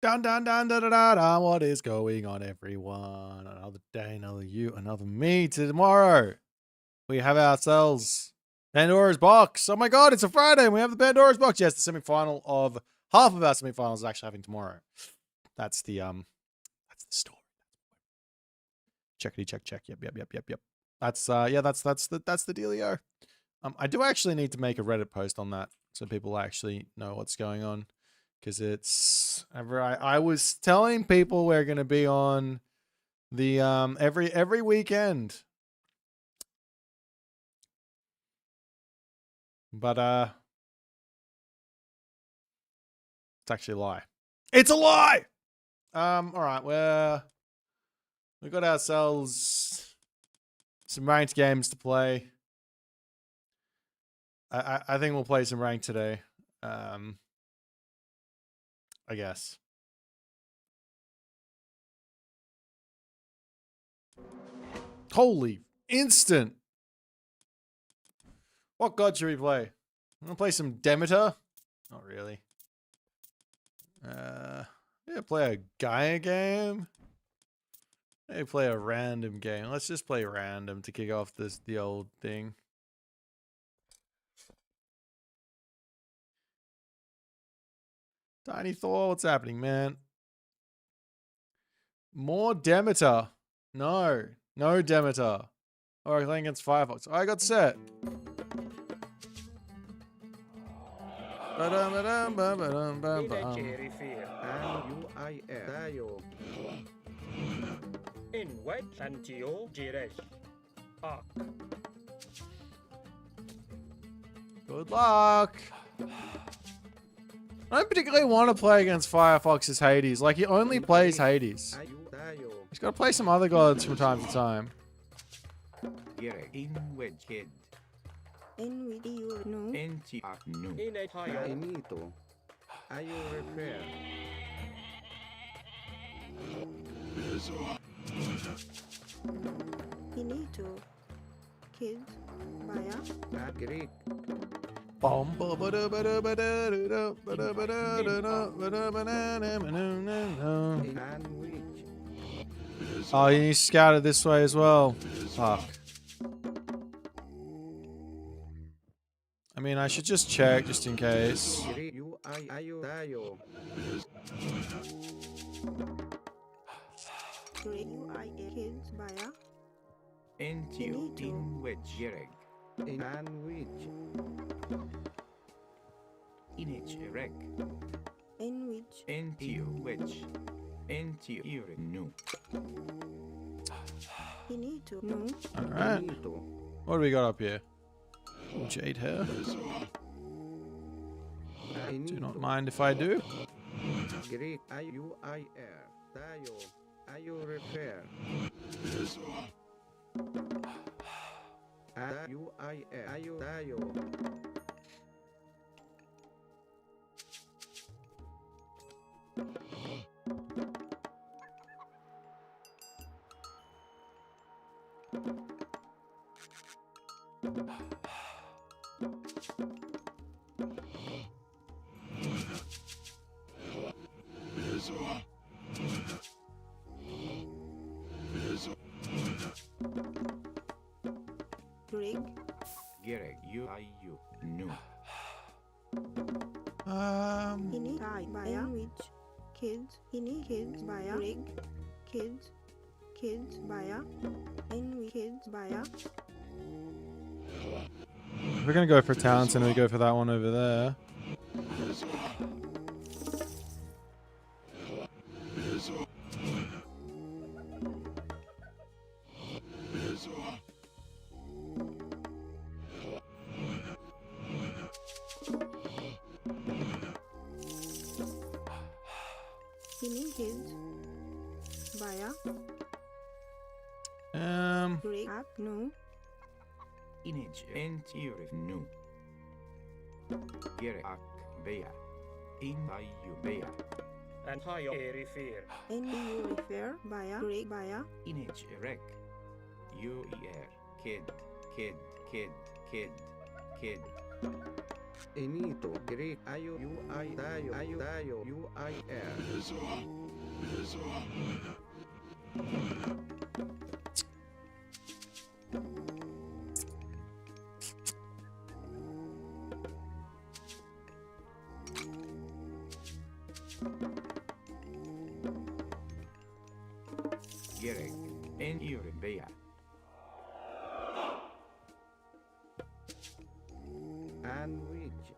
Dun dun dun dun dun dun dun. What is going on, everyone? Another day, another you, another me. Tomorrow, we have ourselves Pandora's box. Oh my god, it's a Friday and we have the Pandora's box. Yes, the semi-final of half of our semi-finals is actually having tomorrow. That's the story. Checkity check check. Yep. That's that's the dealio. I do actually need to make a Reddit post on that so people actually know what's going on, because it's I was telling people we're going to be on the every weekend, but it's actually a lie. It's a lie. All right, we got ourselves some ranked games to play. I think we'll play some ranked today. I guess. Holy instant! What god should we play? I'm gonna play some Demeter. Not really. Yeah, play a Gaia game. Maybe play a random game. Let's just play random to kick off the old thing. Tiny Thor, what's happening, man? More Demeter. No Demeter. Alright, playing against Firefox. I got set. Good luck. I don't particularly want to play against Firefox's Hades. Like, he only plays Hades. He's got to play some other gods from time to time. Oh, you scouted this way as well. Fuck. I mean, I should just check just in case. Alright. What do we got up here? Jade hair. Do not mind if I do. If we're gonna go for Townsend, we go for that one over there. Gerek. En yuri beya. And which.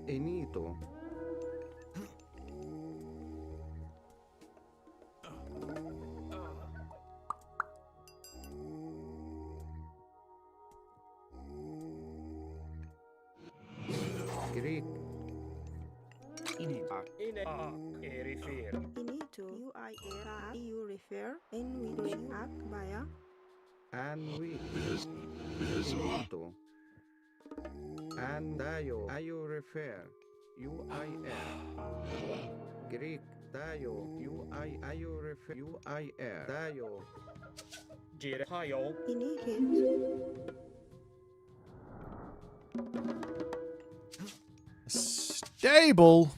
Enito. Greek. Ineak. Refer. Inito, you refer, in which act via, And which. Enito. And dayo. Ayo refer. UIR. Greek. Dayo. Ayo refer. UIR. Dayo. Jirayo. ini kids, Stable.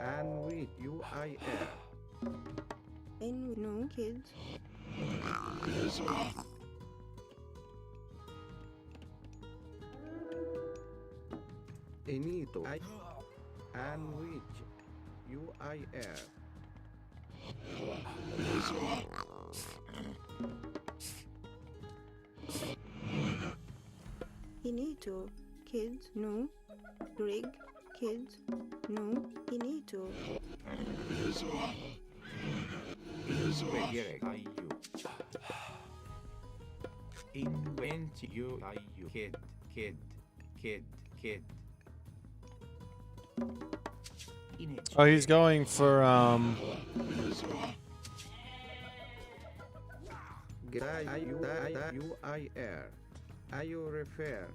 And with UIR. in no kids, Enito. And which. UIR. inito, kids, no, rig, kids, no, inito, Gerek. IU. Invent UIU. Kid. Oh, he's going for UIR. Ayo refer.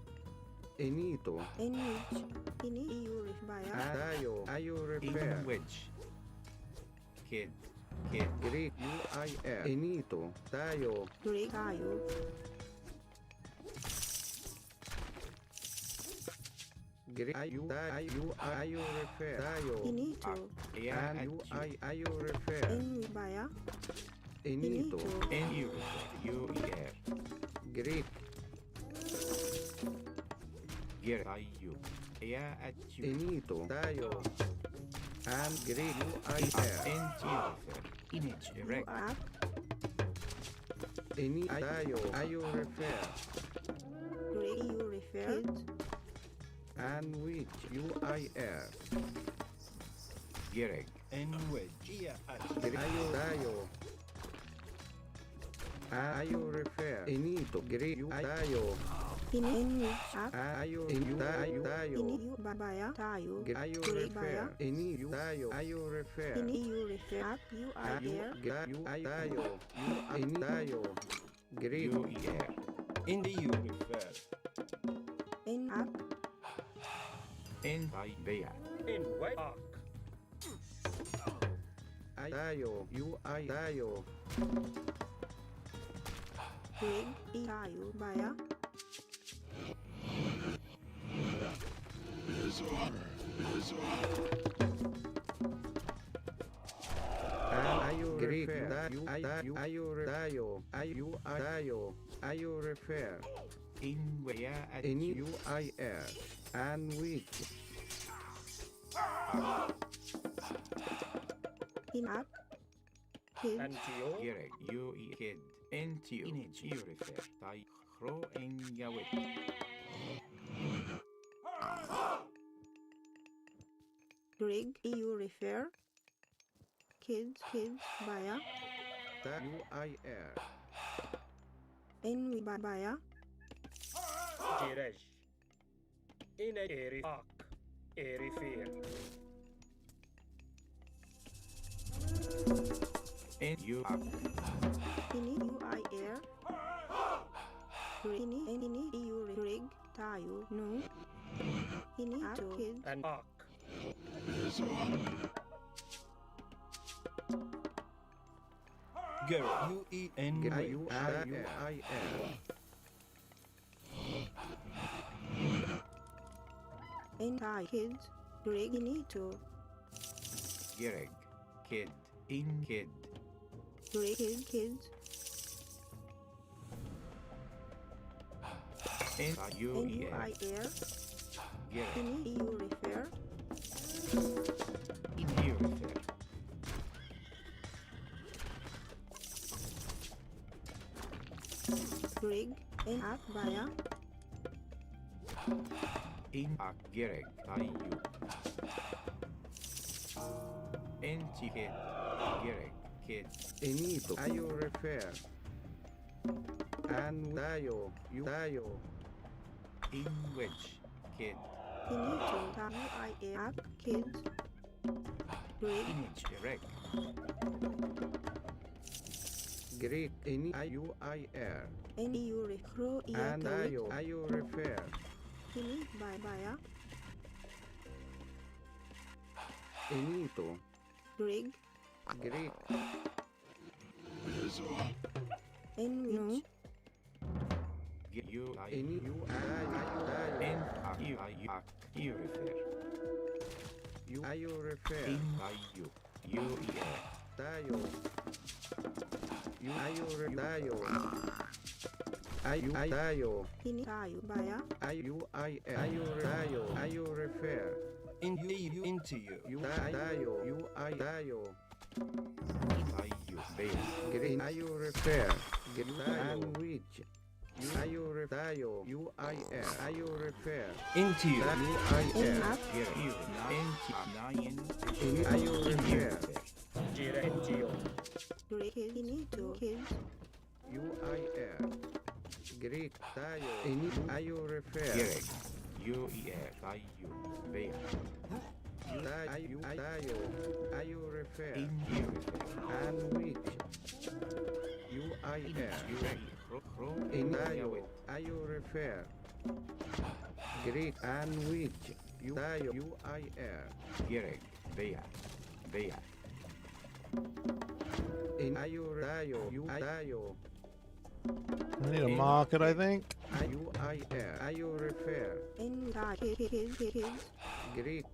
Enito. in which, ini you via, Dayo. Ayo refer. In which. Kid. Greek. UIR. Enito. Dayo. rig, tayo, Greek. Ayo refer. Dayo. inito, And ayo refer. in via, Enito. Enito. UIR. Greek. Gerek. IU. Enito. Dayo. And Greek. UIR. Image. you Erect. act, Dayo. Ayo refer. rig, you refer, kids, And which. UIR. Gerek. En which. Ayo. Dayo. Ayo refer. Enito. Greek. Dayo. in which act, Ayo. ini you via, tayo, Ayo rig refer. via, Enito. Dayo. Ayo refer. ini you refer, act, you are here, Dayo. Dayo. Greek. UIR. In the you refer. in act, En Bea. In white. Dayo. UI. Dayo. rig, tayo, via, Ayo Greek. Ayo Dayo. Ayo refer. In where at UIR. And which. in act, kids, And you. Gerek. UI kid. NTU. Image. You refer. Tai. Hro en Yawit. rig, you refer, kids, via, UIR. in via, Jirej. In a refer. Refer. And you ini you I air, ini you rig, tayo, no, ini to, kids, And arc. Girl. UEN. UIR. in tie, kids, rig, ini to, Gerek. Kid. In kid. rig, kids, And in you UIR. I air, Gerek. ini you refer, In you refer. Rig. In ak baya. In ak gerek ayu. Enti kid. Gerek kid. Enito. Ayo refer. And dayo. You dayo. In which kid. Finito. Tayo I ak kids. Rig. Inich erek. Greek. Eni ayu I air. Any you recro iya And tawit. dayo. Ayo refer. Ini baya. Enito. Rig. Greek. In which. You I. Eni you ayo dayo. In ak you ayu ak. You refer. You ayo refer. In ayu. You er. Dayo. You ayo dayo. Ayo dayo. Ini tayo baya. Ayo I ayo dayo. Ayo refer. Into you. You dayo. You I dayo. In ayu. Bear. Green ayo refer. Green and which. You ayo dayo. You I ayo refer. Into you. That you I In ak. Gerek. You. Enti nine. In ayo In you refer. refer. Jira NGO. Rig. Finito. Kids. You I Greek tayo. In ayo refer. Gerek. You er. Ayu. Bear. Tayo. Tayo. Ayo refer. In you refer. And which. You I You er. Ro. In tayo. Ayo refer. Greek and which. You tayo. You I Gerek. Bear. Bear. In ayo tayo. You tayo. I need a market, I think. Ayo I ayo refer. In tayo. Kids. Greek.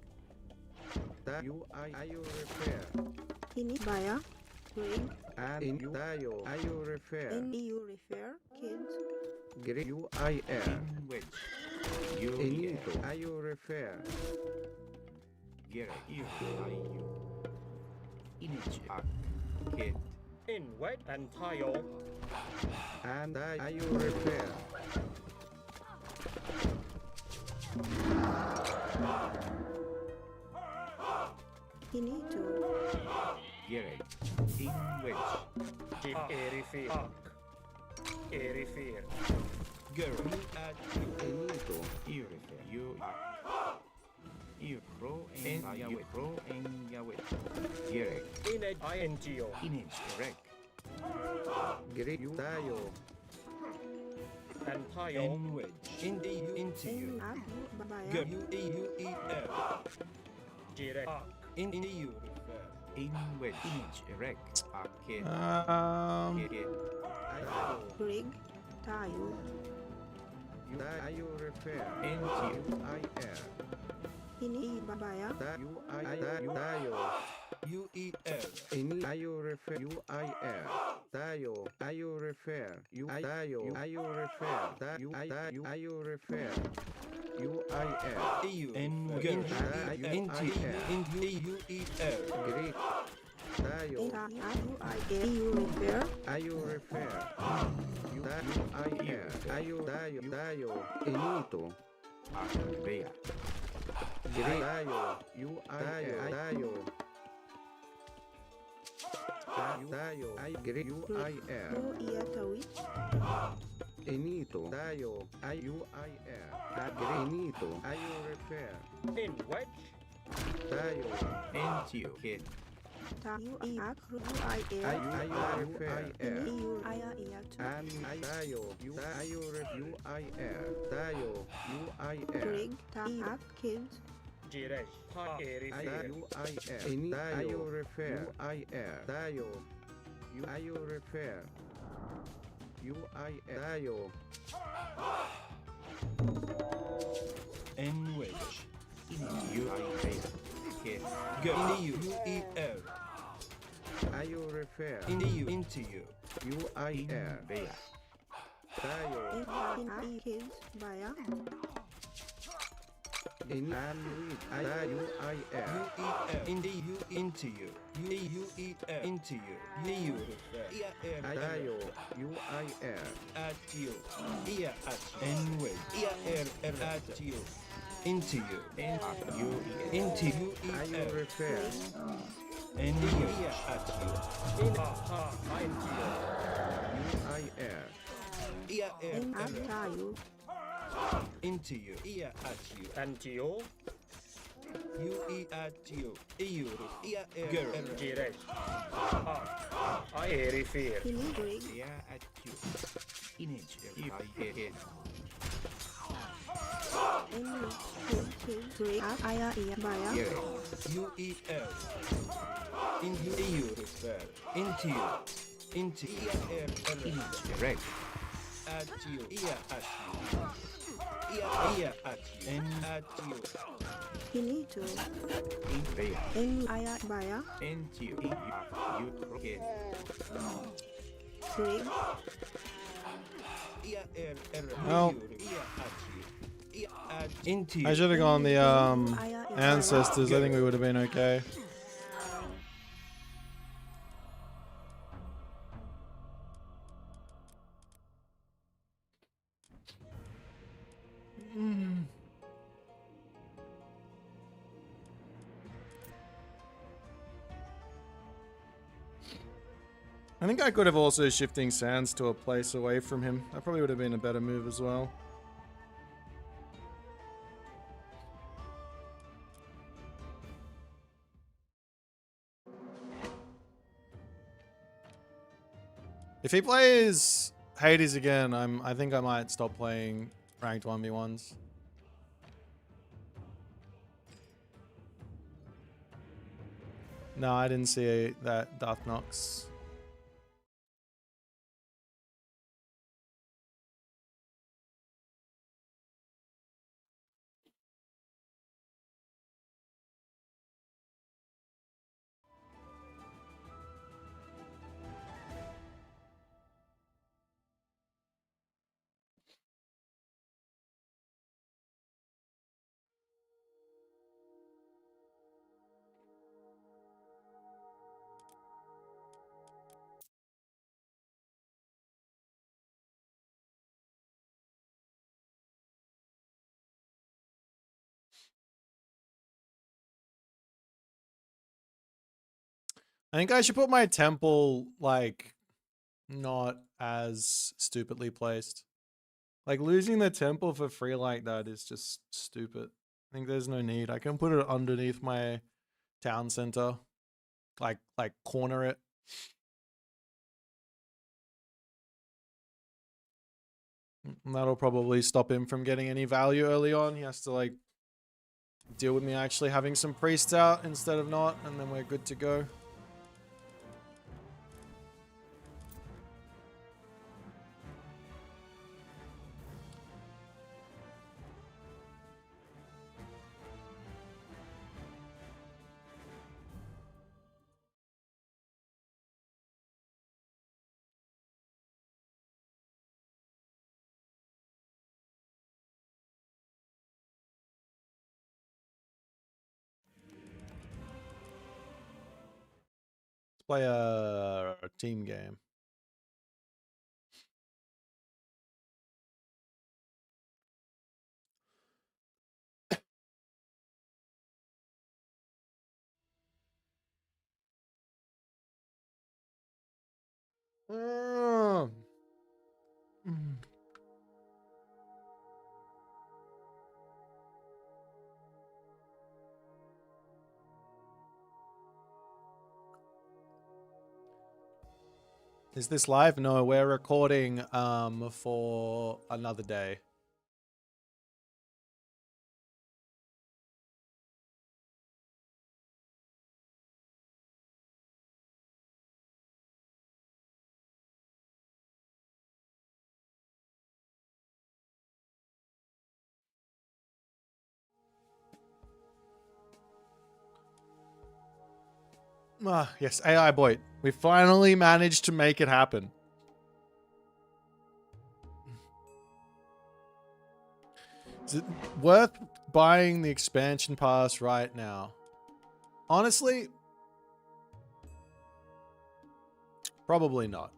Tayo ayo refer. Ini baya. Rig. And in tayo. Ayo refer. In you refer. Kids. Greek. You I In which. You In er. ayo refer. Gerek. You. Ayu. Inich ak. Kid. In wet and tayo. And ayo refer. Finito. Gerek. In which. Erifir. Erifir. Girl. At Enito. You refer. You ak. You pro en yawit. Pro en yawit. Gerek. in a INGO. Inich erek. Greek tayo. And tayo. In wedge. Into In ak. Baya. UEL. Jira. In you. In which. Inich erek. Ak. Kid. Kid. Ayo. Rig. Tayo. You ayo refer. Into. You I Ini baya. tayo. Tayo. UEL. In ayo refer. You I tayo. Ayo refer. You tayo. Ayo refer. Tayo. Ayo refer. You I EU. In girl. Into UEL. Greek tayo. In tayo. You refer. Ayo refer. You ayo tayo. Enito. Ak. Bear. Greek tayo. You tayo. Tayo. Ay Greek. You Pro iya tawit. Enito. Tayo. Ay you Enito. Ayo refer. In wedge. Tayo. Into. Kid. Tayo ak. Ayo refer. Ini you aya iya tu. And tayo. You tayo. You Rig. Tayo ak. Kids. Jirej. Erifir. Ini ayo refer. Tayo. You ayo refer. You tayo. In wedge. Inich. You. Bear. Kid. Go. In you. UEL. Ayo refer. In you. Into you. You Bear. tayo. In kids. Baya. In and with UIL. Into you. Into you. Into you. You refer. Dayo UIL. At you. At you. And with. At you. Into you. Into you. Ayo refer. And you. At you. Into UIL. In at tayo. Into you. At you. And you. You at you. You. Girl. Direct. I refer. Ini rig. at you. Image. If I hit. In rig. At aya iya baya. UEL. Into you refer. Into you. Into Image. Direct. at you. At you. At you. And at you. Ini to. In fail. In aya baya. Into you. You rocket. Rig. Well, Into I you. should have gone the ancestors. I think we would have been okay. I think I could have also shifting sands to a place away from him. That probably would have been a better move as well. If he plays Hades again, I think I might stop playing ranked 1v1s. No, I didn't see that Darth Nox. I think I should put my temple, like, not as stupidly placed. Like, losing the temple for free like that is just stupid. I think there's no need. I can put it underneath my town center. Like corner it. And that'll probably stop him from getting any value early on. He has to, like, deal with me actually having some priests out instead of not, and then we're good to go. Play a team game. Is this live? No, we're recording for another day. Ah, yes, AI Boit. We finally managed to make it happen. Is it worth buying the expansion pass right now? Honestly, probably not.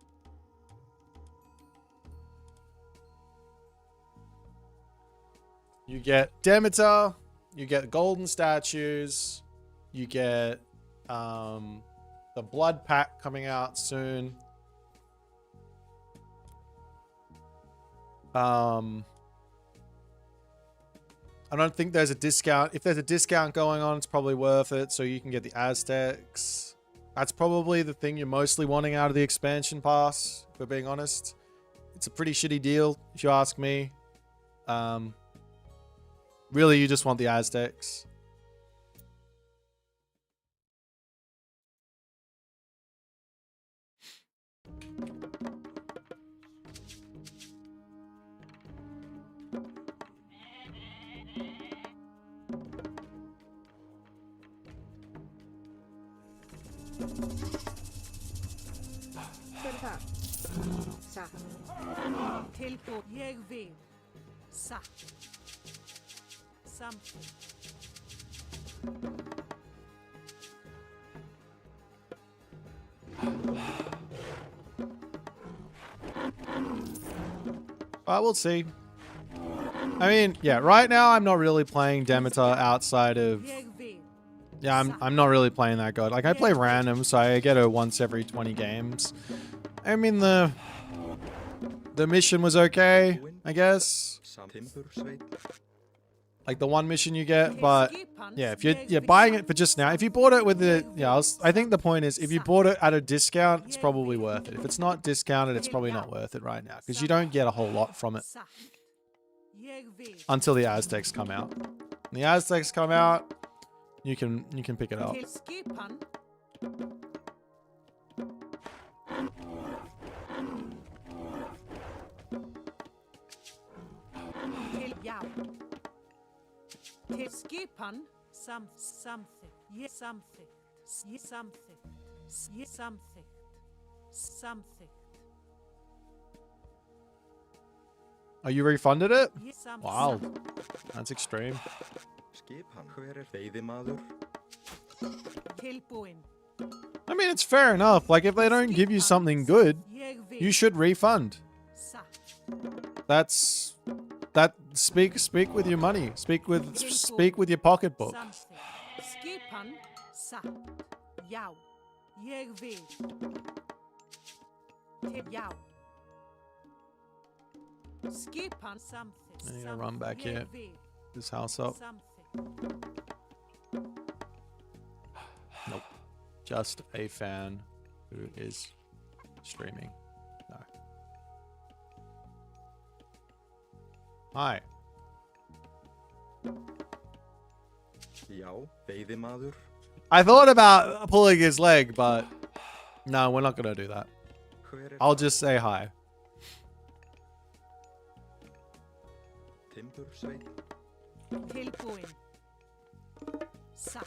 You get Demeter, you get golden statues, you get the blood pack coming out soon. I don't think there's a discount. If there's a discount going on, it's probably worth it. So you can get the Aztecs. That's probably the thing you're mostly wanting out of the expansion pass, if we're being honest. It's a pretty shitty deal, if you ask me. Really, you just want the Aztecs. Berta. Sa. Tilpå jag vill. Sa. Something. We'll see. I mean, yeah, right now I'm not really playing Demeter outside of... Jag vill. Yeah, I'm not really playing that god. Like, I play random, so I get her once every 20 games. I mean, the mission was okay, I guess. Like the one mission you get, but yeah, if you're buying it for just now, if you bought it with the, yeah, I think the point is if you bought it at a discount, it's probably worth it. If it's not discounted, it's probably not worth it right now because you don't get a whole lot from it Sa. Jag vill. until the Aztecs come out. When the Aztecs come out, you can pick it up. Till skipan. Till jag. Till skipan. Something. Yes, something. Yes, something. Yes, something. Something. Oh, you refunded it? Yes, something. Wow, that's extreme. Skipan. Hver veiðimaður? Tilbúin. I mean, it's fair enough. Like, if they don't give you something good, Jag vill. you should refund. Sa. That speak with your money. Speak with your pocketbook. Something. Skipan. Sa. Jag. Jag vill. Till jag. Skipan. Something. I need to run back Jag here. vill. This house up. Something. Nope. Just a fan who is streaming. No. Hi. Já, veiðimaður. I thought about pulling his leg, but no, we're not gonna do that. Hver I'll just say hi. timbursveit? Tilbúin. Sa.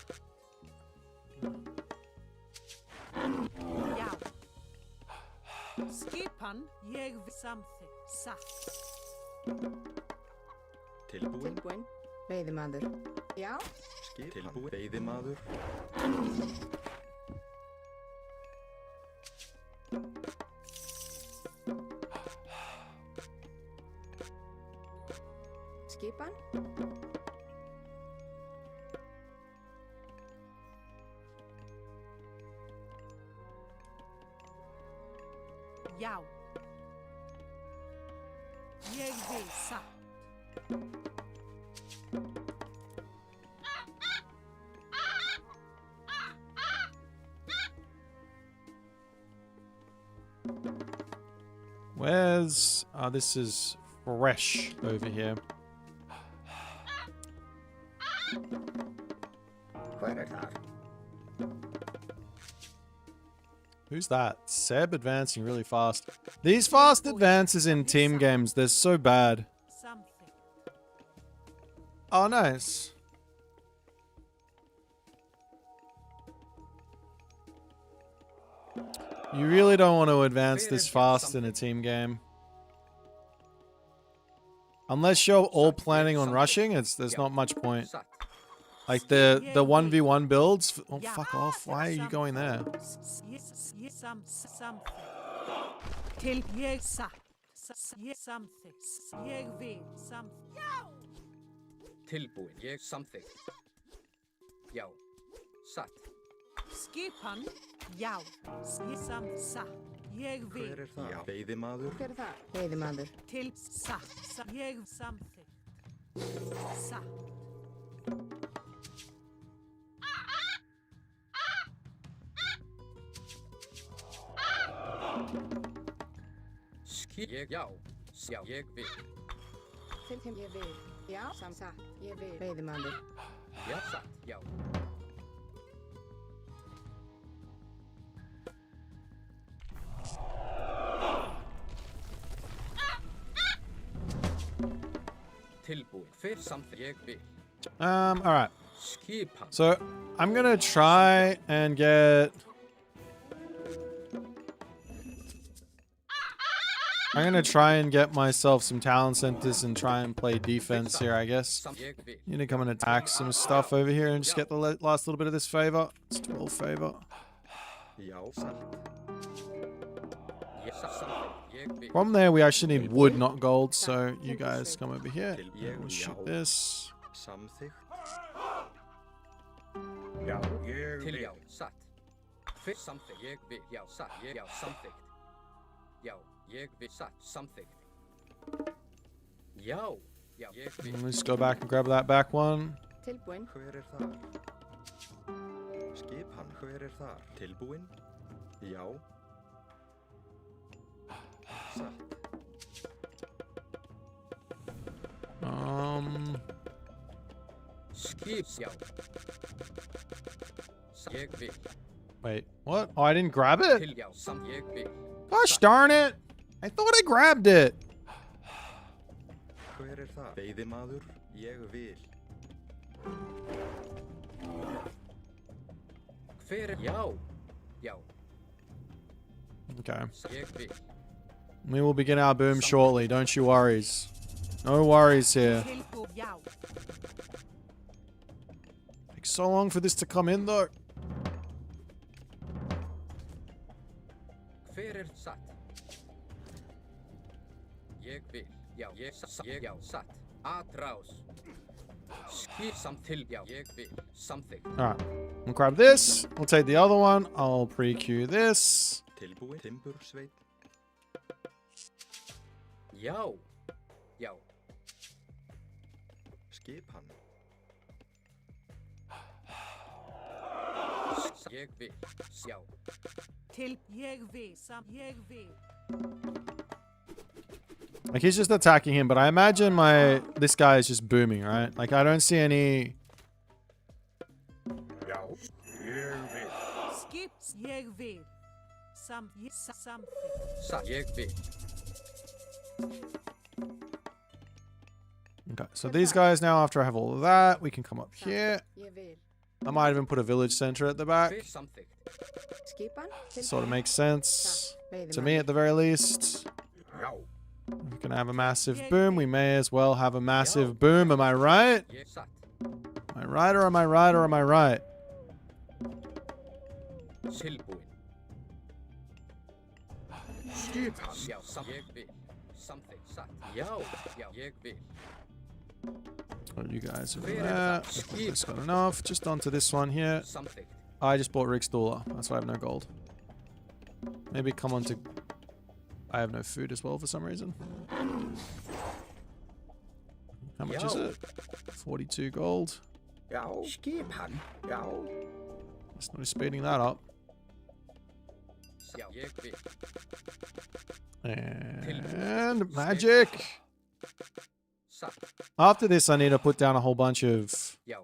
Já. Skipan. Jag vill something. Sa. Tilbúin? Tilbúin. Veiðimaður. Já. Tilbúin? Veiðimaður? Skipan. Já. Jag vill sa. Where's... this is fresh over here. Hver þar? Who's that? Seb advancing really fast. These fast advances in team games, they're so bad. Something. Oh, nice. You really don't want to advance this fast in a team game. Unless you're all planning on rushing, there's not much point. Like the 1v1 builds. Oh, fuck off. Why are you going there? Something. Till jag satt. Something. Jag vill something. Tilbúin, ég samþykkt. Já, satt. Skipan. Já. Satt. Ég vil. Hver er það? Veiðimaður. Hver er það? Veiðimaður. Til satt. Ég samþykkt. Satt. Ég, já, ég vil. Til þeim ég vil. Já, satt. Ég vil. Veiðimaður. Já, satt, já. Tilbúin, hver samþykkt ég vil. All right. Skipan. So I'm gonna try and get. I'm gonna try and get myself some talent centers and try and play defense here, I guess. Ég vil. Need to come and attack some stuff over here and just get the last little bit of this favor. It's 12 favor. Já, satt. Ég samþykkt ég vil. From there, we actually need wood, not gold. So you guys come over here. We'll shoot this. Samþykkt. Já, ég Til vil. já, satt. Hver samþykkt ég vil. Já, satt, ég, já, samþykkt. Já, ég vil, satt, samþykkt. Já, já, ég vil. Let's go back and grab that back one. Tilbúin. Hver er þar? Skipan, hver er þar? Tilbúin? Já. Satt. Skip, já. Ég vil. Wait, what? Oh, I didn't grab it? Til já, ég vil. Gosh darn it. I thought I grabbed it. Hver er þar? Veiðimaður, ég vil. Hver er, já, já, Okay. ég vil. We will begin our boom shortly. Don't you worries. No worries here. Tilbú. Já. Takes so long for this to come in though. Hver er satt? Ég vil, já, ég satt, ég, já, satt. Atrás. Skip samt til, já, ég vil, samþykkt. Alright. We'll grab this. We'll take the other one. I'll pre-queue this. Tilbúin. Timbursveit. Já, já, Skipan. ég vil, já. Til ég vil. Ég vil. Like he's just attacking him, but I imagine this guy is just booming, right? Like I don't see any. Já, ég vil. Skip. Ég vil. Something. Satt, ég vil. Okay, so these guys now, after I have all of that, we can come up here. Ég vil. I might even put a village center at the back. Hver samþykkt? Skipan. Sort of makes sense Veiðimaður. to me at the very least. Já, We're gonna have a massive boom. We may as well have a massive boom. Am I right? Ég satt. Am I right or am I right or am I right? Tilbúin. skipan. Já, ég vil. Samþykkt, satt. Já, já, ég vil. Oh, you guys over Where there. is that? That's got enough. Just onto this one here. Samþykkt. I just bought Rick's Dollar. That's why I have no gold. Maybe come on to... I have no food as well for some reason. How much is Yo. it? 42 gold. Já, skipan. Já, It's not speeding that up. Já, ég vil. And magic. Satt. After this, I need to put down a whole bunch of Já,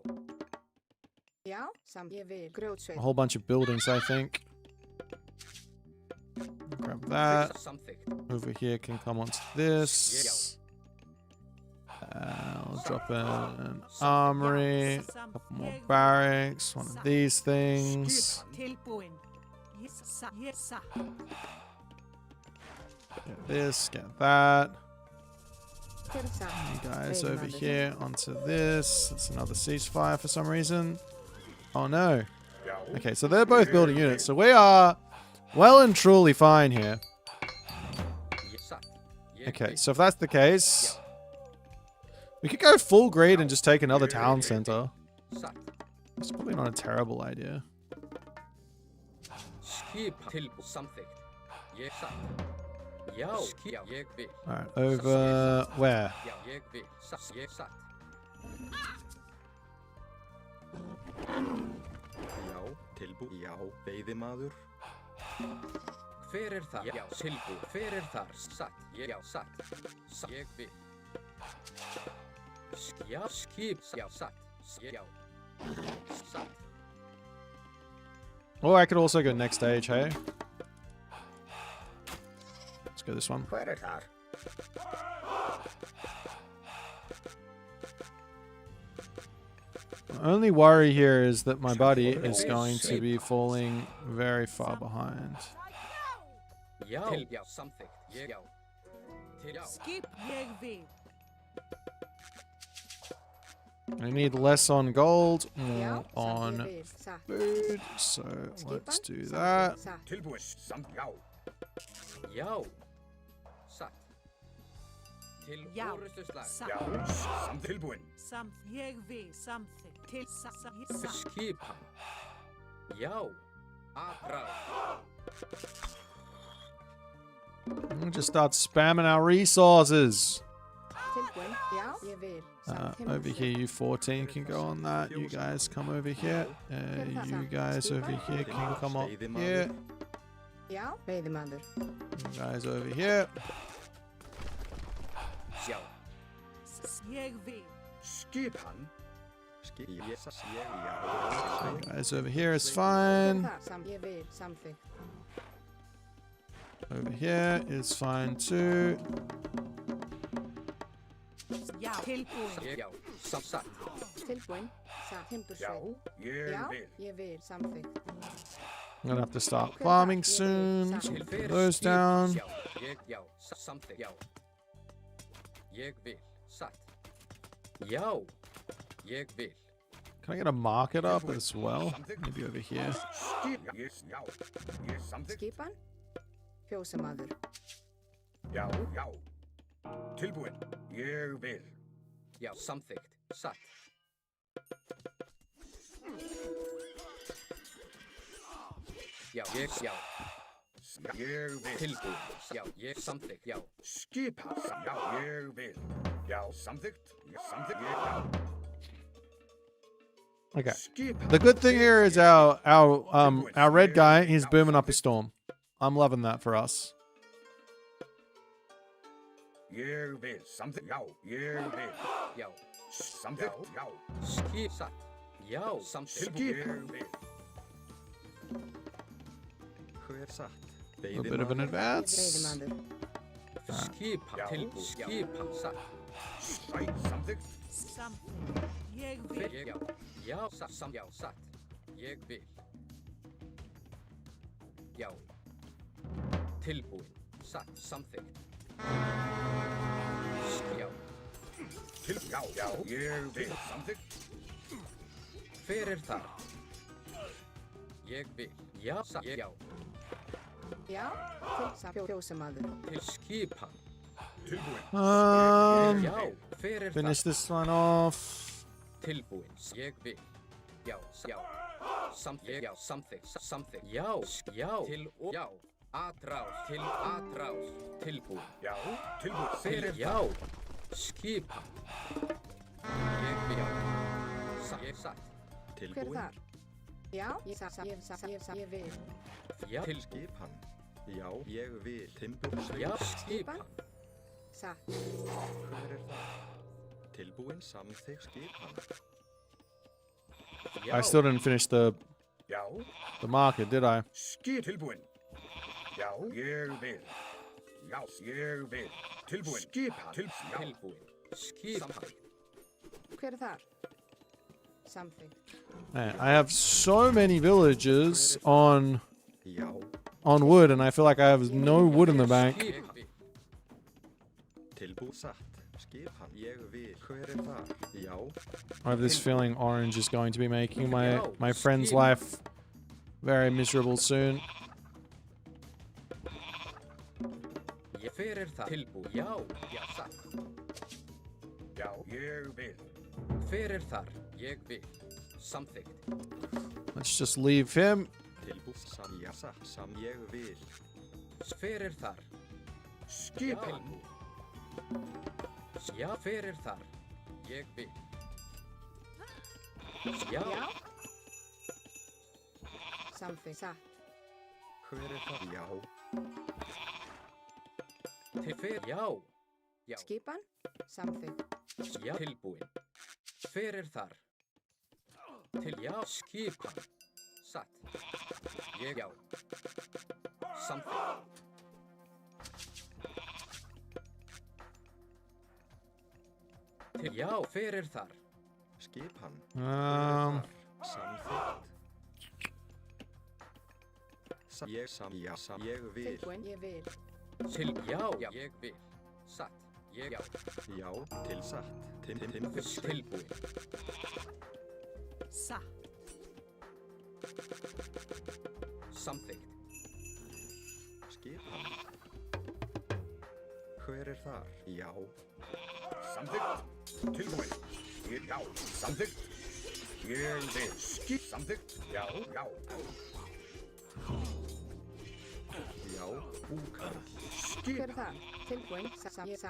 Já, ég vil. Grjótsveit. a whole bunch of buildings, I think. Grab that. samþykkt. Over here can come onto this. I'll drop in an armory, a couple more barracks, one of these things. Tilbúin. Yes. Get this, get that. Hver er satt? You guys Wait a over minute. here onto this. It's another ceasefire for some reason. Oh no. Okay, so they're both building units. So we are well and truly fine here. Okay, so if that's the case, we could go full greed and just take another town center. It's probably not a terrible idea. Alright, over where? Já, tilbú. Já, veiðimaður. Hver er þar? Já, tilbú. Hver er þar? Satt. Já, satt. Ég vil. Já, skip. Já, satt. Já. Satt. Oh, I could also go next stage, hey? Let's go this one. Hver er þar? The only worry here is that my buddy is going to be falling very far behind. Já, já, samþykkt. Já. Já. Skip, ég vil. I need less on gold, Já, more satt, on ég vil. Satt. food, so let's Skipan, do satt, that. satt. Tilbúin, samt já. Já. Satt. Til Já. orustuslag. Já, Satt. samt tilbúin. Samt, ég vil. Samþykkt. Til satt. Skipan. Já. Aðráð. We'll just start spamming our resources. Tilbúin. Já, ég vil. Samt. Over here, you 14 can go on that. You guys come over here. You guys over here can come up here. Já, veiðimaður. You guys over here. Já. Ég vil. Skipan. Já. You guys over here is fine. Samt. Ég vil. Samþykkt. Over here is fine too. Já, tilbúin. Já. Satt. Tilbúin. Satt. Já, Timbursveit. ég Já, vil. ég vil. Samþykkt. I'm gonna have to start farming soon. So Til put hver those skip. down. Já. Ég, já. Samþykkt. Já. Ég vil. Satt. Já. Ég vil. Can I get a market up as well? Maybe over here. Skip. Já, ég samþykkt. Skipan. Fjósamaður. Já, já. Tilbúin, ég vil. Já. Samþykkt. Satt. Já. Ég, já. Ég vil. Tilbúin. Já. Ég samþykkt. Já. Skipa. Já, ég vil. Já, samþykkt. Já, samþykkt. Já. Okay. Skipa. The good thing here is our red guy, he's booming up a storm. I'm loving that for us. Ég vil. Samþykkt. Já, ég vil. Já. Samþykkt. Já. Skip. Satt. Já. Samþykkt. Skipa. Ég vil. Hver satt? A little bit of an advance. Veiðimaður. Skipan. Já. Tilbúin. Skipan. Satt. Sæt. Samþykkt. Samþykkt. Ég vil. Hver, já. Já. Satt. Já. Satt. Ég vil. Já. Tilbúin. Satt. Samþykkt. Já. Já, já, ég vil. Samþykkt. Hver er þar? Ég vil. Já. Satt. Já. Já, til samt. Fjósamaður. Til skipan. Tilbúin. Já. Hver er Finish þar? this one off. Tilbúin. Ég vil. Já. Já. Samþykkt. Já. Samþykkt. Samþykkt. Já. Já. Til og já. Atrás. Til atrás. Tilbúin. Já, tilbúin. Hver er já. Skipan. Ég vil. Já. Ég satt. Hver er Tilbúin. þar? Já, ég vil. Já. Til Skipan. Já, ég vil. Timbursveit. já. Skipan. Skipan. Satt. Hver er það? Tilbúin, samþykkt. Skipan. Já. I still didn't finish the Já, market, did I? skip. Tilbúin. Já, ég vil. Já, ég vil. Tilbúin. Skipa. Já, Tilbúin. Skipan. Hver er þar? Samþykkt. Man, I have so many villages on Já, wood, and I feel like I have no wood in the bank. Ég vil. tilbúin. Satt. Skipan. Ég vil. Hver þar? Já. I have this feeling orange is going to be making my friend's life very miserable soon. Hver þar? Tilbúin. Já, já, satt. Já, ég vil. Hver þar? Ég vil. Samþykkt. Let's just leave him. Tilbúin. Já, satt. Ég vil. Hver þar? Skipan. Já, hver þar? Ég vil. Já. Samþykkt. Satt. Hver þar? Já. Til hver? Já. Já. Skipan. Samþykkt. Já. Tilbúin. Hver þar? Til já. Skipan. Satt. Ég já. Samþykkt. Til já. Hver þar? Skipan. Samþykkt. Ég vil. Tilbúin. Ég vil. Til já. Já. Ég vil. Satt. Ég já. Já, til satt. Tilbúin. Satt. Samþykkt. Skipan. Hver þar? Já. Samþykkt. Tilbúin. Já. Samþykkt. Ég vil. Samþykkt. Já. Já. Já, búkar. Hver þar? Tilbúin. Ég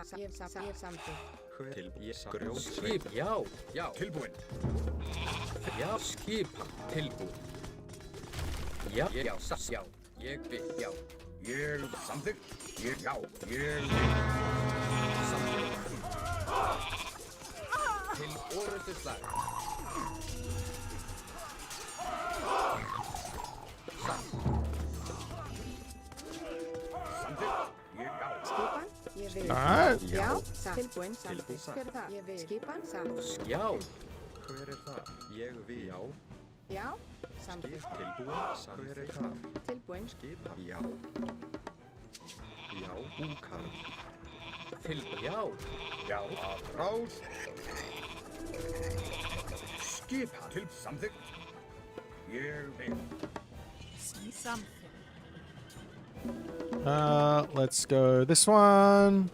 samþykkt. Hver til grjótsveip. Skip. Já. Já. Tilbúin. Já. Skipan. Tilbúin. Já. Já. Satt. Já. Ég vil. Já. Ég samþykkt. Já. Ég Samþykkt. Til orrustu slag. Satt. samþykkt. Já. Skipan. Ég vil. Alright. Já. Satt. Tilbúin. Tilbúin. Samþykkt. Hver þar? Ég vil. Skipan. Satt. Já. Hver þar? Ég vil. Já. Já. Samþykkt. Tilbúin. Hver þar? Tilbúin. Skipan. Já. Já, búkar. Til já. Já. Rás. Skipa. Til samþykkt. Ég vil. Something. Let's go this one.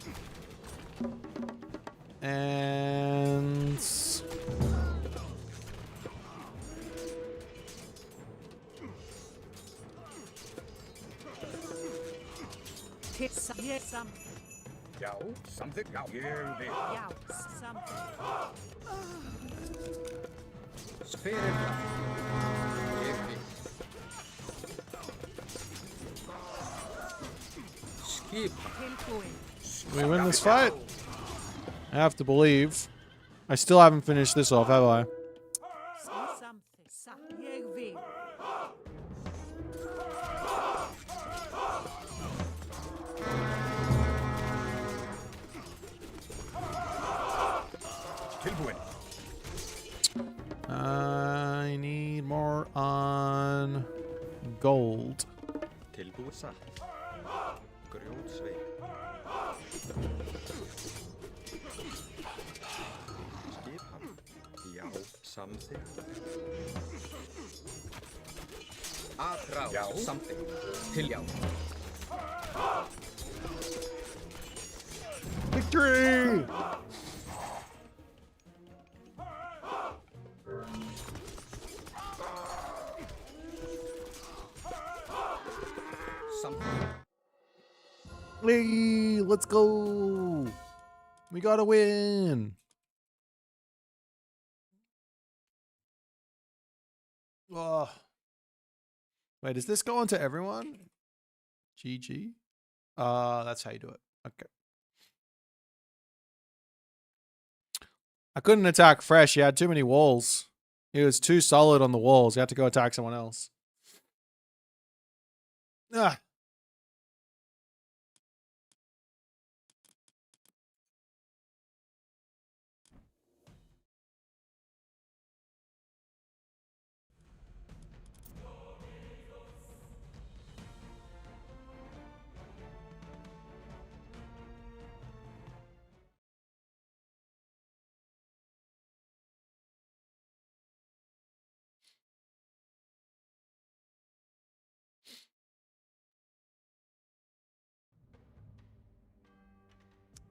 And Yes, something. Já. Samþykkt. Já. Ég vil. Yeah, something. Hver þar? Ég vil. Skipan. Tilbúin. we win this fight. I have to believe. I still haven't finished this off, have I? Something. Ég vil. Tilbúin. I need more on gold. Tilbúin satt. Grjótsveip. Skipan. Já, samþykkt. Atrás. Já. Samþykkt. Til já. Victory! Samþykkt. Hey, let's go! We gotta win! Oh. Wait, does this go on to everyone? GG? That's how you do it. Okay. I couldn't attack Fresh. He had too many walls. He was too solid on the walls. He had to go attack someone else. Ah.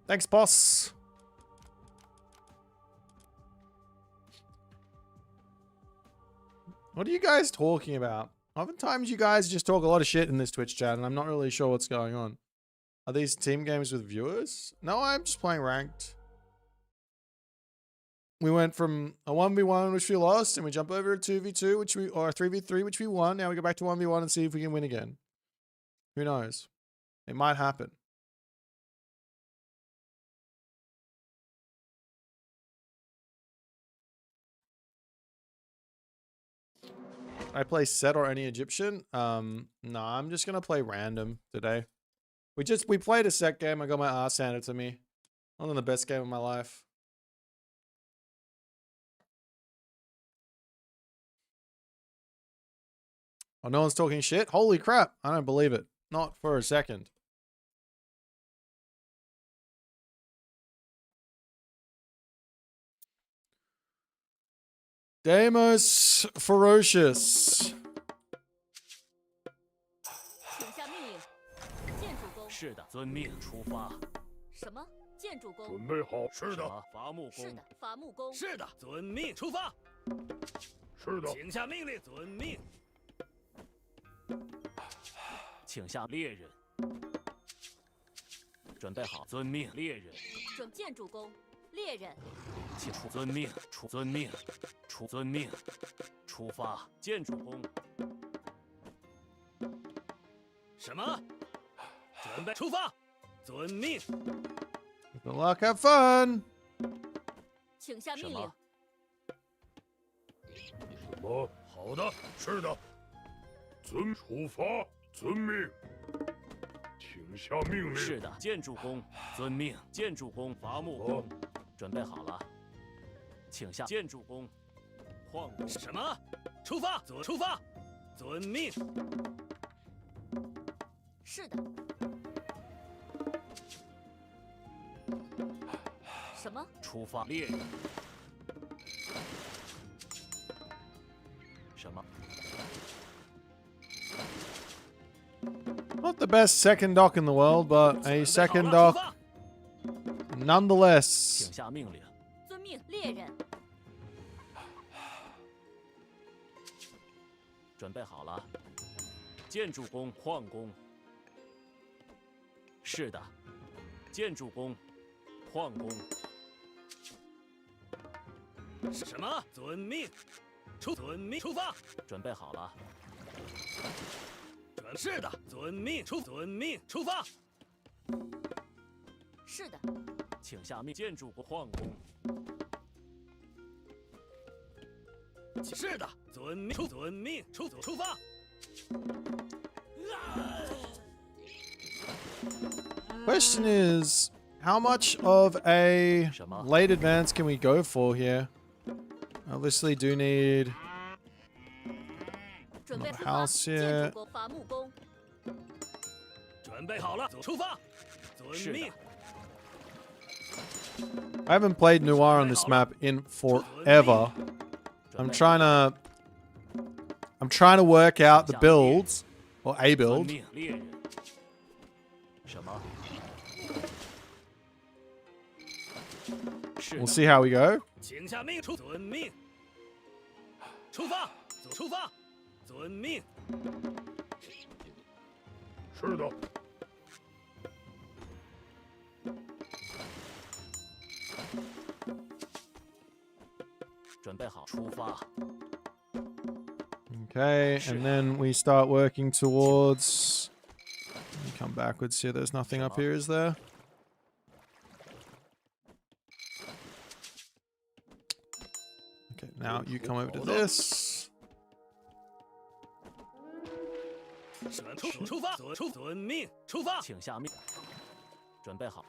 Thanks, boss. What are you guys talking about? Oftentimes you guys just talk a lot of shit in this Twitch chat, and I'm not really sure what's going on. Are these team games with viewers? No, I'm just playing ranked. We went from a 1v1, which we lost, and we jump over a 2v2, or a 3v3, which we won. Now we go back to 1v1 and see if we can win again. Who knows? It might happen. I play set or any Egyptian? No, I'm just gonna play random today. We played a set game. I got my ass handed to me. One of the best game of my life. Oh, no one's talking shit? Holy crap. I don't believe it. Not for a second. Deimos Ferocious. 请下命令，建筑工。是的，遵命，出发。什么？建筑工？准备好。是的。伐木工。是的，伐木工。是的，遵命，出发。是的。请下命令，遵命。请下猎人。准备好，遵命，猎人。准建筑工，猎人。请出遵命，出遵命，出遵命，出发，建筑工。什么？准备出发，遵命。Good luck, have fun. 请下命令。什么？好的，是的。出发，遵命。请下命令。是的，建筑工，遵命。建筑工，伐木工，准备好了。请下建筑工，矿工。什么？出发，出发，遵命。是的。什么？出发，猎人。什么？ Not the best second dock in the world, but a second dock nonetheless. 请下命令。遵命，猎人。准备好了。建筑工，矿工。是的。建筑工，矿工。什么？遵命。遵命，出发。准备好了。 是的，遵命，遵命，出发。是的，请下命。建筑工，矿工。是的，遵命，遵命，出发。Question is, how much of a late advance can we go for here? Obviously, do need. House here. 准备好了，出发。遵命。 I haven't played Noir on this map in forever. I'm trying to work out the builds or a build. We'll see how we go. 请下命，遵命。出发，出发。 遵命。是的。准备好，出发。Okay, and then we start working towards. Come backwards here. There's nothing up here, is there? Okay, now you come over to this. 出发，遵命，出发。请下命。准备好。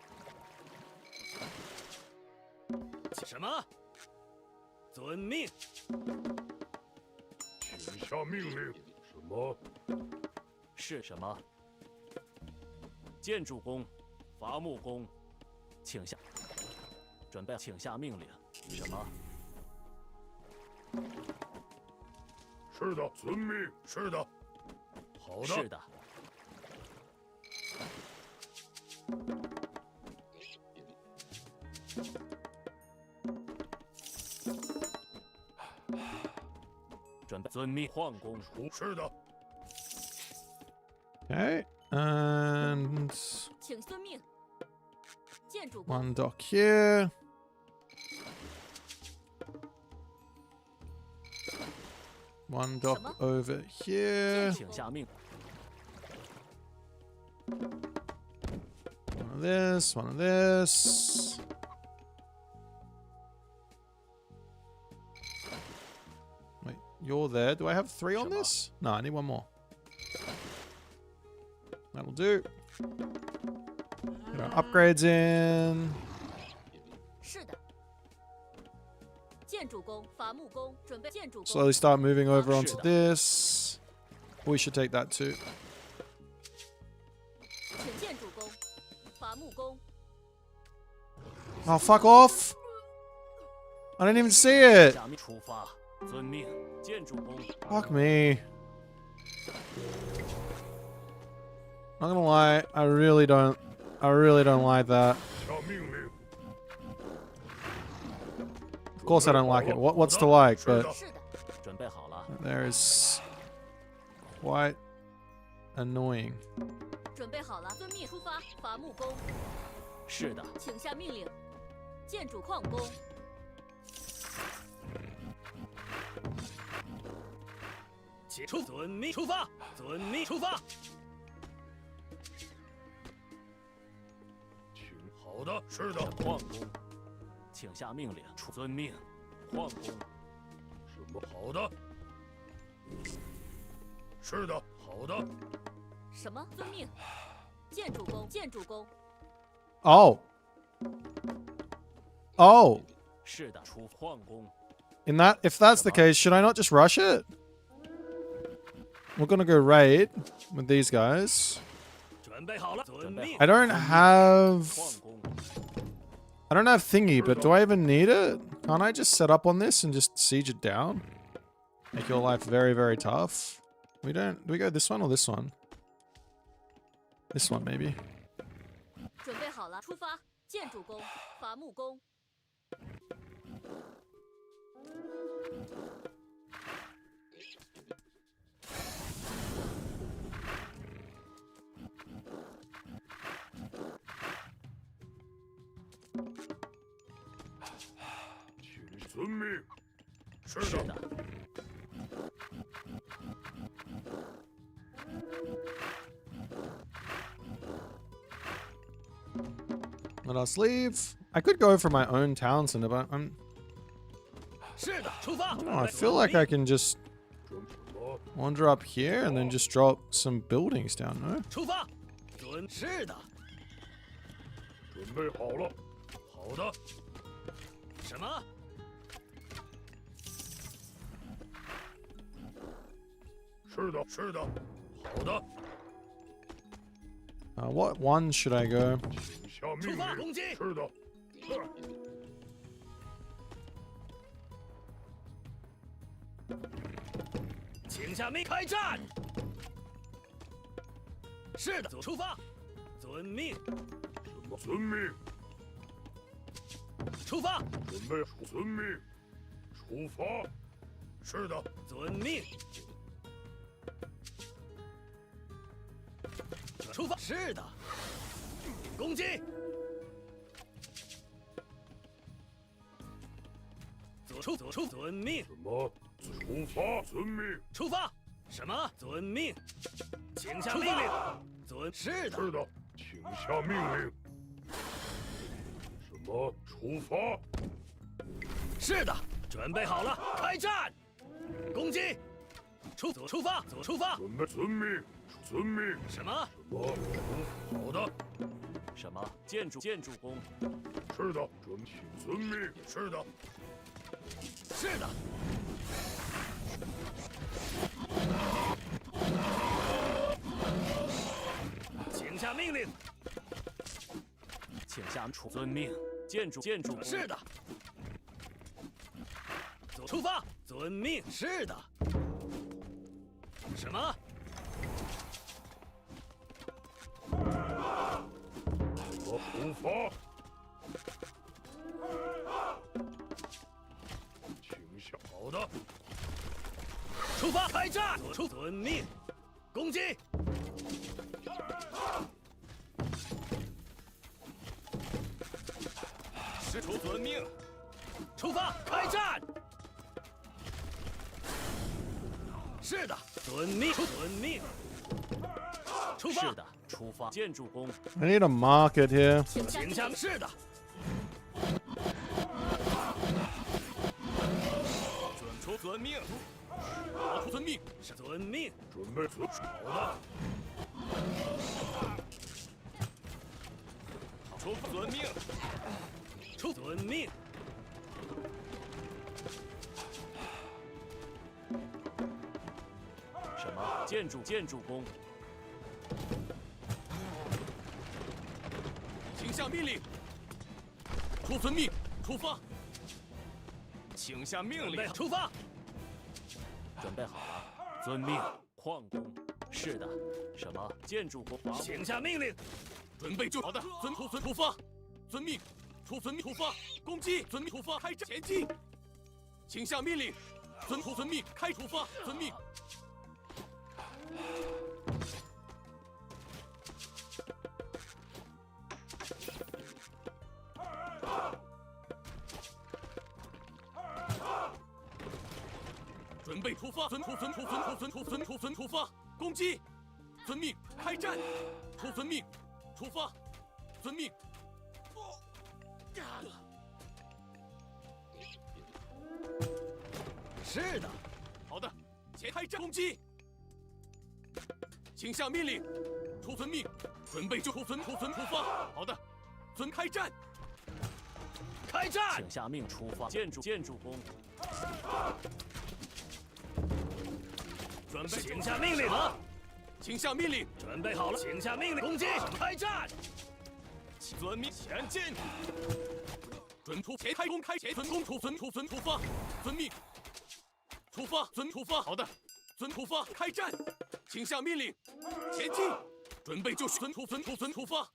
什么？遵命。请下命令。什么？是什么？建筑工，伐木工，请下。准备，请下命令。什么？是的，遵命。是的。 好的。是的。准备遵命。换工。是的。 Okay, and 请遵命。建筑工， one dock here. One dock over here. 请下命。 One of this, one of this. Wait, you're there. Do I have 3 on this? No, I need 1 more. That'll do. Get our upgrades in. 是的。建筑工，伐木工，准备建筑工。 Slowly start moving over onto this. We should take that too. 请建筑工，伐木工。 Oh, fuck off! I didn't even see it! 下命出发，遵命。建筑工。 Fuck me. Not gonna lie, I really don't like that. 下命令。 Of course I don't like it. What's to like? But 是的。准备好了。 there is quite annoying. 准备好了，遵命。出发，伐木工。是的。请下命令。建筑矿工。 遵命出发，遵命出发。好的，是的。矿工，请下命令。遵命。矿工。什么？好的。是的，好的。什么？遵命。建筑工，建筑工。 Oh. Oh. 是的，出矿工。 If that's the case, should I not just rush it? We're gonna go raid with these guys. 准备好了，遵命。 I don't have thingy, but do I even need it? Can't I just set up on this and just siege it down? Make your life very, very tough. We don't. Do we go this one or this one? This one maybe. 准备好了，出发。建筑工，伐木工。 遵命。是的。 Let us leave. I could go for my own town center, but I'm. 是的，出发。 I feel like I can just wander up here and then just drop some buildings down. No. 出发。是的。准备好了。好的。什么？ 是的，是的，好的。What one should I go? 请下命令。是的。请下命，开战。是的，出发。遵命。什么？遵命。出发。准备。遵命。出发。是的。遵命。 出发！是的，攻击！左出，遵命。什么？出发！遵命。出发！什么？遵命。请下命令。是的。是的，请下命令。什么？出发！是的，准备好了，开战！攻击！出发！左出发！准备，遵命。 遵命。什么？好的。什么？建筑工。是的，请遵命。是的。是的。请下命令。请下遵命。建筑工。是的。出发！遵命。是的。什么？ 出发！请下。好的。出发，开战！遵命，攻击！师出遵命，出发，开战！是的，遵命，遵命。出发。是的，出发。建筑工， I need a market here. 请下。是的。出遵命，我出遵命，遵命。准备出好的。出遵命，出遵命。什么？建筑工，请下命令。出遵命，出发。请下命令，出发。准备好了。遵命。矿工，是的。什么？建筑工，请下命令。准备就好的。出发。遵命，遵命出发，攻击！遵命出发，开战！前进！请下命令。遵命，开出发！遵命。准备出发！出发！攻击！遵命，开战！遵命，出发！遵命。是的，好的，前开战攻击，请下命令，遵命，准备就出发，好的，开战，开战，请下命出发。建筑工，准备，请下命令啊，请下命令，准备好了，请下命令，攻击，开战，遵命前进，准出前开攻开前遵攻出发，遵命。出发，好的，出发，开战，请下命令，前进，准备就绪，出发，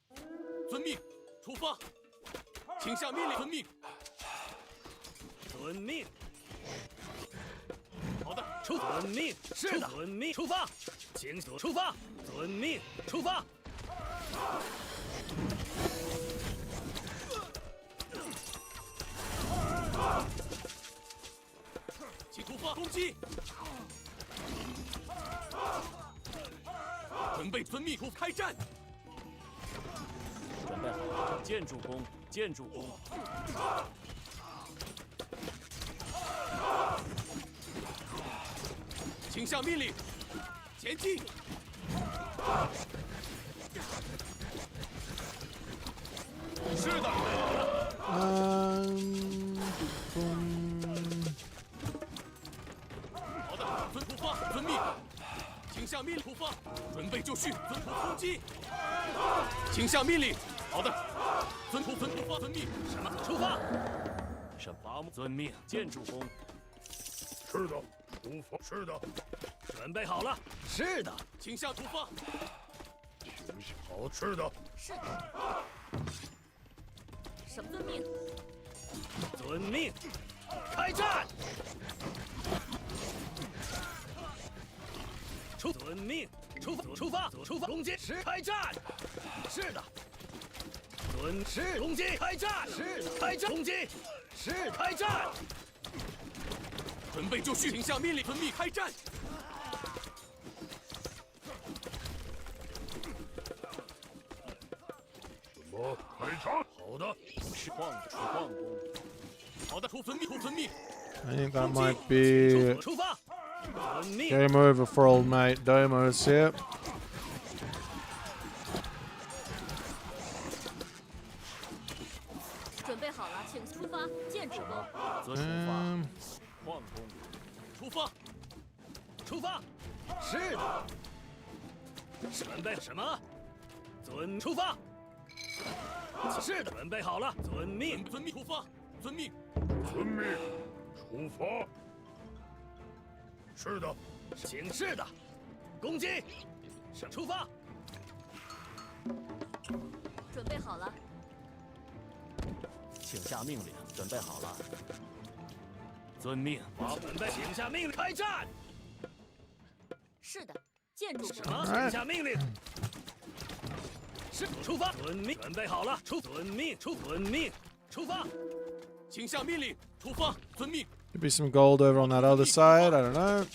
遵命，出发，请下命令，遵命，好的，遵命，是的，遵命，出发，请出发，遵命，出发。请出发攻击！准备遵命出开战！准备好了。建筑工，请下命令，前进！是的。好的，出发，遵命，请下命令出发，准备就绪，攻击，请下命令。好的，出发，遵命，什么？出发。什么？遵命，建筑工。是的，出发。是的，准备好了。是的，请下出发。请下好吃的。是的。什么遵命？遵命，开战！遵命，出发，攻击，开战！是的，攻击，开战！是的，开战，攻击，是开战！准备就绪，请下命令，遵命开战！什么？开战！好的，是矿工。好的，出遵命。 I think that might be 出发， game over for old mate Domo's here. 准备好了，请出发。建筑工，则出发。矿工，出发，是的。准备什么？出发。是的，准备好了，遵命，出发，遵命，出发。是的，请是的，攻击，出发。准备好了，请下命令，准备好了。遵命，准备，请下命令，开战！是的，建筑什么？工。请下命令。是，出发。遵命，准备好了。遵命，遵命，出发。请下命令，出发。遵命。 Could be some gold over on that other side. I don't know.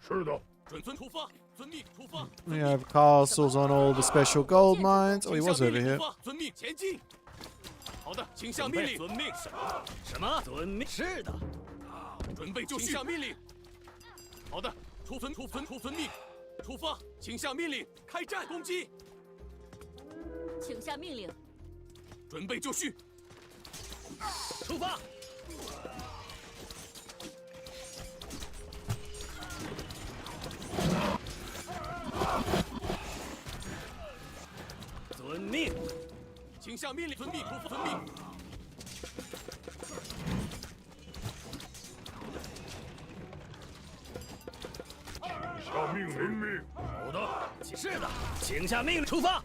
是的。准遵出发。遵命，出发。 We have castles on all the special gold mines. Oh, he was over here. 遵命前进。好的，请下命令。遵命。什么？遵命。是的。准备就绪。请下命令。好的，遵命。出发，请下命令，开战，攻击。请下命令。准备就绪。出发。遵命。请下命令，遵命，遵命。下命令。好的。是的，请下命令，出发。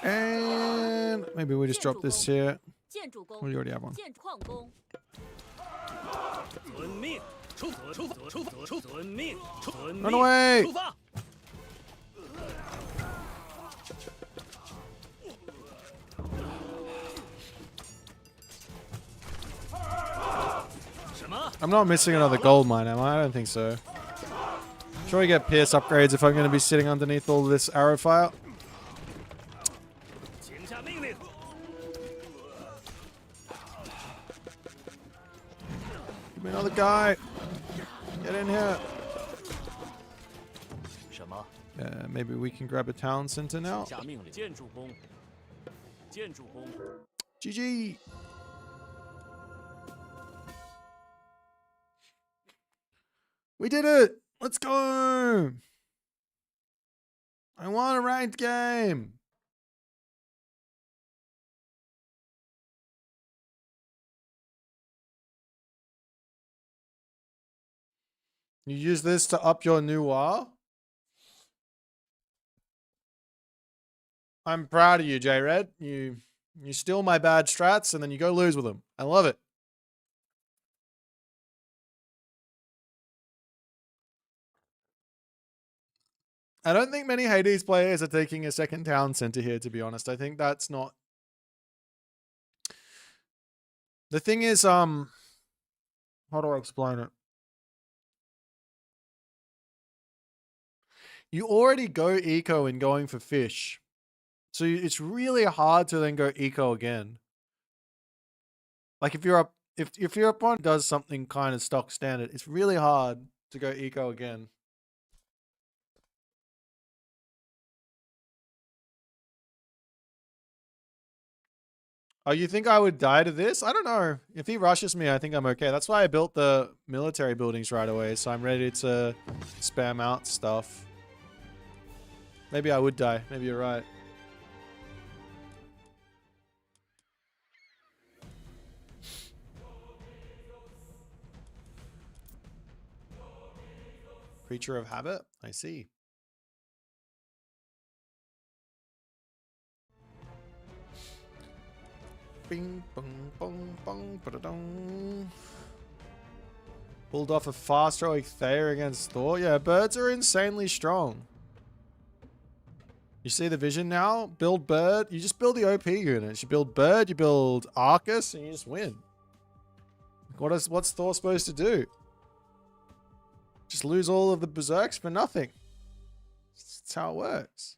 And maybe we just drop this here. 建筑工。 We already have one. 建矿工。遵命。出遵命。遵命。 Run away! 出发。什么？ I'm not missing another gold mine, am I? I don't think so. Sure, we get pierce upgrades if I'm going to be sitting underneath all this arrow fire. 请下命令。 Give me another guy. Get in here. 什么？ Maybe we can grab a town center now. 下命令，建筑工。建筑工。 GG. We did it. Let's go. I won a ranked game. You use this to up your new WoW? I'm proud of you, J-Red. You steal my bad strats and then you go lose with them. I love it. I don't think many Hades players are taking a second town center here, to be honest. I think that's not... The thing is, how do I explain it? You already go eco in going for fish. So it's really hard to then go eco again. Like if your opponent does something kind of stock standard, it's really hard to go eco again. Oh, you think I would die to this? I don't know. If he rushes me, I think I'm okay. That's why I built the military buildings right away, so I'm ready to spam out stuff. Maybe I would die. Maybe you're right. Creature of habit? I see. Bing, bong, bong, bong, ba-da-dong. Pulled off a fast heroic Thayer against Thor. Yeah, birds are insanely strong. You see the vision now? Build bird. You just build the OP units. You build bird, you build Arcus, and you just win. What's Thor supposed to do? Just lose all of the berserks for nothing. That's how it works.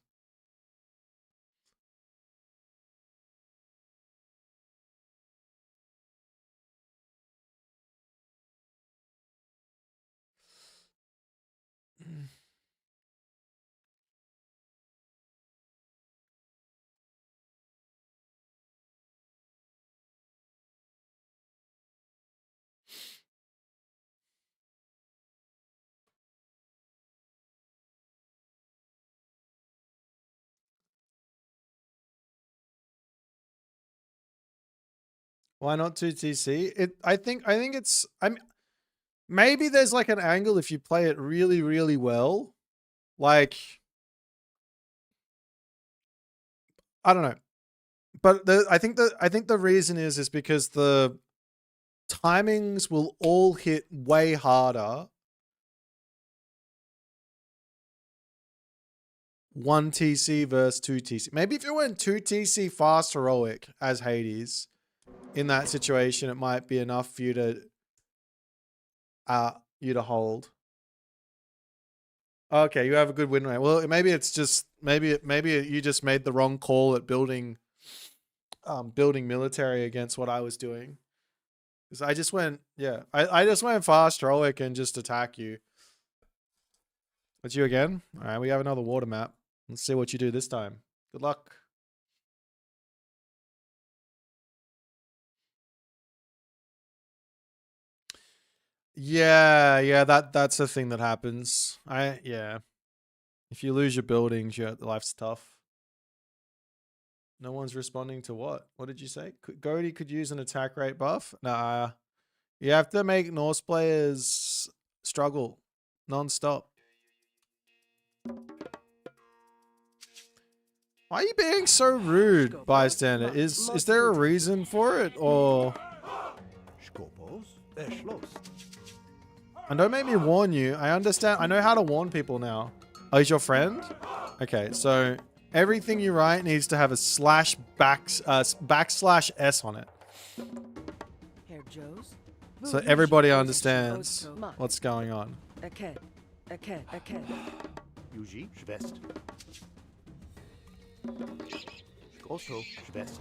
Why not 2TC? I think it's maybe there's like an angle if you play it really, really well. Like I don't know. But I think the reason is because the timings will all hit way harder 1 TC versus 2 TC. Maybe if it went 2 TC fast heroic as Hades, in that situation, it might be enough for you to hold. Okay, you have a good win rate. Well, maybe it's just maybe you just made the wrong call at building military against what I was doing. Because I just went, yeah, I just went fast heroic and just attack you. It's you again. All right, we have another water map. Let's see what you do this time. Good luck. Yeah, that's the thing that happens. Yeah. If you lose your buildings, life's tough. No one's responding to what? What did you say? Goaty could use an attack rate buff? Nah. You have to make Norse players struggle non-stop. Why are you being so rude, bystander? Is there a reason for it, or? And don't make me warn you. I understand. I know how to warn people now. Oh, he's your friend? Okay, so everything you write needs to have a backslash S on it. So everybody understands what's going on. Yuji, Schwest. Also, Schwest.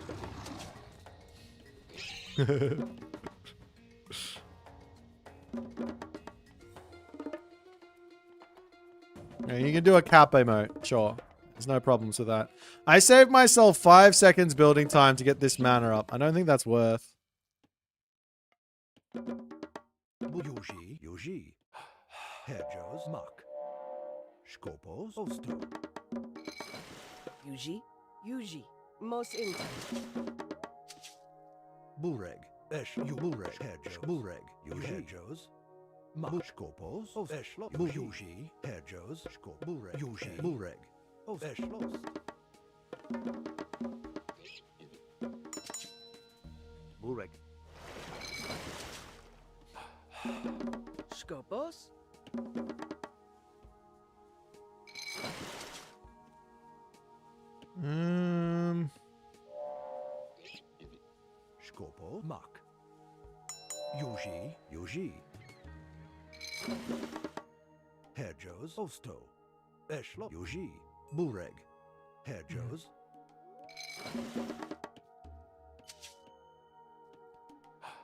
Yeah, you can do a cap emote, sure. There's no problems with that. I saved myself 5 seconds building time to get this mana up. I don't think that's worth. Yuji. Hedgeos, Muck. Skopos, Osto. Yuji. Most intent. Bureg. Bureg. Hedge. Bureg. Hedgeos. Mushkopos. Eshlo. Yuji. Hedgeos. Bureg. Yuji. Bureg. Eshlost. Bureg. Skopos. Skopo. Muck. Yuji. Hedgeos. Osto. Eshlo. Yuji. Bureg. Hedgeos.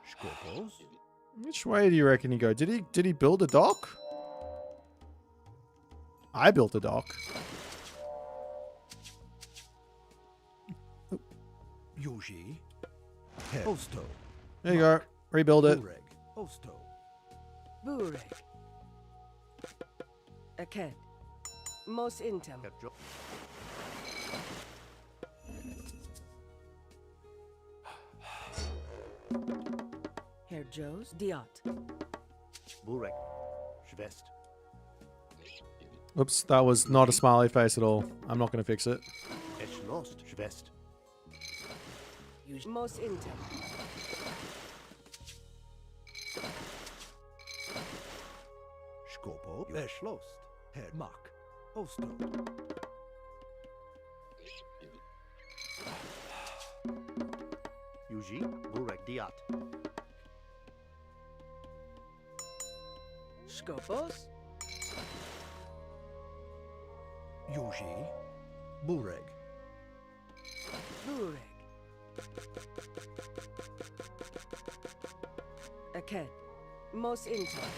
Skopos. Which way do you reckon he go? Did he build a dock? I built a dock. Yuji. Osto. There you go. Rebuild it. Bureg. Osto. Bureg. Aked. Most intem. Herr Joe's Diot. Bureg. Schwest. Oops, that was not a smiley face at all. I'm not going to fix it. Eschlost. Schwest. Most intem. Skopo. Eschlost. Head. Muck. Osto. Yuji. Bureg. Diot. Skopos. Yuji. Bureg. Bureg. Aked. Most intel.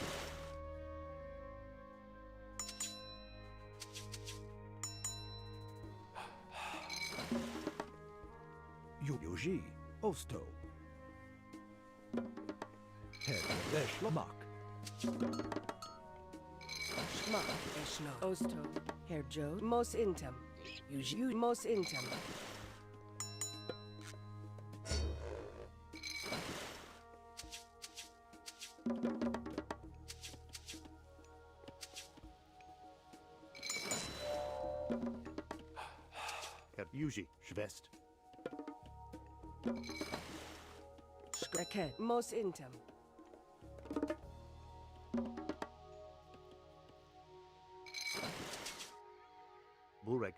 Yuji. Osto. Head. Eshlomak. Schmuck. Eshlo. Osto. Herr Joe. Most intem. Yuji. Most intem. Yuji. Schwest. Aked. Most intem. Bureg.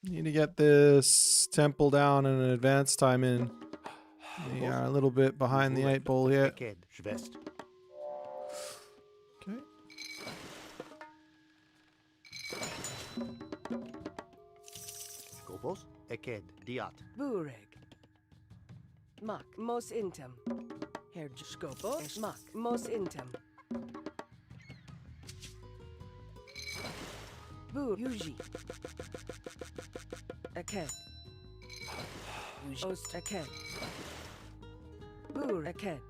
Need to get this temple down and an advance time in. We are a little bit behind the 8 ball here. Eked, Schwest. Okay. Skopos, Eked, Diat. Bureg. Mak, mos intem. Herr Skopo, mak, mos intem. Bur, Yuji. Aked. Yuji, ost, Aked. Bur, Aked.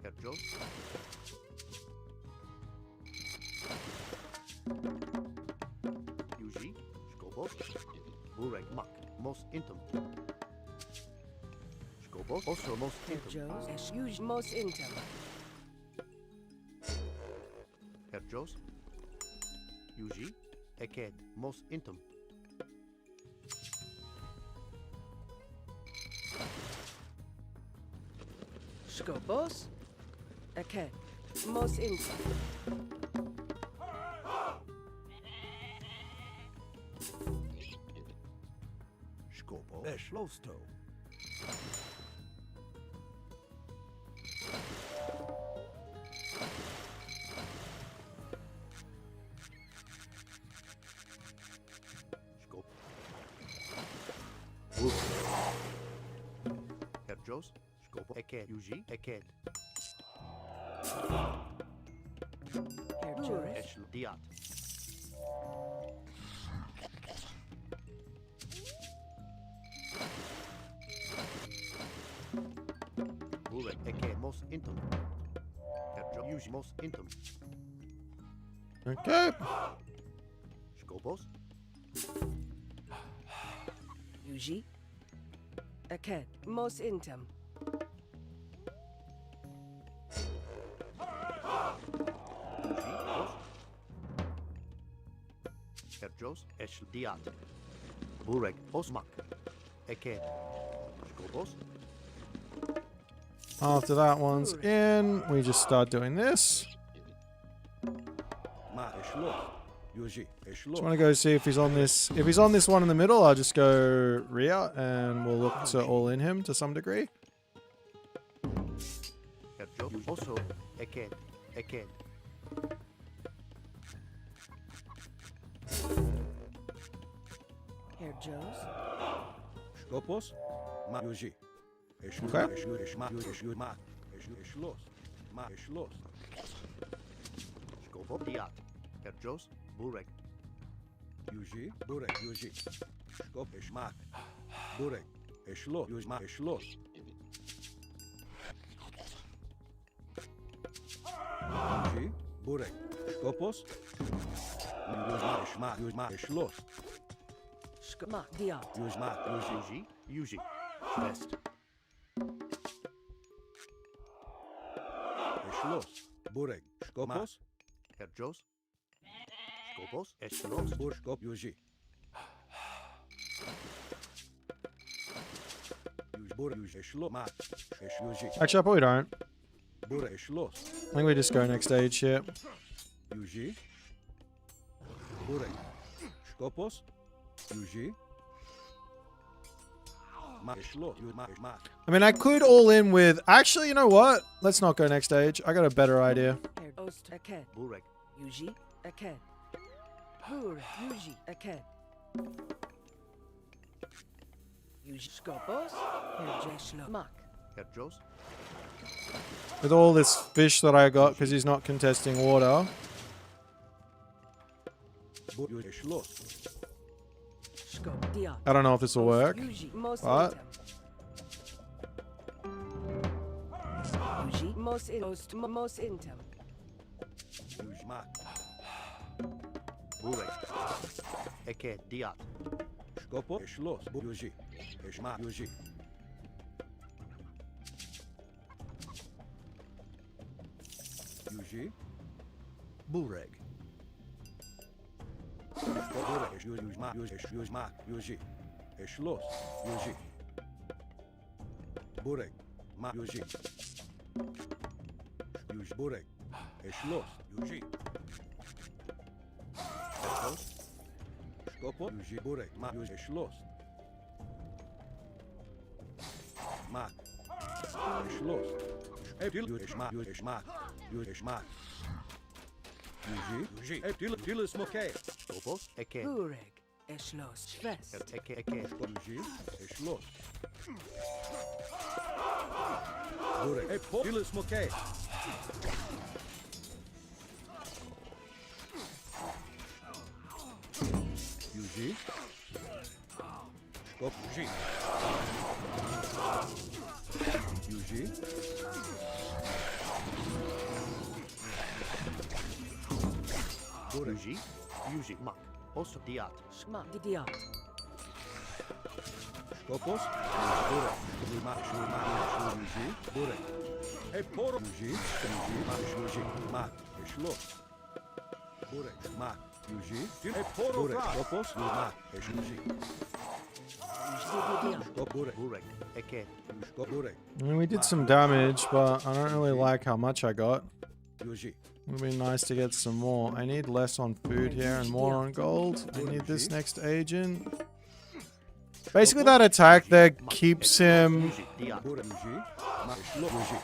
Herjos. Yuji, Skopos. Bureg, Mak, Mos Intum. Skopos, also Mos Intum. Herjos, es Yuji, mos intem. Herjos. Yuji, Eked, Mos Intum. Skopos. Aked. Mos intem. Skopo, Eschlosto. Skop. Herjos, Skopo, Eked, Yuji, Eked. Herjos. Eschl, Diat. Bureg, Eked, Mos Intum. Herjos, Yuji, Mos Intum. Okay. Skopos, Yuji. Aked. Mos intem. Yuji, Mos. Herjos, Eschl, Diat. Bureg, Osmak. Eked. Skopos, After that one's in, we just start doing this. Ma Eschlos. Yuji, Eschlos. Just want to go see if he's on this. If he's on this one in the middle, I'll just go Rhea and we'll look to all in him to some degree. Herjos, also Eked, Eked. Herjos. Skopos. Ma Yuji. Eschlos. Okay. Eschlos. Eschma. Eschlos. Ma. Eschlos. Ma Eschlos. Skopo, Diat. Herjos, Bureg. Yuji. Bureg. Yuji. Skop. Eschmak. Bureg. Eschlos. Yuzma. Eschlos. Yuji. Bureg. Skopos. Yuzma. Eschmak. Yuzma. Eschlos. Skma. Diat. Yuzma. Yuji, Yuji. Schwest. Eschlos. Bureg. Skopos. Herjos. Skopos, Eschlos. Burskop. Yuji. Bur. Yuji. Eschlos. Ma. Yuji. Actually, I probably don't. Bur. Eschlos. I think we just go next stage here. Yuji. Bureg. Skopos. Yuji. Ma. Eschlos. Yuzma. Eschma. I mean, I could all in with. Actually, you know what? Let's not go next stage. I got a better idea. Her Ost. Aked. Bureg. Yuji. Aked. Bur. Yuji. Aked. Yuji. Skopos. Herjeshlo. Mak. Herjos. With all this fish that I got, because he's not contesting water. Bur. Yuji. Eschlos. Skop. Diat. I don't know if this will work. Yuji. Mos But- intem. Yuji. Mos in. Ost. Mos intem. Yuzma. Bureg. Eked, Diat. Skopos. Eschlos. Bur. Yuji. Eschma. Yuji. Yuji. Bureg. Bureg. Yuzma. Yuzma. Yuji. Eschlos. Yuji. Bureg. Ma. Yuji. Yuji. Bureg. Eschlos. Yuji. Herjos. Skopos, Yuji, Burek, Ma, Yuji, Schloss. Ma. Schloss. Eptil, Yuji, Ma, Yuji, Ma. Yuji, Ma. Yuji, Eptil, Til, Smoke. Skopos, Eke. Bureg. Eschloss. Schwest. Eke. Yuji, Schloss. Burek, Eptil, Smoke. Yuji. Skop, Yuji. Yuji. Yuji, Yuji, Mak. Also Diat. Schma. Gidiat. Skopos. Burek. Shulma, Yuji. Burek. Eporo. Yuji. Yuji. Ma. Schloss. Burek. Ma. Yuji. Eporo. Burek. Skopos. Ma. Yuji. Skop, Burek. Burek. Eke. Skop, Burek. I mean, we did some damage, but I don't really like how much I got. Yuji. It would be nice to get some more. I need less on food here and more on gold. I need this next agent. Basically, that attack there keeps him Burek. Yuji. Ma. Yuji.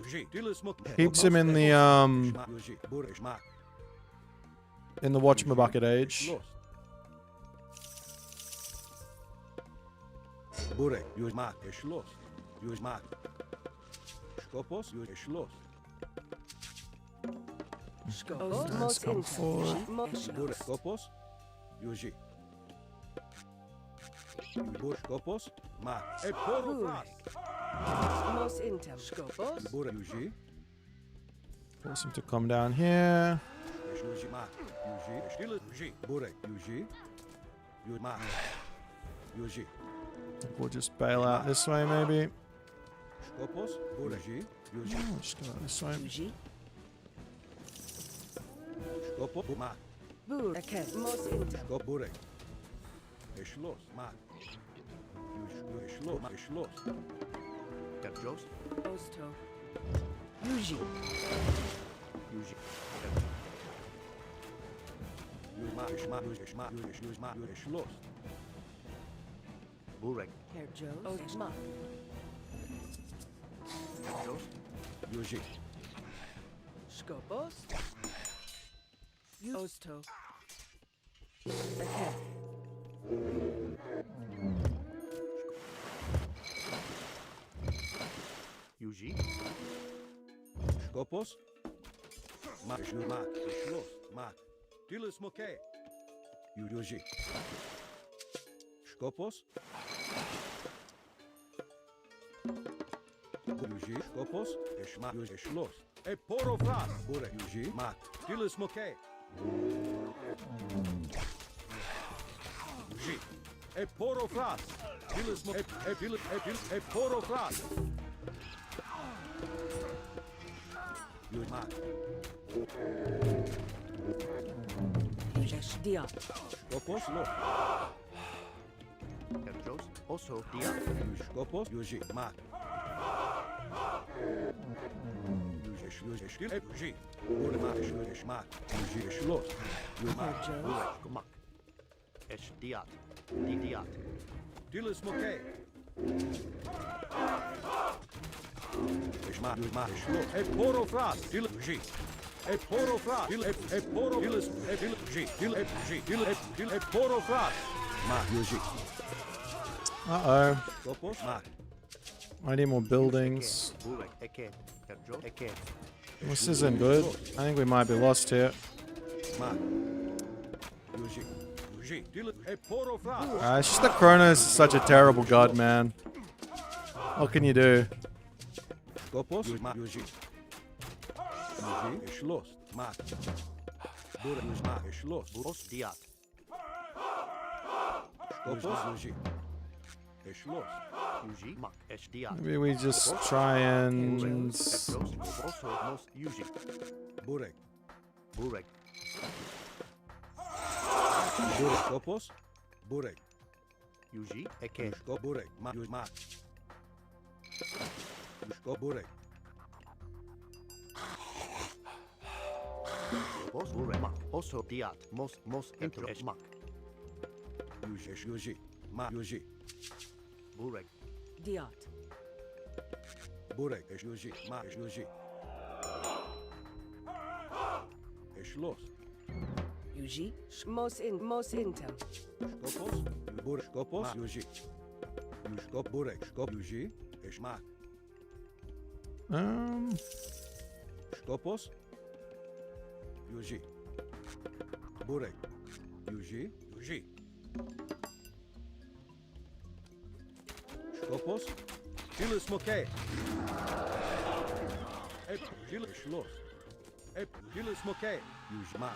Yuji. Til, Smoke. keeps him in the Yuji. Burek. Ma. whatchamabucket age. Schloss. Burek, Yuji, Ma. Schloss. Yuji, Ma. Skopos, Yuji, Schloss. Skopos. Nice, Most come intim. forward. Burek, Skopos. Yuji. Burek, Skopos. Ma. Eporo. Burek. Most intim. Skopos. Burek, Yuji. Force him to come down here. Yuji, Ma. Yuji. Stille, Yuji. Burek, Yuji. Yuji, Ma. Yuji. We'll just bail out this way, maybe. Skopos. Burek, Yuji. Yuji. No, we'll just go this way. Yuji. Skopos. Ma. Burek. Most intim. Skop, Burek. Schloss. Ma. Yuji. Schloss. Ma. Schloss. Katros. Osto. Yuji. Yuji. Yuji, Ma. Yuji, Ma. Yuji, Ma. Yuji, Schloss. Burek. Herr Joe. Osma. Katros. Yuji. Skopos. Osto. Eke. Yuji. Skopos. Ma. Ma. Schloss. Ma. Til, Smoke. Yuji. Skopos. Yuji. Skopos. Eshma. Yuji. Schloss. Eporo fras. Burek. Yuji. Ma. Til, Smoke. Yuji. Eporo fras. Til, Smoke. Eporo fras. Yuji. Ma. Diat. Skopos. Lo. Katros. Also Diat. Skopos. Yuji. Ma. Yuji. Stil. Yuji. Burek. Ma. Yuji. Ma. Yuji. Schloss. Yuji. Ma. Herr Joe. Burek. Mak. Esh Diat. Diat. Til, Smoke. Eshma. Yuji. Ma. Schloss. Eporo fras. Til. Yuji. Eporo fras. Til. Eporo. Til. Yuji. Til. Yuji. Til. Eporo fras. Ma. Yuji. Uh-oh. Skopos. Ma. I need more buildings. Burek. Eke. Katros. Eke. This isn't good. I think we might be lost here. Ma. Yuji. Yuji. Til. Eporo fras. It's just that Kronos is such a terrible god, man. What can you do? Skopos. Ma. Yuji. Yuji. Schloss. Ma. Burek. Ma. Schloss. Os Diat. Skopos. Yuji. Schloss. Yuji. Mak. Esh Diat. Maybe we just try and... Katros. Also most Yuji. Burek. Burek. Burek. Skopos. Burek. Yuji. Eke. Skop. Burek. Ma. Yuji. Ma. Skop. Burek. Os Burek. Mak. Also Diat. Most Katros. Mak. Yuji. Ma Yuji. Burek. Diot. Burek. Yuji. Ma Yuji. Schloss. Yuji. Mos intem. Skopos. Burek. Skopos. Yuji. Skop Burek. Skop Yuji. Schmak. Skopos. Yuji. Burek. Yuji. Skopos. Chile smoke. Chile schloss. Chile smoke. Yuji ma.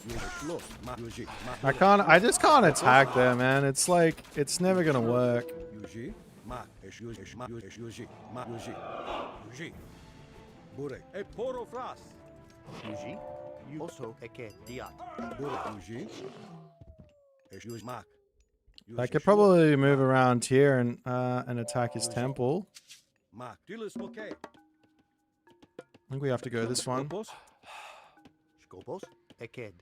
Yuji schloss. Ma Yuji. I just can't attack there, man. It's like, it's never gonna work. Yuji. Ma. Yuji. Ma Yuji. Ma Yuji. Yuji. Burek. Poro fras. Yuji. You also eke diat. Burek. Yuji. Yuji ma. I could probably move around here and attack his temple. Ma. Chile smoke. I think we have to go this one. Skopos. Eked.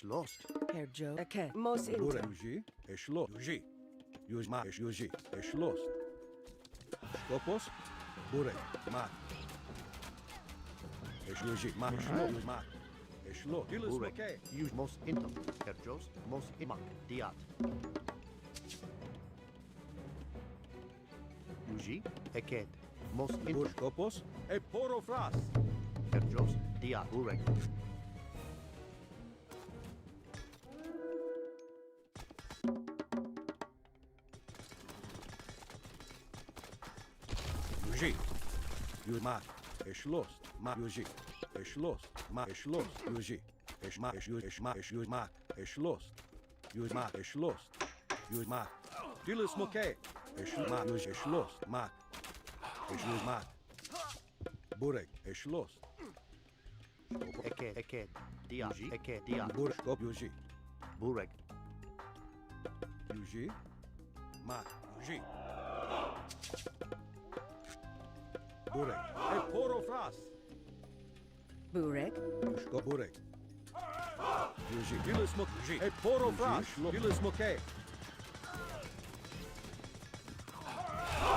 Lost. Herr Joe. Eke. Mos Burek. intem. Yuji. Schloss. Yuji. Yuji ma. Yuji. Schloss. Skopos. Burek. Ma. Yuji ma. Schloss. Ma. Schloss. Chile Burek. smoke. Use mos intum. Herjos. Mos imak. Diat. Yuji. Eked. Mos intum. Skopos. Poro fras. Herjos. Diat. Burek. Yuji. Yuji ma. Schloss. Ma Yuji. Schloss. Ma Schloss. Yuji. Schma. Yuji ma. Yuji ma. Schloss. Yuji ma. Schloss. Yuji ma. Chile smoke. Schma. Yuji. Schloss. Ma. Yuji ma. Burek. Schloss. Eked. Diat. Eked. Diat. Burek. Skop Yuji. Burek. Yuji. Ma. Yuji. Burek. Poro fras. Burek. Skop Burek. Yuji. Chile smoke. Yuji. Poro fras. Chile smoke.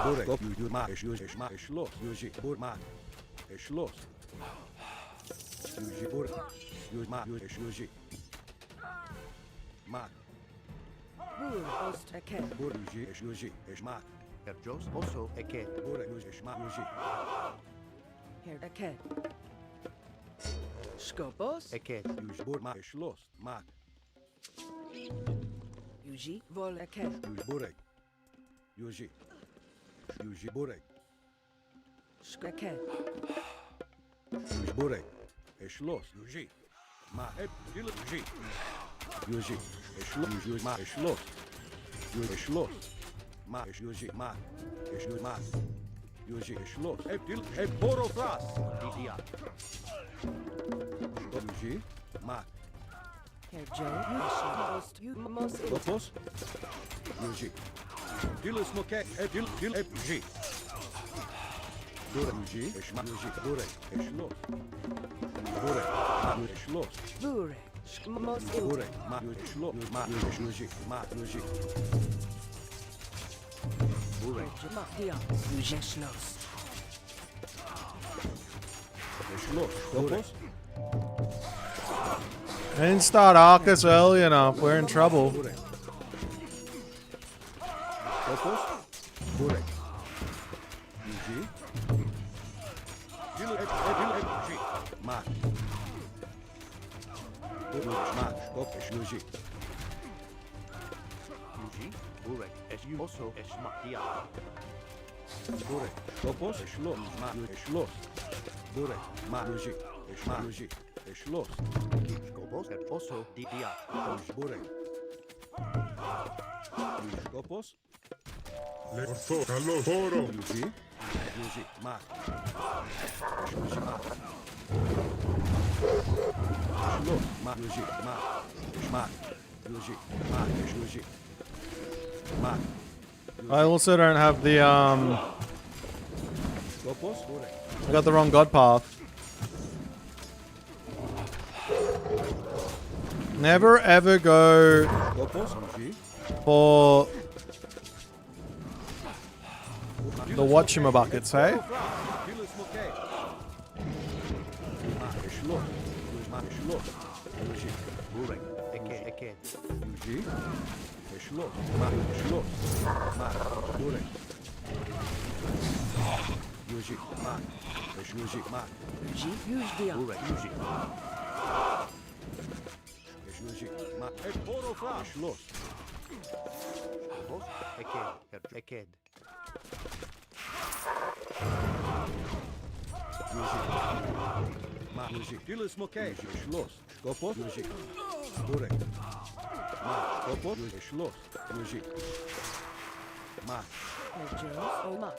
Burek. Skop Yuji. Ma. Yuji. Schma. Schloss. Yuji. Burek. Ma. Schloss. Yuji. Burek. Yuji. Ma. Yuji. Ma. Bur. Ost. Eke. Burek. Yuji. Yuji. Schma. Herjos. Also eked. Burek. Yuji. Schma. Yuji. Herr Eke. Skopos. Eked. Yuji. Burek. Ma. Schloss. Ma. Yuji. Vol Eke. Yuji. Burek. Yuji. Yuji. Burek. Skeke. Yuji. Burek. Schloss. Yuji. Ma. Yuji. Yuji. Schloss. Yuji. Ma. Schloss. Yuji. Schloss. Ma. Yuji. Ma. Yuji. Ma. Yuji. Schloss. Poro fras. Diat. Yuji. Ma. Herr Joe. Ost. Mos intem. Skopos. Yuji. Chile smoke. Yuji. Burek. Yuji. Schma. Yuji. Burek. Schloss. Burek. Ma. Schloss. Burek. Mos intem. Burek. Ma. Schloss. Ma. Yuji. Ma. Yuji. Burek. Ma. Diot. Yuji. Schloss. Schloss. Skopos. I didn't start Arcus early enough. We're in trouble. Burek. Skopos. Burek. Yuji. Yuji. Ma. Burek. Ma. Skopos. Yuji. Yuji. Burek. You also esma. Diat. Burek. Skopos. Schloss. Ma. Schloss. Burek. Ma. Yuji. Schma. Yuji. Schloss. Skopos. Also diat. Yuji. Burek. Yuji. Skopos. Yuji. Yuji. Ma. Yuji. Ma. Schloss. Ma. Yuji. Ma. Schma. Yuji. Ma. Yuji. Ma. I also don't have the Skopos. Burek. I got the wrong god path. Never ever go for the whatchamabuckets, hey?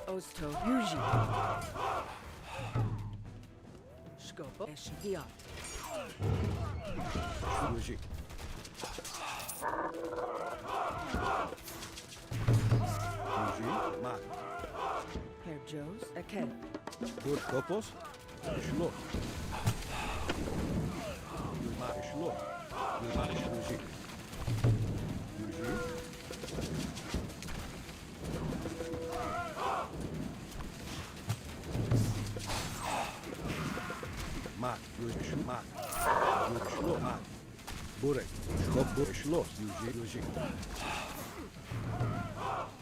Osto, Yuji. Scopo, Dia. Herr Joe's, Aken.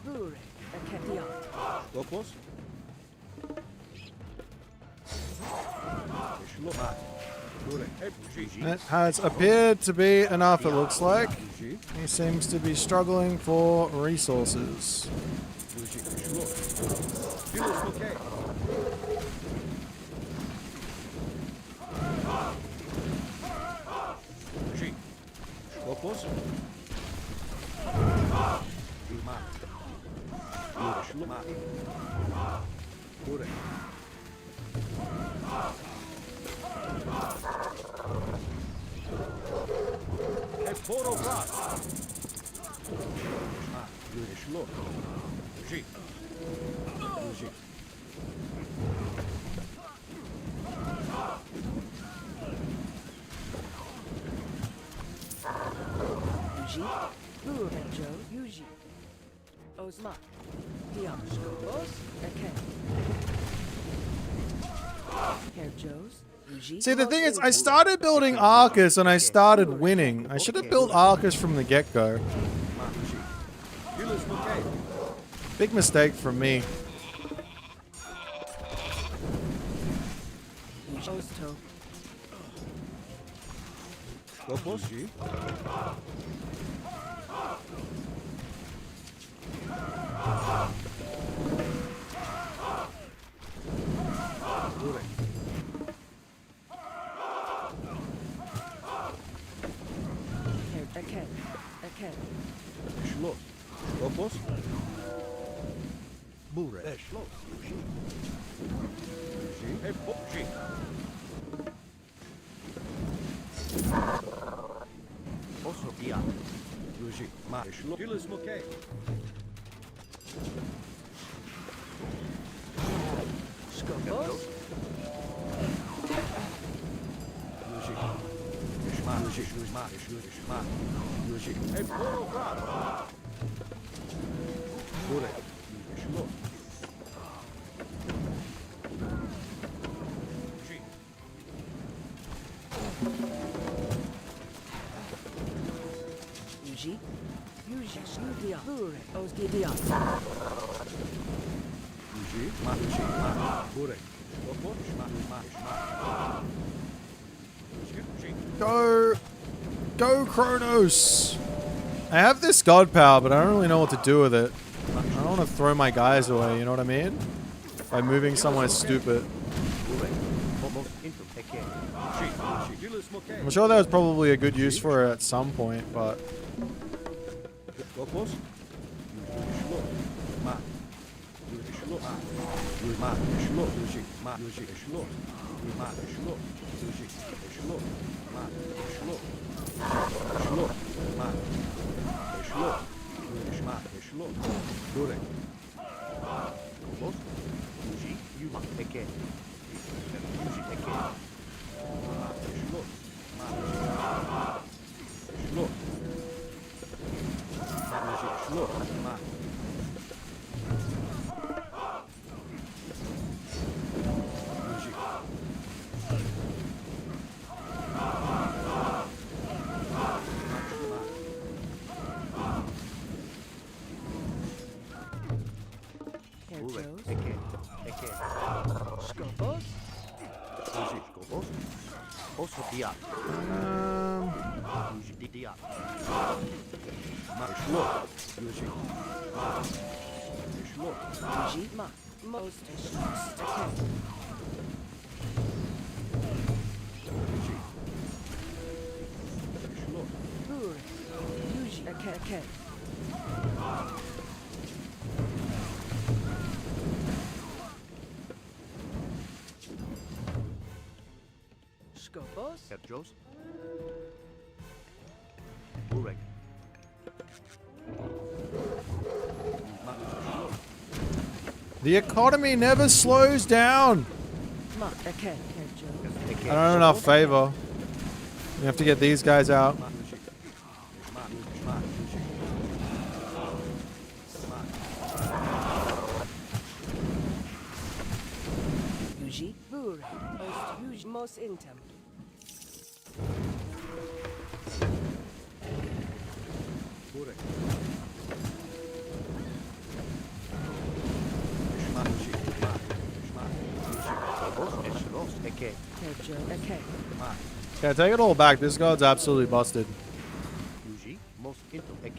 Bure, Aken, Dia. It has appeared to be enough, it looks like. He seems to be struggling for resources. Yuji. Bure, Joe, Yuji. Ozma. Dia. Scopos, Aken. Herr Joe's, Yuji. See, the thing is, I started building Arcus and I started winning. I should have built Arcus from the get-go. Big mistake from me. Osto. Aken. Aken. Scopos. Yuji. Yuji. Dia. Bure. Ozgi Dia. Go Kronos! I have this god power, but I don't really know what to do with it. I don't want to throw my guys away, you know what I mean? By moving somewhere stupid. I'm sure there was probably a good use for it at some point, but... Yuji, ma, most schloss, okay. Bur, Yuji, okay. Skopos, Herjos. Burek. The economy never slows down. ma, okay. Herjos, I don't have enough favor. We have to get these guys out. Yuji, Bur, most Yuji, most intem. Burek. Herjos, okay. Okay, take it all back. This god's absolutely busted.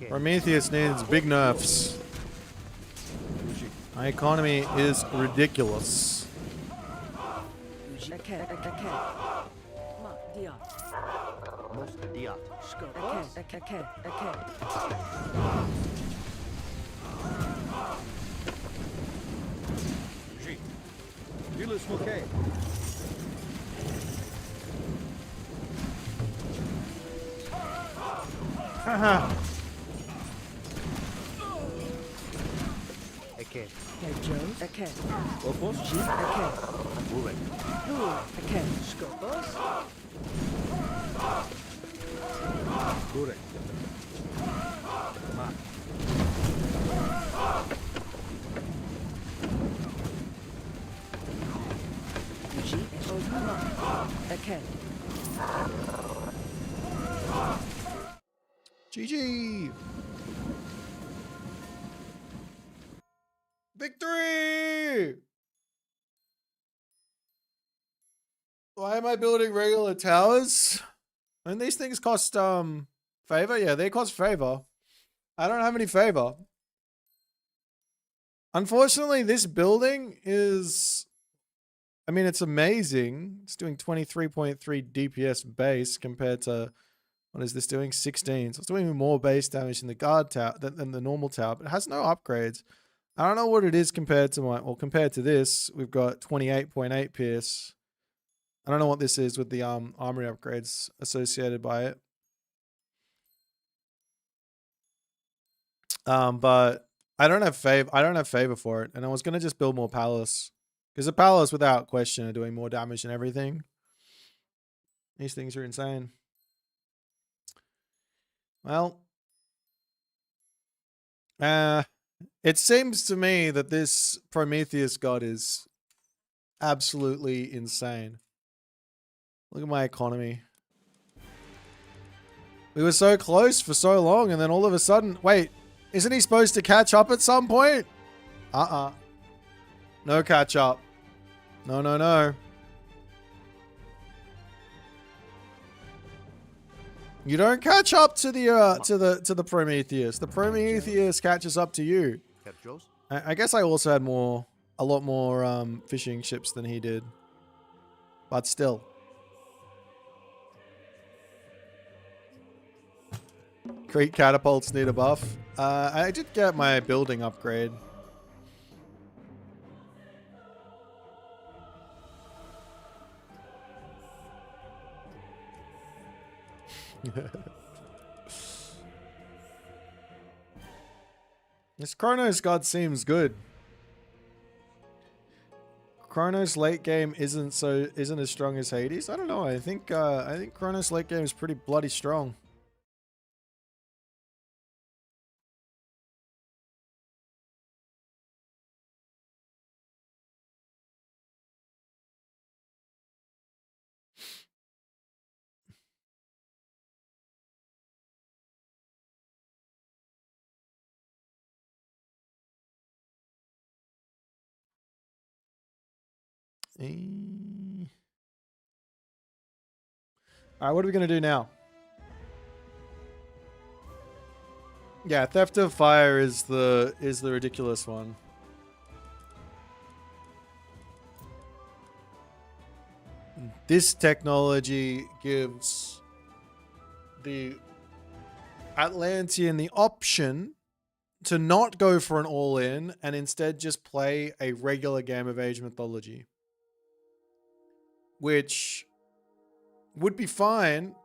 Prometheus needs big nerfs. My economy is ridiculous. Yuji, okay. Ma, diat. Skopos, okay. Julius Moquet. Haha. Herjos, okay. Opos. Yuji, okay. Bur, okay. Skopos, Burek. Ma. Yuji, ma, okay. GG. Victory! Why am I building regular towers? And these things cost favor? Yeah, they cost favor. I don't have any favor. Unfortunately, this building is, I mean, it's amazing. It's doing 23.3 DPS base compared to, what is this doing? 16. So it's doing more base damage in the guard tower than the normal tower, but it has no upgrades. I don't know what it is compared to compared to this. We've got 28.8 pierce. I don't know what this is with the armory upgrades associated by it. But I don't have favor for it, and I was gonna just build more palace. Because the palace, without question, are doing more damage than everything. These things are insane. Well, it seems to me that this Prometheus god is absolutely insane. Look at my economy. We were so close for so long, and then all of a sudden, wait, isn't he supposed to catch up at some point? No catch up. No. You don't catch up to the Prometheus. The Prometheus catches up to you. I guess I also had a lot more fishing ships than he did, but still. Crete catapults need a buff. I did get my building upgrade. This Chronos god seems good. Chronos late game isn't as strong as Hades. I don't know. I think Chronos late game is pretty bloody strong. All right, what are we going to do now? Yeah, theft of fire is the ridiculous one. This technology gives the Atlantean the option to not go for an all-in and instead just play a regular game of Age Mythology, which would be fine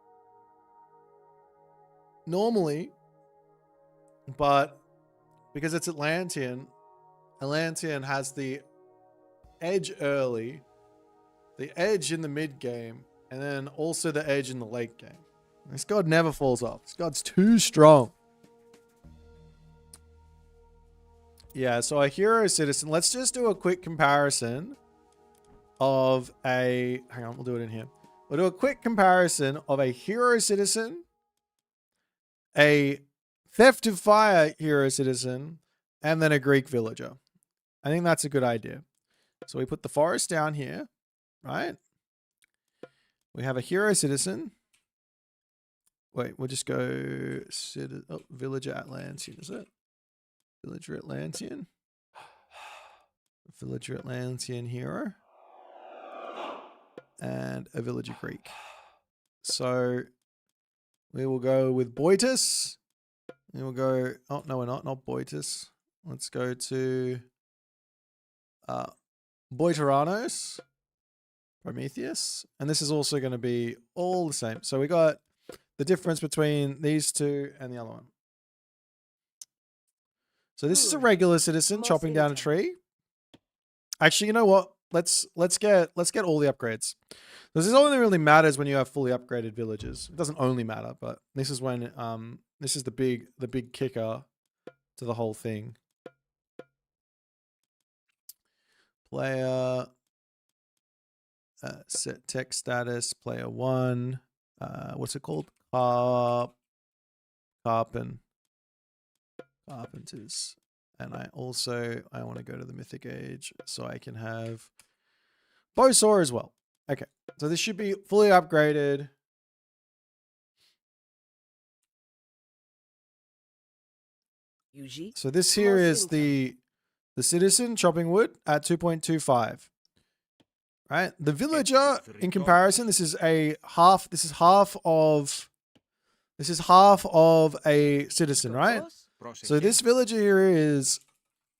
normally, but because it's Atlantean has the edge early, the edge in the mid game, and then also the edge in the late game. This god never falls off. This god's too strong. Yeah, so a hero citizen. Let's just do a quick comparison of a... Hang on, we'll do it in here. We'll do a quick comparison of a hero citizen, a theft of fire hero citizen, and then a Greek villager. I think that's a good idea. So we put the forest down here, right? We have a hero citizen. Wait, we'll just go villager Atlantean, is it? Villager Atlantean. Villager Atlantean hero. And a villager Greek. So we will go with Boitus. We will go, oh no, we're not Boitus. Let's go to Boiteranos, Prometheus. And this is also going to be all the same. So we got the difference between these two and the other one. So this is a regular citizen chopping down a tree. Actually, you know what? Let's get all the upgrades. This only really matters when you have fully upgraded villages. It doesn't only matter, but this is when this is the big kicker to the whole thing. Player set tech status, player 1. What's it called? Carpenters. And I want to go to the Mythic Age so I can have Bowsaw as well. Okay, so this should be fully upgraded. So this here is the citizen chopping wood at 2.25. Right? The villager, in comparison, this is half of a citizen, right? So this villager here is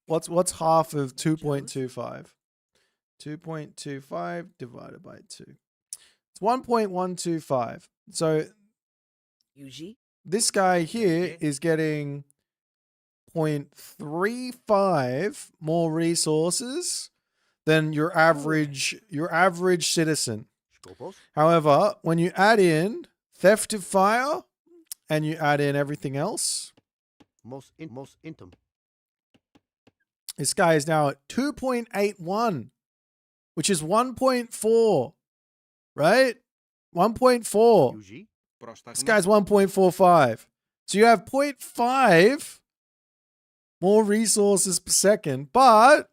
what's half of 2.25? 2.25 divided by 2. It's 1.125. So this guy here is getting 0.35 more resources than your average citizen. However, when you add in theft of fire and you add in everything else, this guy is now at 2.81, which is 1.4, right? 1.4. This guy's 1.45. So you have 0.5 more resources per second, but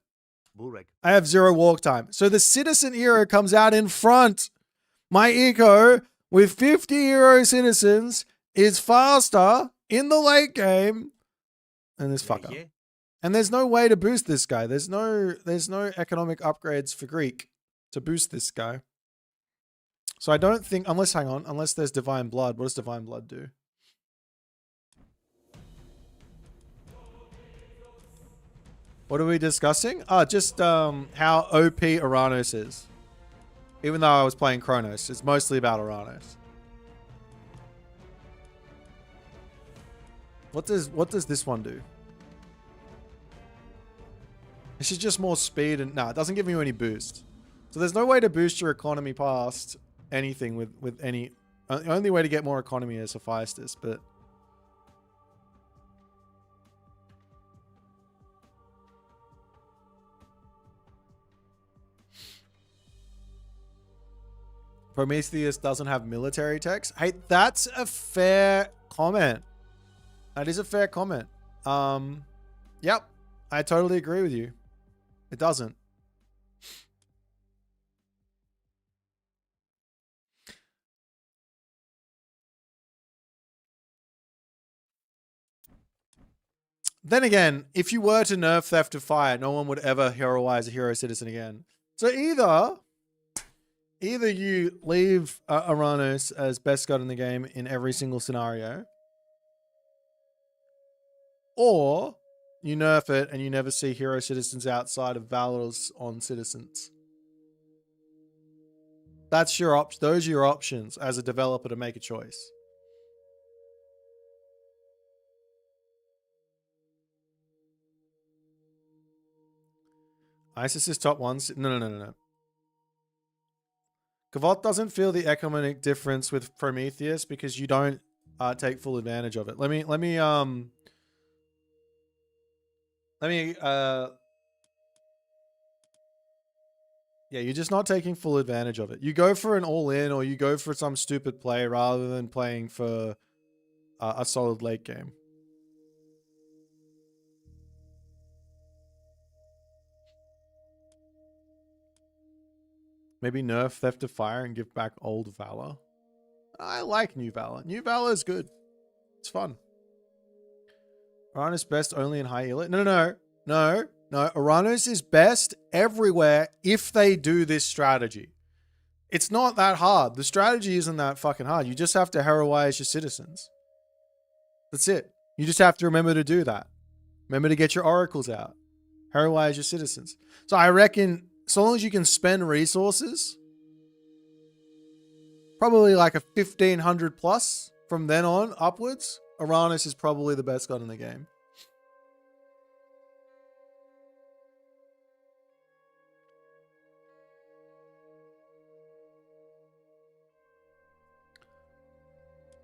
I have 0 walk time. So the citizen hero comes out in front. My eco with 50 hero citizens is faster in the late game than this fucker. And there's no way to boost this guy. There's no economic upgrades for Greek to boost this guy. So I don't think, unless there's Divine Blood. What does Divine Blood do? What are we discussing? Just how OP Uranos is. Even though I was playing Kronos, it's mostly about Uranos. What does this one do? This is just more speed and it doesn't give you any boost. So there's no way to boost your economy past anything with any. The only way to get more economy is Hephaestus, but Prometheus doesn't have military techs. Hey, that's a fair comment. That is a fair comment. Yep, I totally agree with you. It doesn't. Then again, if you were to nerf Theft of Fire, no one would ever heroize a hero citizen again. So either you leave Aranos as best god in the game in every single scenario, or you nerf it and you never see hero citizens outside of Valor's on citizens. That's your those are your options as a developer to make a choice. ISIS is top one. No. Kavot doesn't feel the economic difference with Prometheus because you don't take full advantage of it. Let me yeah, you're just not taking full advantage of it. You go for an all-in or you go for some stupid play rather than playing for a solid late game. Maybe nerf Theft of Fire and give back old Valor. I like New Valor. New Valor is good. It's fun. Uranus best only in high elite. No. Uranus is best everywhere if they do this strategy. It's not that hard. The strategy isn't that fucking hard. You just have to heroize your citizens. That's it. You just have to remember to do that. Remember to get your oracles out. Heroize your citizens. So I reckon so long as you can spend resources, probably like a 1500 plus from then on upwards, Uranus is probably the best god in the game.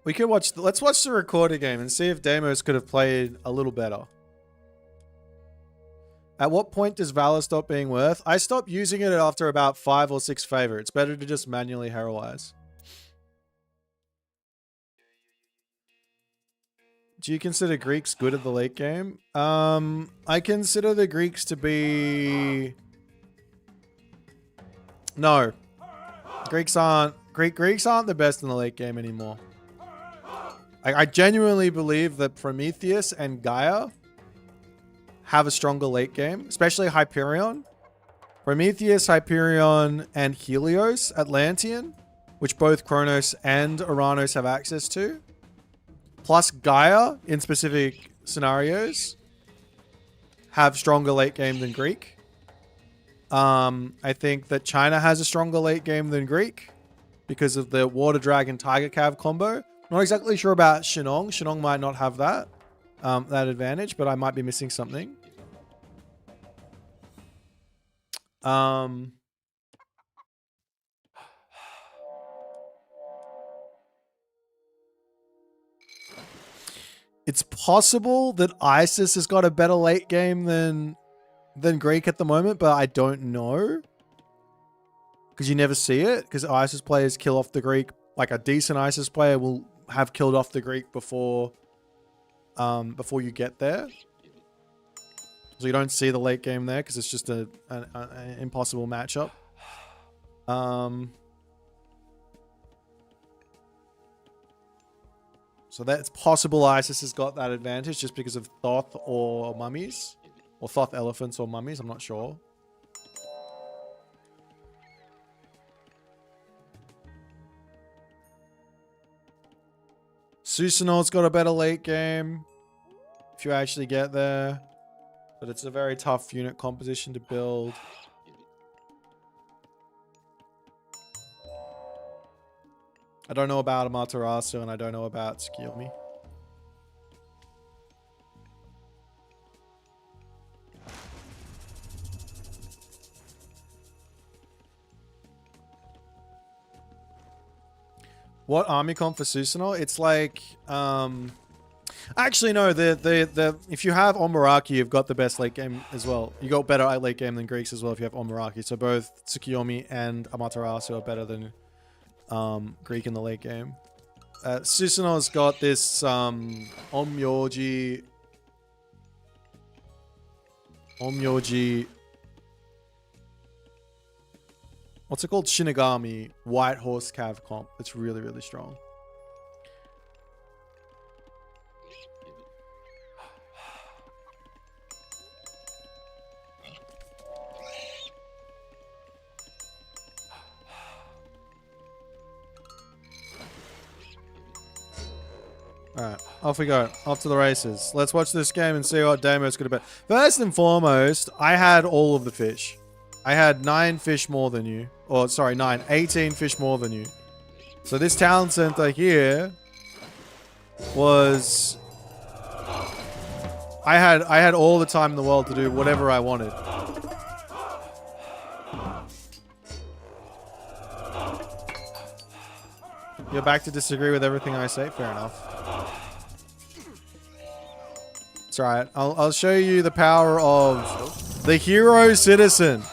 We could watch, let's watch the recorded game and see if Deimos could have played a little better. At what point does Valor stop being worth? I stopped using it after about 5 or 6 favor. It's better to just manually heroize. Do you consider Greeks good at the late game? I consider the Greeks to be... No. Greeks aren't the best in the late game anymore. I genuinely believe that Prometheus and Gaia have a stronger late game, especially Hyperion. Prometheus, Hyperion, and Helios, Atlantean, which both Kronos and Uranus have access to, plus Gaia in specific scenarios, have stronger late game than Greek. I think that China has a stronger late game than Greek because of the Water Dragon Tiger Cav combo. Not exactly sure about Shenong. Shenong might not have that advantage, but I might be missing something. It's possible that ISIS has got a better late game than Greek at the moment, but I don't know. Because you never see it. Because ISIS players kill off the Greek. Like a decent ISIS player will have killed off the Greek before you get there. So you don't see the late game there because it's just an impossible matchup. So that's possible ISIS has got that advantage just because of Thoth or mummies. Or Thoth elephants or mummies, I'm not sure. Susanol's got a better late game. If you actually get there. But it's a very tough unit composition to build. I don't know about Amaterasu and I don't know about Tsukiyomi. What army comp for Susanoo? It's like actually no, the if you have Omaraki, you've got the best late game as well. You got better late game than Greeks as well if you have Omaraki. So both Tsukiyomi and Amaterasu are better than Greek in the late game. Susanoo's got this Omyoji. What's it called? Shinigami White Horse Cav comp. It's really, really strong. Alright, off we go. Off to the races. Let's watch this game and see what Damo's good about. First and foremost, I had all of the fish. I had 9 fish more than you. Or, sorry, 18 fish more than you. So this town center here was... I had all the time in the world to do whatever I wanted. You're back to disagree with everything I say? Fair enough. It's alright. I'll show you the power of the hero citizen.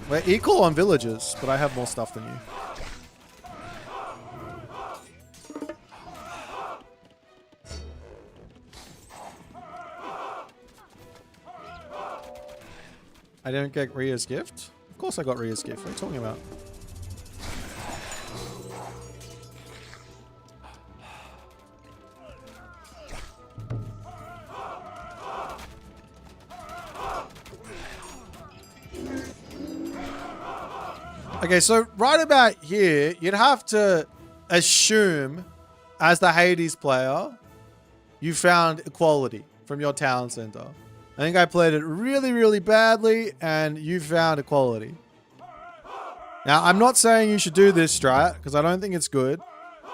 We're equal on villages, but I have more stuff than you. I didn't get Rhea's gift? Of course I got Rhea's gift. What are you talking about? Okay, so right about here, you'd have to assume, as the Hades player, you found equality from your town center. I think I played it really, really badly, and you found equality. Now, I'm not saying you should do this strat, because I don't think it's good,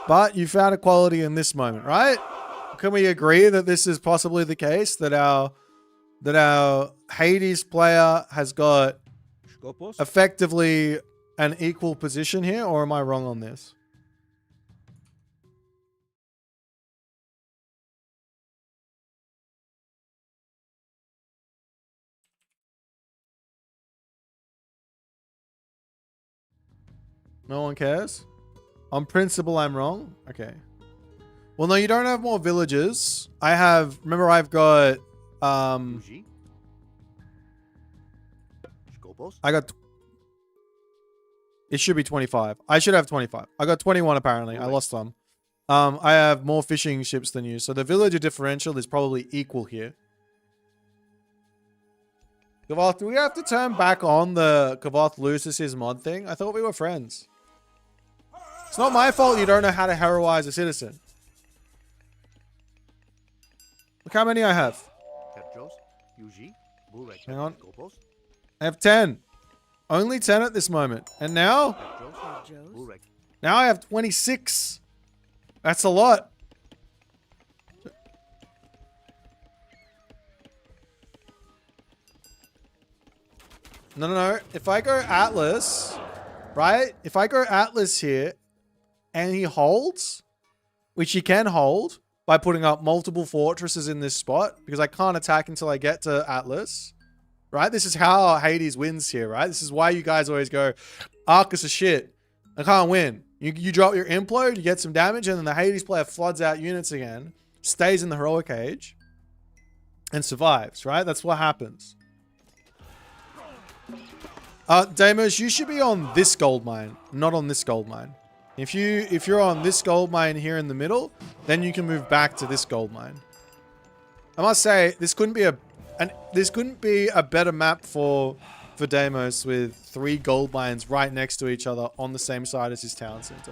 but you found equality in this moment, right? Can we agree that this is possibly the case, that our Hades player has got effectively an equal position here, or am I wrong on this? No one cares? On principle, I'm wrong? Okay. Well, no, you don't have more villages. I have... Remember, I've got... I got... It should be 25. I should have 25. I got 21, apparently. I lost some. I have more fishing ships than you. So the villager differential is probably equal here. Kavoth, do we have to turn back on the Kavoth loses his mod thing? I thought we were friends. It's not my fault you don't know how to heroize a citizen. Look how many I have. Hang on. I have 10. Only 10 at this moment. And now? Now I have 26. That's a lot. No. If I go Atlas, right? If I go Atlas here and he holds, which he can hold by putting up multiple fortresses in this spot, because I can't attack until I get to Atlas, right? This is how Hades wins here, right? This is why you guys always go, Arcus is shit. I can't win. You drop your implode, you get some damage, and then the Hades player floods out units again, stays in the heroic age, and survives, right? That's what happens. Deimos, you should be on this gold mine, not on this gold mine. If you're on this gold mine here in the middle, then you can move back to this gold mine. I must say, this couldn't be a better map for Deimos with 3 gold mines right next to each other on the same side as his town center.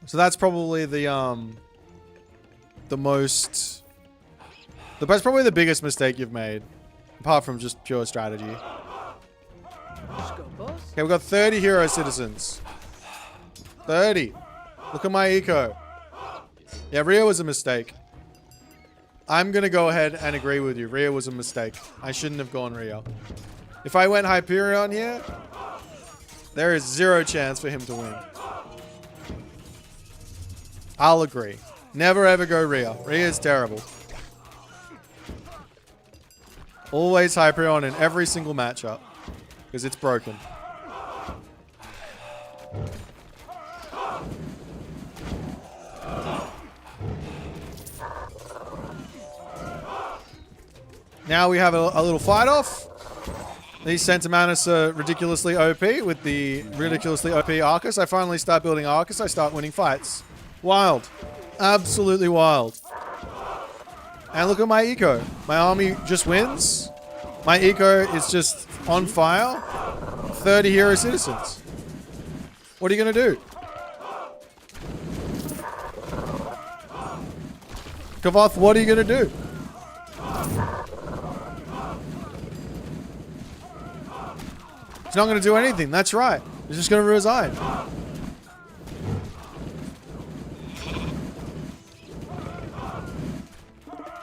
So that's probably that's probably the biggest mistake you've made, apart from just pure strategy. Okay, we've got 30 hero citizens. 30. Look at my eco. Yeah, Rhea was a mistake. I'm going to go ahead and agree with you. Rhea was a mistake. I shouldn't have gone Rhea. If I went Hyperion here, there is 0 chance for him to win. I'll agree. Never ever go Rhea. Rhea is terrible. Always Hyperion in every single matchup, because it's broken. Now we have a little fight off. These Centamanus are ridiculously OP with the ridiculously OP Arcus. I finally start building Arcus. I start winning fights. Wild. Absolutely wild. And look at my eco. My army just wins. My eco is just on fire. 30 hero citizens. What are you going to do? Kavoth, what are you going to do? He's not going to do anything. That's right. He's just going to resign.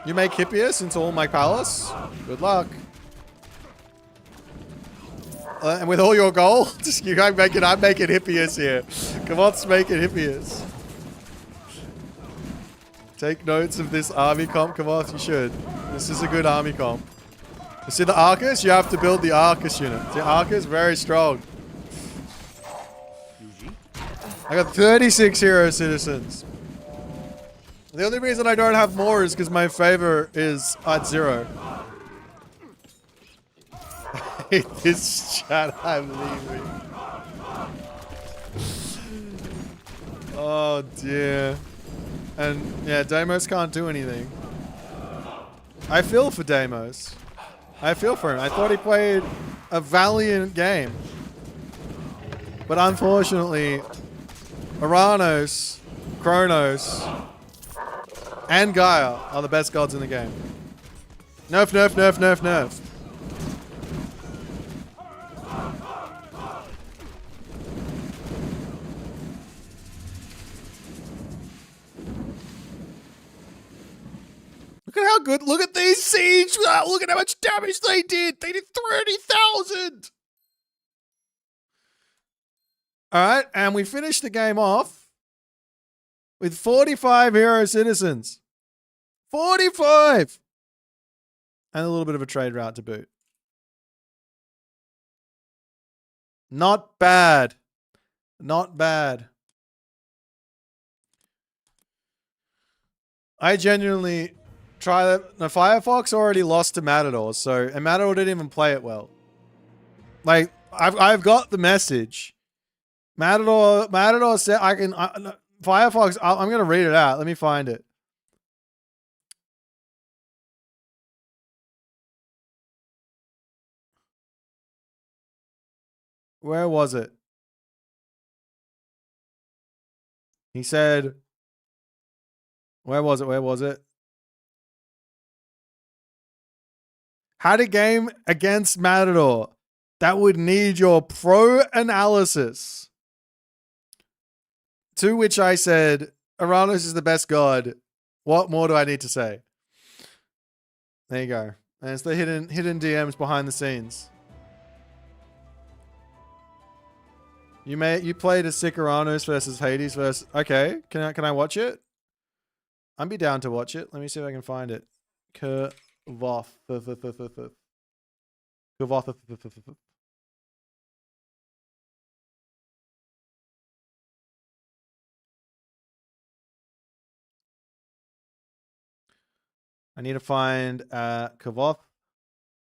You make Hippias into all my palace? Good luck. And with all your gold, I'm making Hippias here. Kavoth's making Hippias. Take notes of this army comp, Kavoth. You should. This is a good army comp. You see the Arcus? You have to build the Arcus unit. The Arcus, very strong. I got 36 hero citizens. The only reason I don't have more is because my favor is at 0. I hate this chat. I'm leaving. Oh dear. And yeah, Deimos can't do anything. I feel for Deimos. I feel for him. I thought he played a valiant game. But unfortunately, Uranus, Kronos, and Gaia are the best gods in the game. Nerf, nerf, nerf, nerf, nerf. Look at how good. Look at these siege. Look at how much damage they did. They did 30,000. All right. And we finished the game off with 45 hero citizens. 45. And a little bit of a trade route to boot. Not bad. Not bad. I genuinely try that. No, Firefox already lost to Matador, and Matador didn't even play it well. Like, I've got the message. Matador said I can. Firefox. I'm gonna read it out. Let me find it. Where was it? He said. Where was it? Where was it? Had a game against Matador that would need your pro analysis. To which I said, Uranus is the best god. What more do I need to say? There you go. And it's the hidden DMs behind the scenes. You played a sick Uranus versus Hades versus. Okay, can I watch it? I'd be down to watch it. Let me see if I can find it. Kavoth. I need to find Kavoth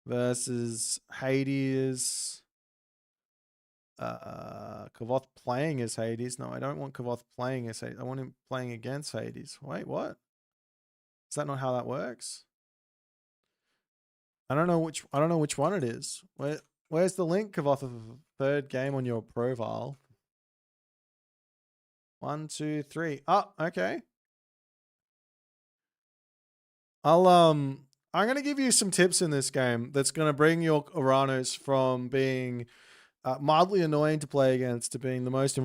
versus Hades. Kavoth playing as Hades. No, I don't want Kavoth playing as Hades. I want him playing against Hades. Wait, what? Is that not how that works? I don't know which one it is. Where's the link, Kavoth, of the third game on your profile? 1, 2, 3. Oh, okay. I'm gonna give you some tips in this game that's gonna bring your Uranus from being mildly annoying to play against to being the most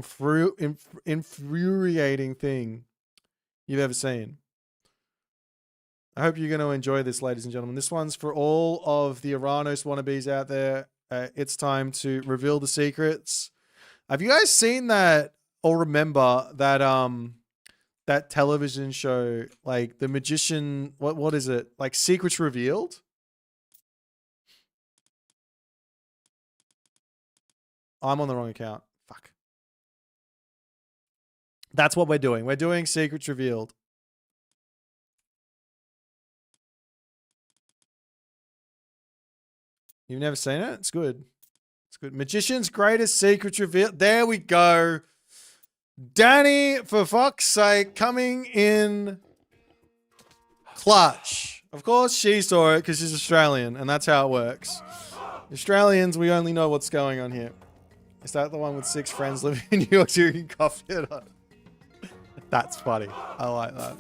infuriating thing you've ever seen. I hope you're going to enjoy this, ladies and gentlemen. This one's for all of the Uranus wannabes out there. It's time to reveal the secrets. Have you guys seen that or remember that that television show, like The Magician, what is it? Like Secrets Revealed? I'm on the wrong account. Fuck. That's what we're doing. We're doing Secrets Revealed. You've never seen it? It's good. It's good. Magician's Greatest Secrets Revealed. There we go. Danny, for fuck's sake, coming in clutch. Of course, she saw it because she's Australian, and that's how it works. Australians, we only know what's going on here. Is that the one with 6 friends living in New York drinking coffee? That's funny. I like that.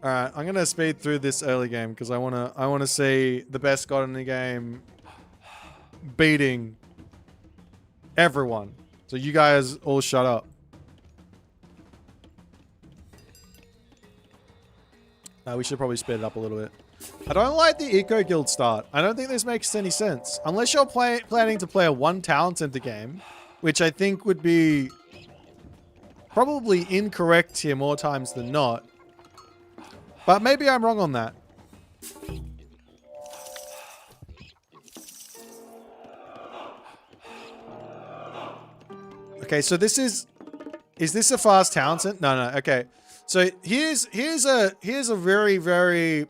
All right, I'm gonna speed through this early game because I wanna see the best god in the game beating everyone. So you guys all shut up. We should probably speed it up a little bit. I don't like the Eco Guild start. I don't think this makes any sense. Unless you're planning to play a 1 talent center game, which I think would be probably incorrect here more times than not. But maybe I'm wrong on that. Okay, so this is this a fast Townsend? No. Okay, so here's a very, very.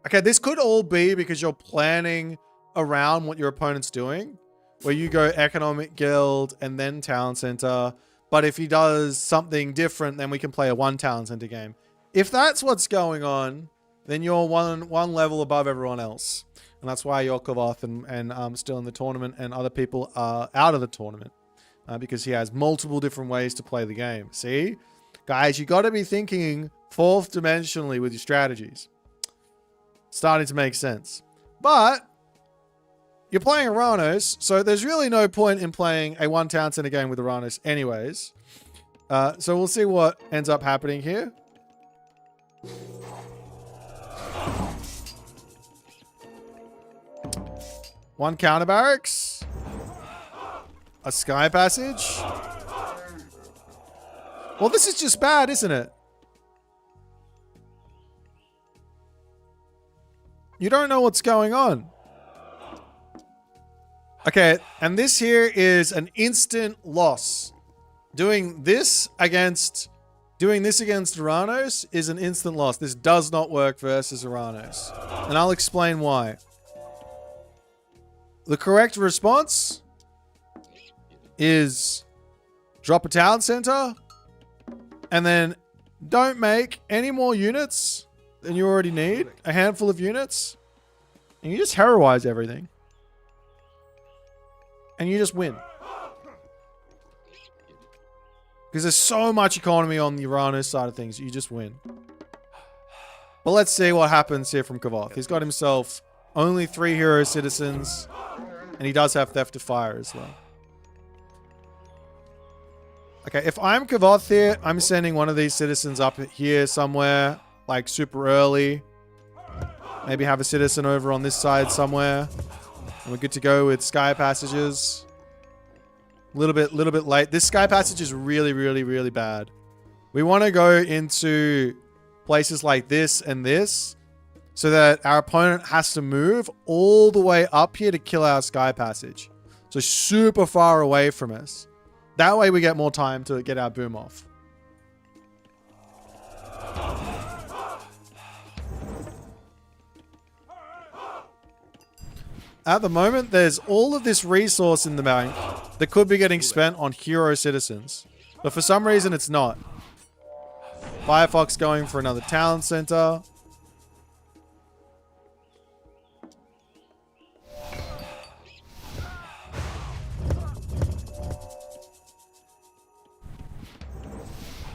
Okay, this could all be because you're planning around what your opponent's doing, where you go economic guild and then town center. But if he does something different, then we can play a 1 town center game. If that's what's going on, then you're one level above everyone else, and that's why you're Kovath and still in the tournament, and other people are out of the tournament. Because he has multiple different ways to play the game. See? Guys, you got to be thinking 4th dimensionally with your strategies. Starting to make sense. But you're playing Aranos, so there's really no point in playing a 1 town center game with Aranos anyways. So we'll see what ends up happening here. One counter barracks. A sky passage? Well, this is just bad, isn't it? You don't know what's going on. Okay, and this here is an instant loss. Doing this against Aranos is an instant loss. This does not work versus Aranos. And I'll explain why. The correct response is drop a town center and then don't make any more units than you already need. A handful of units. And you just heroize everything. And you just win. Because there's so much economy on the Uranus side of things. You just win. But let's see what happens here from Kovath. He's got himself only 3 hero citizens. And he does have Theft of Fire as well. Okay, if I'm Kovath here, I'm sending one of these citizens up here somewhere. Like super early. Maybe have a citizen over on this side somewhere. And we're good to go with sky passages. Little bit late. This sky passage is really, really, really bad. We want to go into places like this and this so that our opponent has to move all the way up here to kill our sky passage. So super far away from us. That way we get more time to get our boom off. At the moment, there's all of this resource in the bank that could be getting spent on hero citizens. But for some reason, it's not. Firefox going for another town center.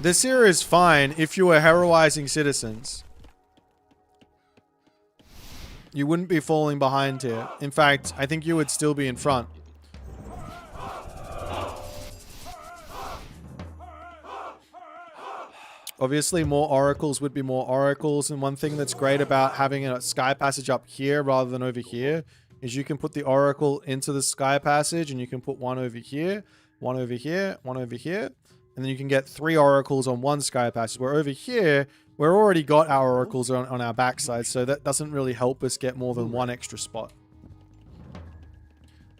This here is fine if you were heroizing citizens. You wouldn't be falling behind here. In fact, I think you would still be in front. Obviously, more oracles would be more oracles. And one thing that's great about having a sky passage up here rather than over here is you can put the oracle into the sky passage and you can put one over here, one over here, one over here. And then you can get 3 oracles on one sky passage. Where over here, we've already got our oracles on our backside. So that doesn't really help us get more than 1 extra spot.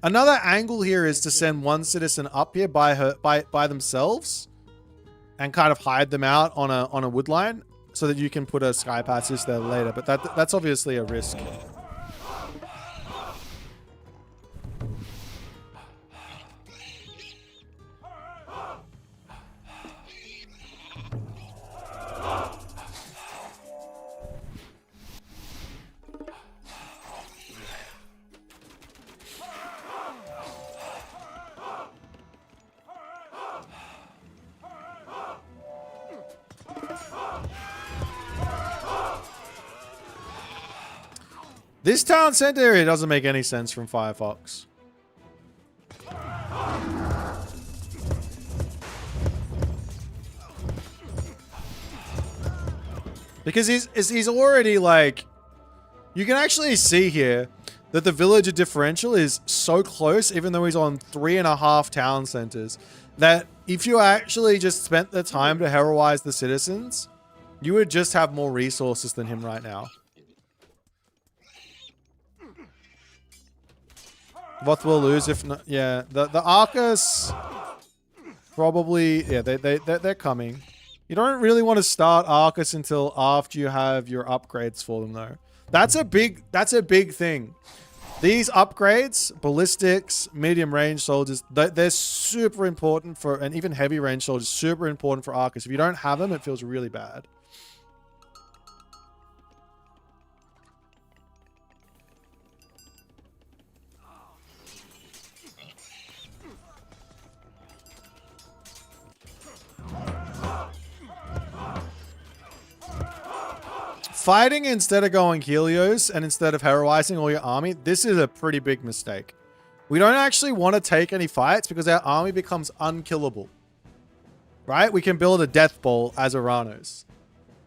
Another angle here is to send one citizen up here by themselves. And kind of hide them out on a wood line. So that you can put a sky passage there later. But that's obviously a risk. This town center area doesn't make any sense from Firefox. Because he's already like... You can actually see here that the villager differential is so close, even though he's on 3.5 town centers, that if you actually just spent the time to heroize the citizens, you would just have more resources than him right now. Voth will lose if not. Yeah, the Arcus probably. Yeah, they're coming. You don't really want to start Arcus until after you have your upgrades for them, though. That's a big thing. These upgrades, ballistics, medium range soldiers, they're super important for, and even heavy range soldiers, super important for Arcus. If you don't have them, it feels really bad. Fighting instead of going Helios and instead of heroizing all your army, this is a pretty big mistake. We don't actually want to take any fights because our army becomes unkillable. Right? We can build a death ball as Oranos.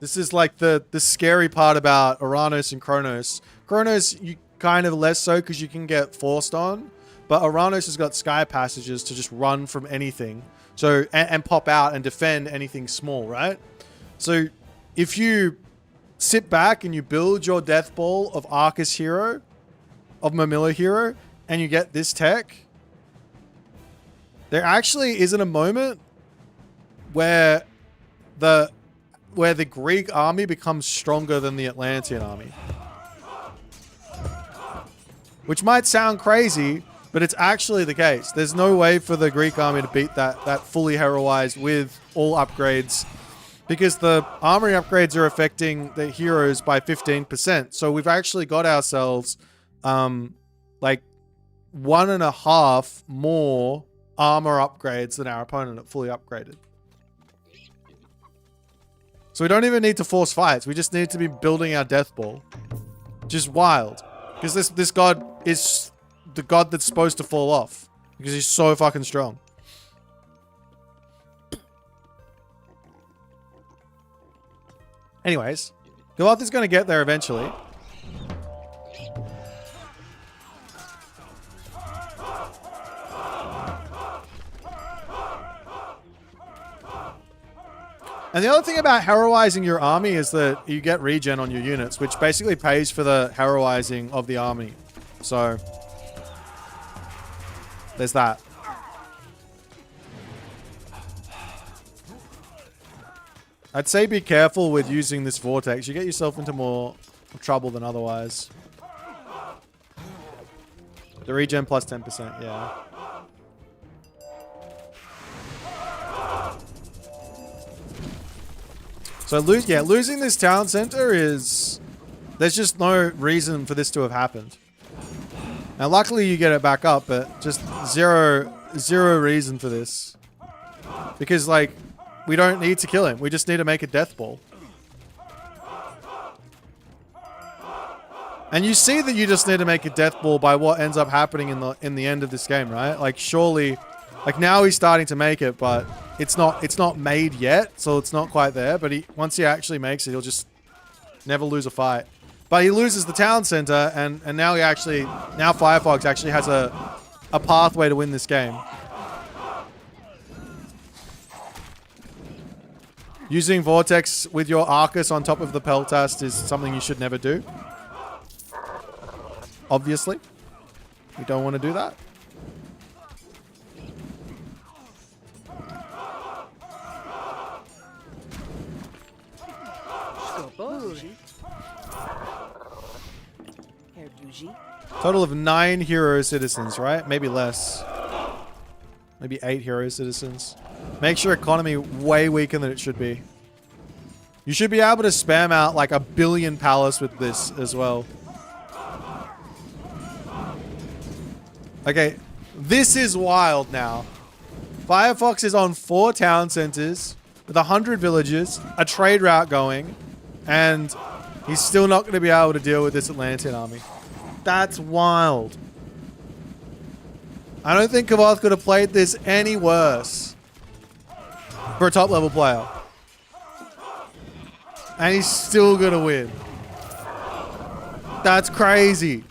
This is like the scary part about Oranos and Kronos. Kronos, you kind of less so because you can get forced on. But Oranos has got sky passages to just run from anything. So, and pop out and defend anything small, right? So, if you sit back and you build your death ball of Arcus hero, of Mamilla hero, and you get this tech, there actually isn't a moment where the Greek army becomes stronger than the Atlantean army. Which might sound crazy, but it's actually the case. There's no way for the Greek army to beat that fully heroized with all upgrades, because the armory upgrades are affecting the heroes by 15%. So we've actually got ourselves like 1.5 more armor upgrades than our opponent at fully upgraded. So we don't even need to force fights. We just need to be building our death ball. Just wild. Because this god is the god that's supposed to fall off. Because he's so fucking strong. Anyways, Goliath is going to get there eventually. And the other thing about heroizing your army is that you get regen on your units, which basically pays for the heroizing of the army. So, there's that. I'd say be careful with using this vortex. You get yourself into more trouble than otherwise. The regen plus 10%, yeah. So losing this town center is... There's just no reason for this to have happened. Now luckily you get it back up, but just zero reason for this. Because like... We don't need to kill him. We just need to make a death ball. And you see that you just need to make a death ball by what ends up happening in the end of this game, right? Like surely, like now he's starting to make it, but it's not made yet, so it's not quite there. But once he actually makes it, he'll just never lose a fight. But he loses the town center, and now now Firefox actually has a pathway to win this game. Using Vortex with your Arcus on top of the Peltast is something you should never do. Obviously. You don't want to do that. Total of 9 hero citizens, right? Maybe less. Maybe 8 hero citizens. Makes your economy way weaker than it should be. You should be able to spam out like 1 billion palace with this as well. Okay, this is wild now. Firefox is on 4 town centers with 100 villages, a trade route going, and he's still not going to be able to deal with this Atlantean army. That's wild. I don't think Kavath could have played this any worse for a top level player. And he's still gonna win. That's crazy.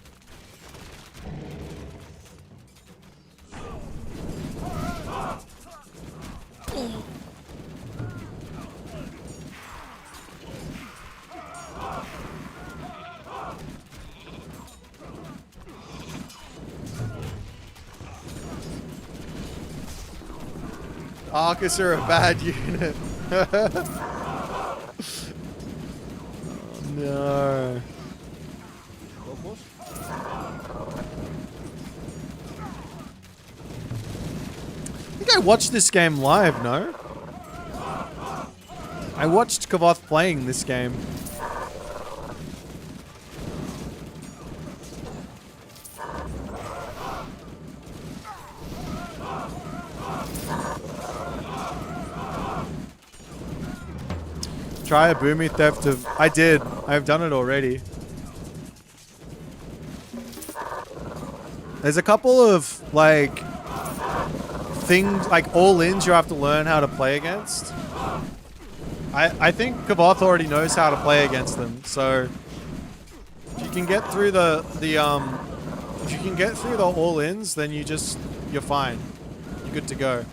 Arcus are a bad unit. No. I think I watched this game live, no? I watched Kavath playing this game. Try a boomy theft of... I did. I've done it already. There's a couple of, like, things, like, all-ins you have to learn how to play against. I think Kavath already knows how to play against them, so... If you can get through the if you can get through the all-ins, then you're fine. You're good to go.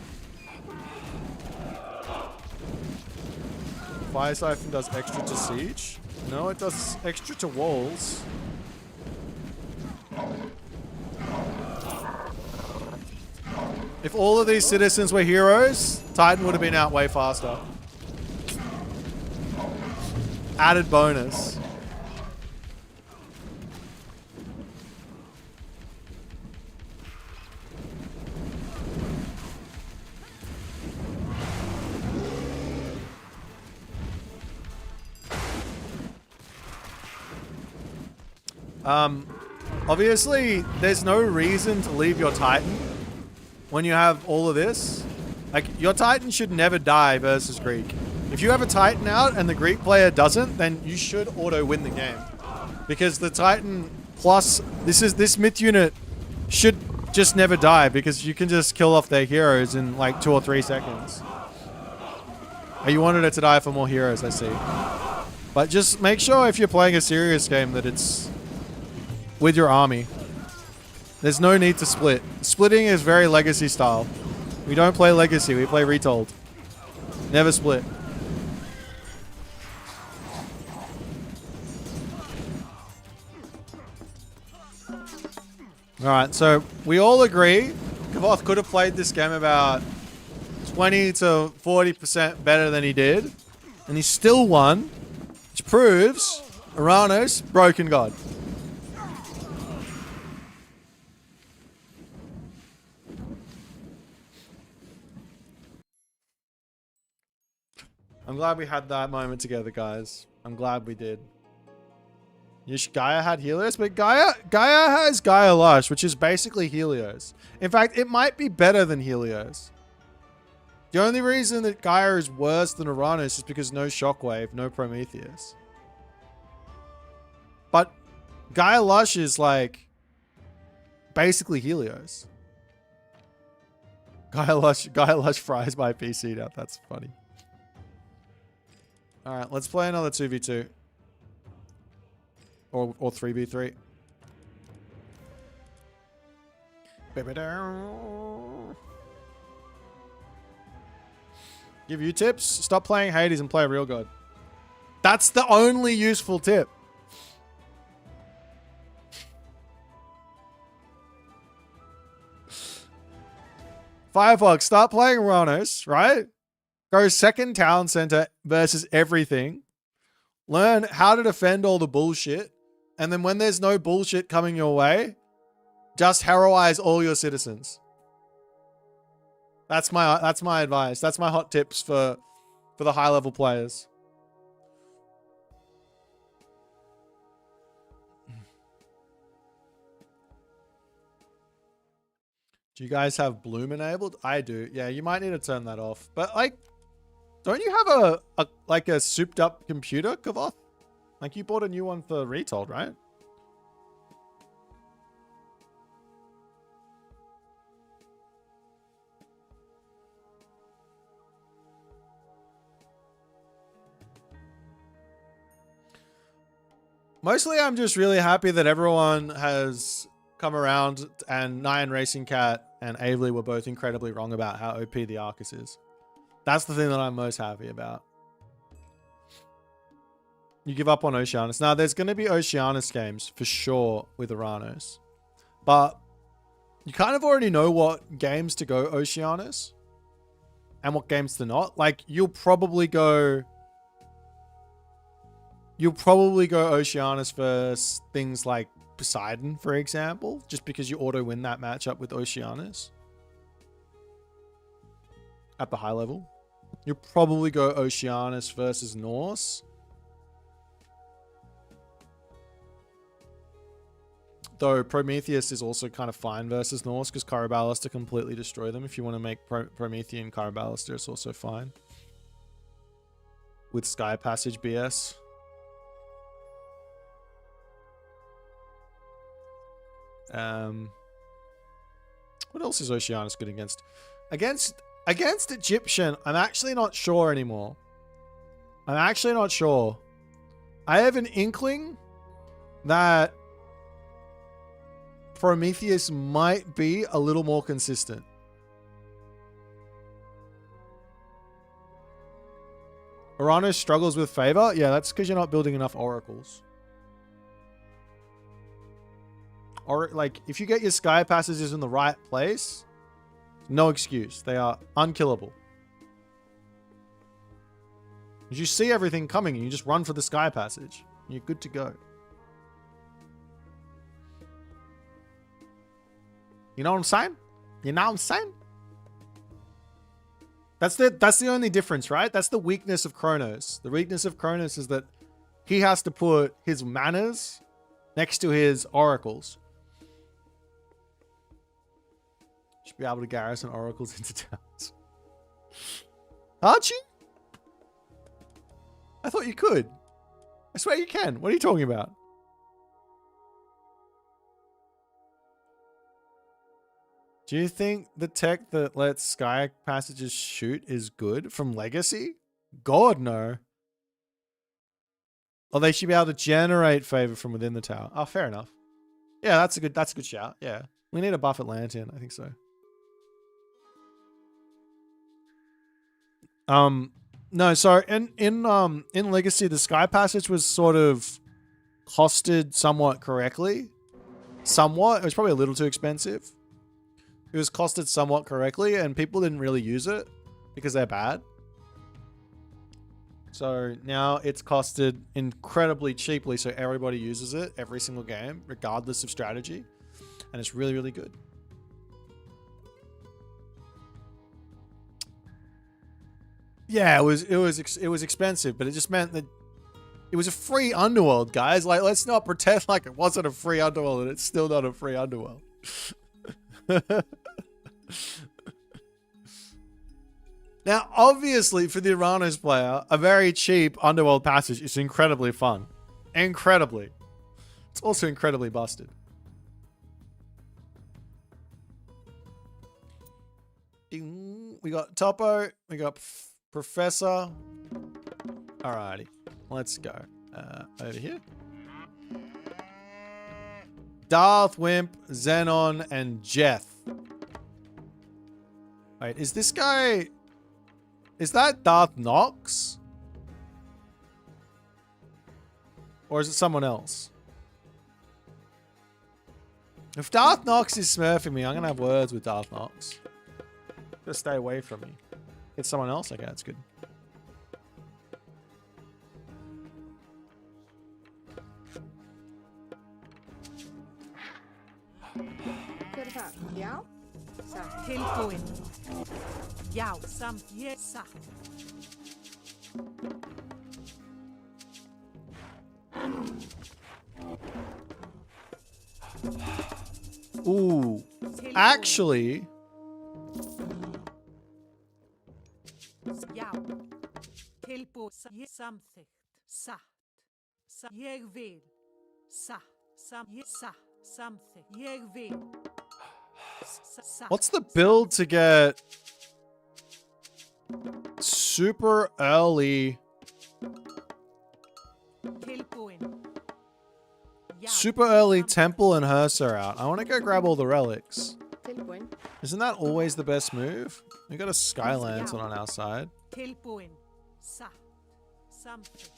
Fire Siphon does extra to siege? No, it does extra to walls. If all of these citizens were heroes, Titan would have been out way faster. Added bonus. Obviously, there's no reason to leave your Titan when you have all of this. Like, your Titan should never die versus Greek. If you have a Titan out and the Greek player doesn't, then you should auto win the game. Because the Titan plus, this myth unit should just never die because you can just kill off their heroes in like 2 or 3 seconds. Oh, you wanted it to die for more heroes, I see. But just make sure if you're playing a serious game that it's with your army. There's no need to split. Splitting is very legacy style. We don't play legacy, we play retold. Never split. Alright, so we all agree Kavath could have played this game about 20 to 40% better than he did. And he still won, which proves Uranos, broken god. I'm glad we had that moment together, guys. I'm glad we did. Gaia had Helios, but Gaia has Gaia Lush, which is basically Helios. In fact, it might be better than Helios. The only reason that Gaia is worse than Uranus is because no Shockwave, no Prometheus. But Gaia Lush is like basically Helios. Gaia Lush fries my PC now. That's funny. All right, let's play another 2v2. Or 3v3. Give you tips? Stop playing Hades and play Real God. That's the only useful tip. Firefox, start playing Uranus, right? Go second town center versus everything. Learn how to defend all the bullshit. And then when there's no bullshit coming your way, just heroize all your citizens. That's my advice. That's my hot tips for the high level players. Do you guys have Bloom enabled? I do. Yeah, you might need to turn that off. But like, don't you have a souped up computer, Kavath? Like you bought a new one for Retold, right? Mostly I'm just really happy that everyone has come around and Nyan Racing Cat and Avely were both incredibly wrong about how OP the Arcus is. That's the thing that I'm most happy about. You give up on Oceanus. Now, there's going to be Oceanus games for sure with Aranos. But you kind of already know what games to go Oceanus and what games to not. Like, you'll probably go Oceanus for things like Poseidon, for example, just because you auto win that matchup with Oceanus at the high level. You'll probably go Oceanus versus Norse. Though Prometheus is also kind of fine versus Norse because Caraballister completely destroy them. If you want to make Promethean Caraballister, it's also fine. With Sky Passage BS. What else is Oceanus good against? Against Egyptian, I'm actually not sure anymore. I'm actually not sure. I have an inkling that Prometheus might be a little more consistent. Urano struggles with favor? Yeah, that's because you're not building enough oracles. Or like, if you get your sky passages in the right place, no excuse. They are unkillable. You see everything coming and you just run for the sky passage. You're good to go. You know what I'm saying? You know what I'm saying? That's the only difference, right? That's the weakness of Kronos. The weakness of Kronos is that he has to put his manners next to his oracles. Should be able to garrison oracles into towns. Aren't you? I thought you could. I swear you can. What are you talking about? Do you think the tech that lets sky passages shoot is good from Legacy? God, no. Or they should be able to generate favor from within the tower. Oh, fair enough. Yeah, that's a good shout. Yeah. We need a buff Atlantean, I think so. No, so in Legacy, the sky passage was sort of costed somewhat correctly. Somewhat. It was probably a little too expensive. It was costed somewhat correctly, and people didn't really use it because they're bad. So now it's costed incredibly cheaply, so everybody uses it every single game, regardless of strategy, and it's really, really good. Yeah, it was expensive, but it just meant that it was a free underworld, guys. Like, let's not pretend like it wasn't a free underworld and it's still not a free underworld. Now, obviously, for the Uranos player, a very cheap underworld passage is incredibly fun. Incredibly. It's also incredibly busted. Ding. We got Topo. We got Professor. Alrighty. Let's go. Over here. Darth, Wimp, Xenon, and Jeth. Wait, is this guy... Is that Darth Nox? Or is it someone else? If Darth Nox is smurfing me, I'm going to have words with Darth Nox. Gotta stay away from me. It's someone else? Okay, that's good. Tilpoin. Yao sam yesa. Ooh. Actually... Yao. Tilpo something. Sa. Jeg vil. Sa. Something. Jeg vil. What's the build to get super early super early temple and hearse are out. I want to go grab all the relics. Tilbúin. Isn't that always the best move? We got a sky lantern on our side. Tilbúin. Satt. Something.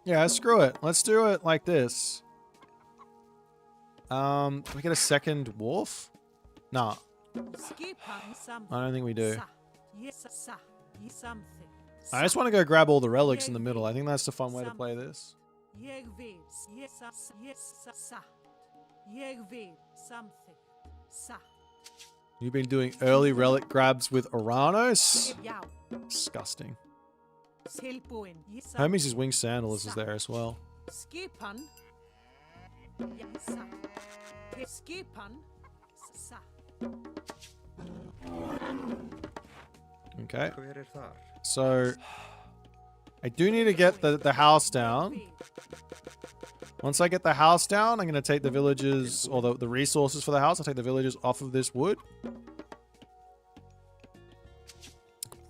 Yeah, screw it. Let's do it like this. Can we get a second wharf? Nah. I don't think we do. I just want to go grab all the relics in the middle. I think that's the fun way to play this. You've been doing early relic grabs with Oranos? Disgusting. Hermes' winged sandals is there as well. Okay. So I do need to get the house down. Once I get the house down, I'm going to take the villagers, or the resources for the house. I'll take the villagers off of this wood.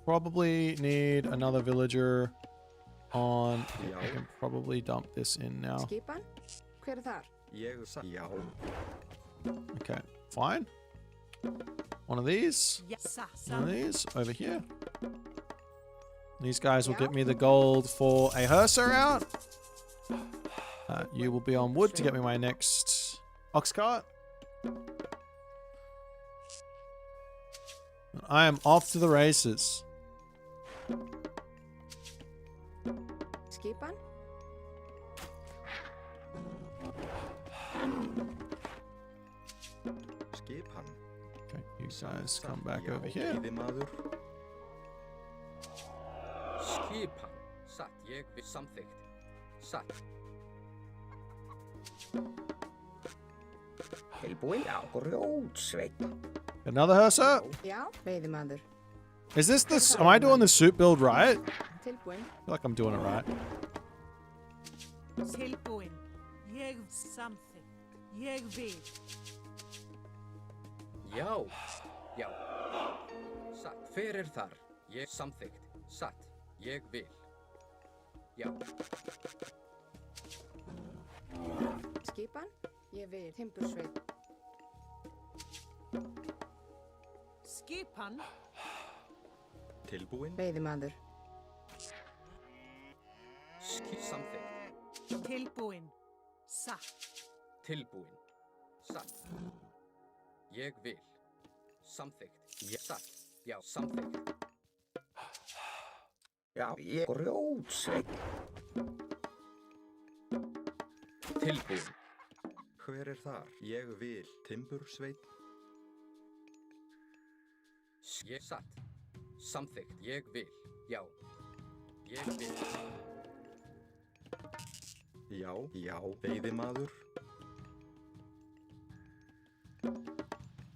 Probably need another villager on... I can probably dump this in now. Okay, fine. One of these. One of these over here. These guys will get me the gold for a hearser out. You will be on wood to get me my next ox cart. I am off to the races. Skipan. Okay, you guys come back over here. Skipan. Satt. Ég við samþykkt. Satt. Tilbúin, já, grjótsveinn. Another hearser? Já, veiðimaður. Is this am I doing the suit build right? Tilbúin. I feel like I'm doing it right. Tilbúin. Ég samþykkt. Ég vil. Já. Já. Satt. Hver þar? Ég samþykkt. Satt. Ég vil. Já. Skipan. Ég vil. Timbursveinn. Skipan. Tilbúin. Veiðimaður. Samþykkt. Tilbúin. Satt. Tilbúin. Satt. Ég vil. Samþykkt. Ég satt. Já, samþykkt. Já, ég grjótsveinn. Tilbúin. Hver þar? Ég vil. Timbursveinn. Ég satt. Samþykkt. Ég vil. Já. Ég vil. Já, já, veiðimaður.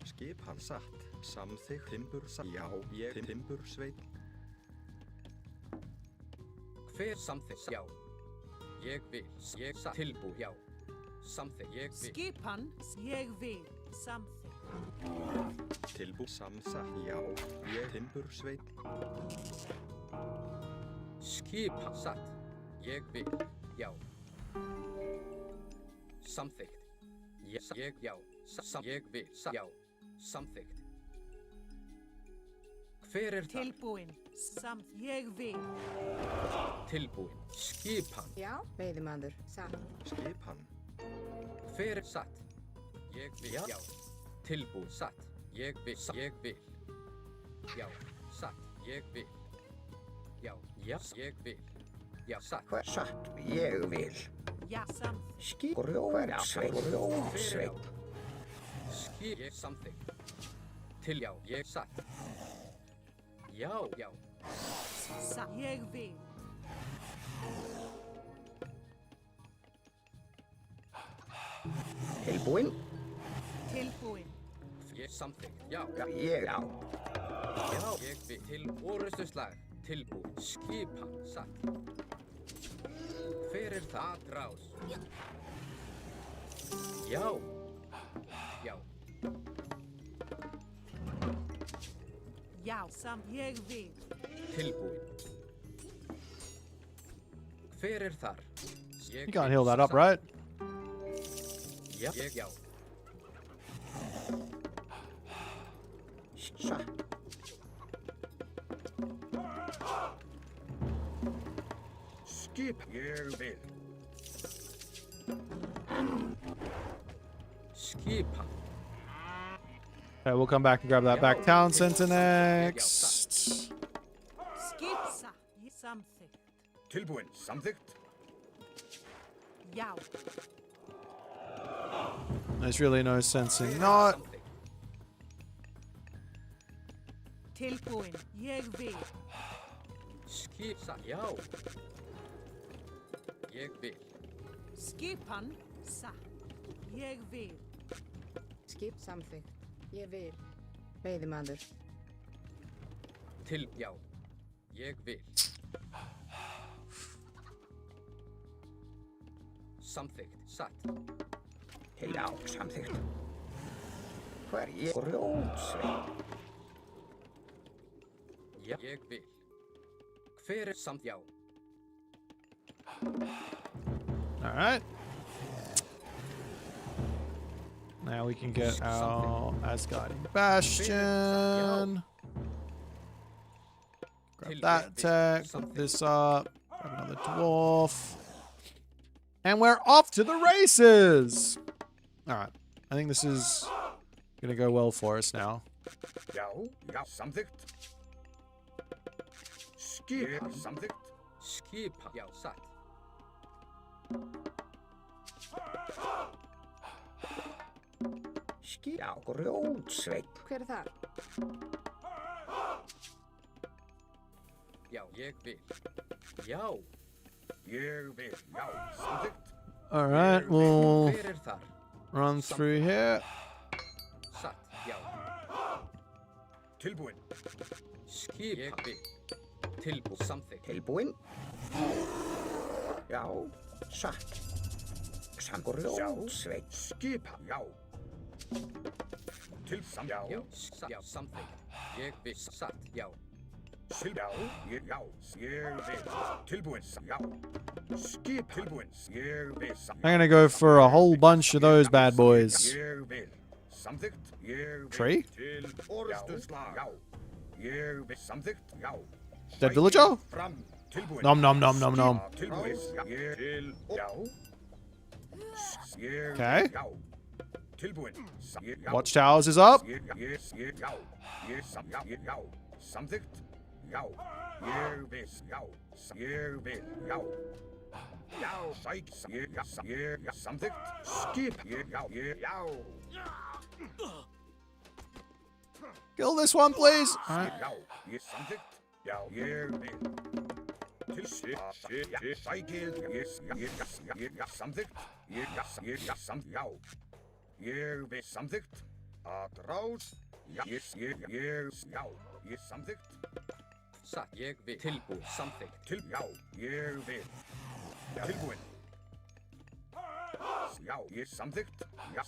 Skipan satt. Samþykkt. Timbursatt. Já, ég timbursveinn. Hver samþykkt? Já. Ég vil. Ég satt. Tilbúin. Já. Samþykkt. Ég vil. Skipan. Ég vil. Samþykkt. Tilbú samsatt. Já, ég timbursveinn. Skipan satt. Ég vil. Já. Samþykkt. Ég já. Ég vil. Já. Samþykkt. Hver það? Tilbúin. Ég vil. Tilbúin. Skipan. Já, veiðimaður. Satt. Skipan. Hver satt? Ég vil. Já. Tilbúin. Satt. Ég vil. Ég vil. Já. Satt. Ég vil. Já. Já. Ég vil. Já. Satt. Hver satt? Ég vil. Já, samt. Grjótsveinn. Grjótsveinn. Ég samþykkt. Til já. Ég satt. Já. Já. Satt. Ég vil. Tilbúin. Tilbúin. Ég samþykkt. Já. Já, ég á. Já. Ég vil. Til orustuslag. Tilbúin. Skipan. Satt. Hver það? Atrás. Já. Já. Já, samt. Ég vil. Tilbúin. Hver þar? You can't heal that up, right? Yep. Yo. Sa. Skip. Jeg vil. Skip. Okay, we'll come back and grab that back town center next. Skipsa. Something. Tilbúin. Samþykkt. Yow. There's really no sense in not. Tilbúin. Ég vil. Skip. Já. Ég vil. Skipan. Sa. Ég vil. Skip samþykkt. Ég vil. Veiðimaður. Já. Ég vil. Samþykkt. Satt. Já, samþykkt. Hver ég grjótsveinn. Já. Ég vil. Hver samt já. All right. Now we can get our Asgardian Bastion. Grab that tech, put this up, grab another dwarf. And we're off to the races! Alright, I think this is gonna go well for us now. Já, samþykkt. Skip, samþykkt. Skip. Já, satt. Skip. Já, grjótsveinn. Hver það? Já, ég vil. Já. Ég vil. Já, samþykkt. Alright, we'll Hver þar? run through here. Satt. Já. Tilbúin. Skip. Ég vil. Samþykkt. Tilbúin. Já, satt. Grjótsveinn. Skipa. Já. Já. Já. Já, samþykkt. Ég vil. Satt. Já. Já, ég vil. Tilbúin. Já. Skip. Tilbúin. Ég vil. I'm gonna go for a whole bunch of those bad boys. Ég vil. Samþykkt. Ég vil. Tree? Til orrustuslag. Já. Ég vil. Samþykkt. Já. Dead villager? Fram. Tilbúin. Nom nom nom nom nom. Tilbúin. Ég til. Já. Ég. Okay. Já. Tilbúin. Já. Watchtowers is up. Já. Já. Samþykkt. Já. Ég vil. Já. Ég vil. Já. Já. Sæk. Ég. Samþykkt. Skip. Já. Já. Kill this one, please. Alright. Já. Ég samþykkt. Já. Ég vil. Til sækið. Ég. Samþykkt. Ég. Samþykkt. Já. Ég vil. Samþykkt. Að rás. Já. Já. Ég samþykkt. Satt. Ég vil. Tilbúið. Samþykkt. Já. Ég vil. Tilbúin. Já. Ég samþykkt. Já.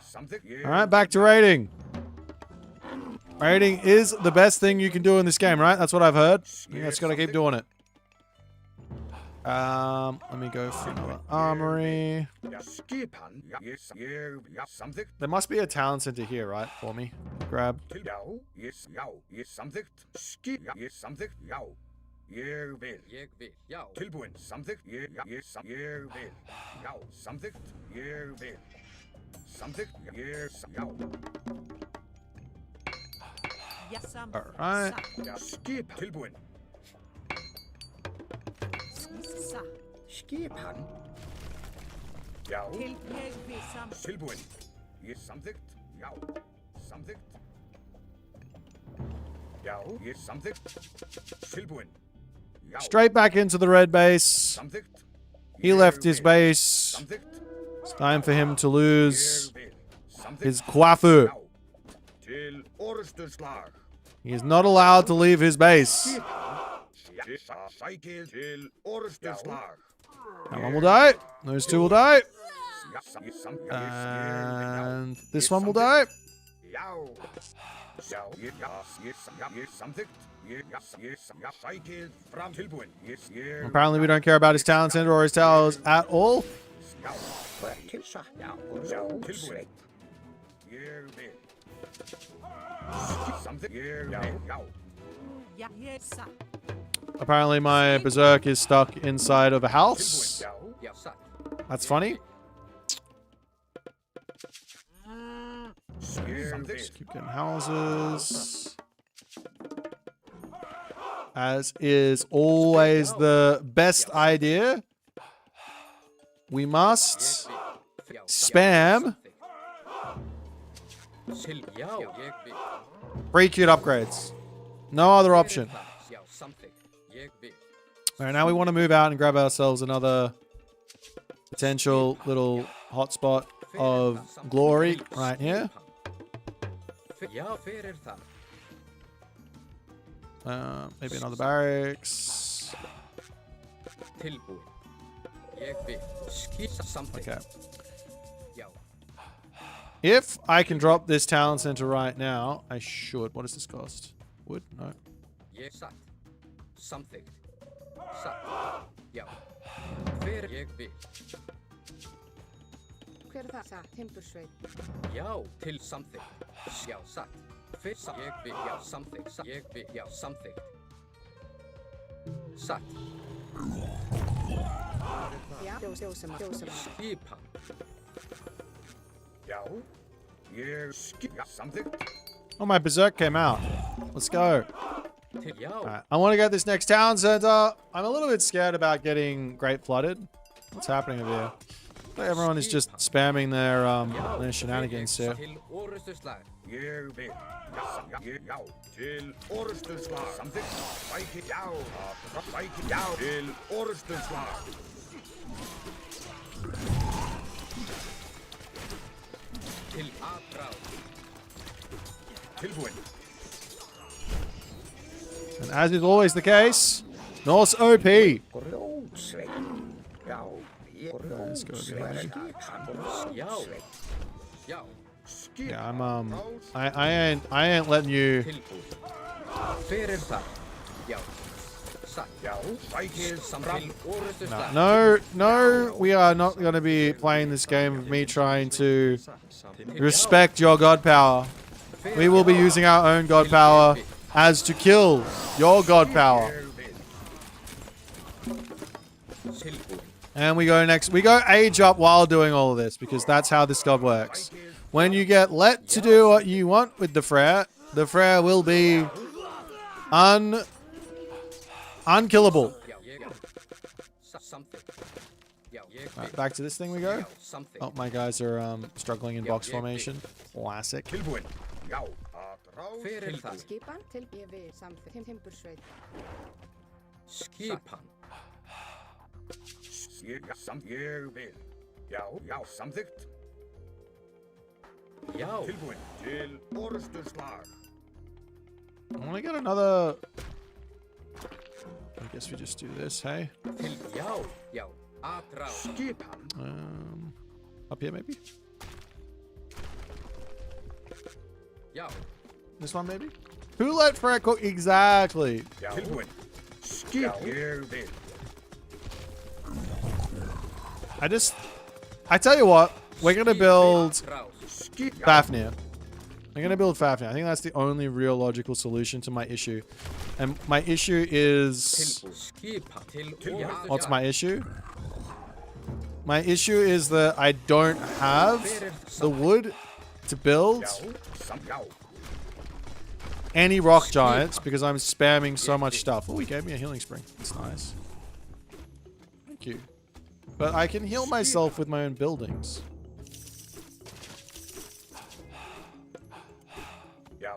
Samþykkt. Alright, back to raiding. Raiding is the best thing you can do in this game, right? That's what I've heard. You just gotta keep doing it. Let me go for another armory. There must be a town center here, right? For me. Grab. Ég vil. Ég vil. Já. Tilbúin. Samþykkt. Ég vil. Já. Samþykkt. Ég vil. Samþykkt. Já. Alright. Skip. Tilbúin. Skip hann. Já. Tilbúin. Ég samþykkt. Já. Samþykkt. Já. Ég samþykkt. Tilbúin. Já. Straight back into the red base. Samþykkt. He left his base. Samþykkt. It's time for him to lose Ég vil. Samþykkt. his Kwafu. Já. Til orrustuslag. He is not allowed to leave his base. Sækið til orrustuslag. That one will die. Those two will die. And this one will die. Já. Já. Ég samþykkt. Apparently we don't care about his talent center or his towers at all. Apparently my berserk is stuck inside of a house. That's funny. Just keep getting houses. As is always the best idea. We must spam free cute upgrades. No other option. Alright, now we want to move out and grab ourselves another potential little hotspot of glory right here. Maybe another barracks. Okay. If I can drop this talent center right now, I should. What does this cost? Wood? No. Something. Hver er það? Satt, timbursveit. Já, til samþykkt. Já, satt. Fyrst, ég vil, já, samþykkt. Ég vil, já, samþykkt. Satt. Já, ljósama. Skipan. Já, ég skip samþykkt. Oh, my berserk came out. Let's go. Alright, I want to get this next town center. I'm a little bit scared about getting Great Flooded. What's happening over here? Like everyone is just spamming their shenanigans here. And as is always the case, Norse OP. Let's go behind. Yeah, I ain't letting you. No, we are not going to be playing this game of me trying to respect your god power. We will be using our own god power as to kill your god power. And we go next. We go age up while doing all of this because that's how this god works. When you get let to do what you want with the Frere will be unkillable. Right, back to this thing we go. Oh, my guys are struggling in box formation. Classic. Skipan til ég vil samþykkt. Timbursveit. Skipan. Ég vil. Já, samþykkt. Já. Tilbúin til orusturslag. I want to get another. I guess we just do this, hey? Up here, maybe? This one, maybe? Who let Frere cook? Exactly. I tell you what, we're going to build Fafnir. I'm going to build Fafnir. I think that's the only real logical solution to my issue. And my issue is... What's my issue? My issue is that I don't have the wood to build any rock giants because I'm spamming so much stuff. Oh, he gave me a healing spring. That's nice. Thank you. But I can heal myself with my own buildings.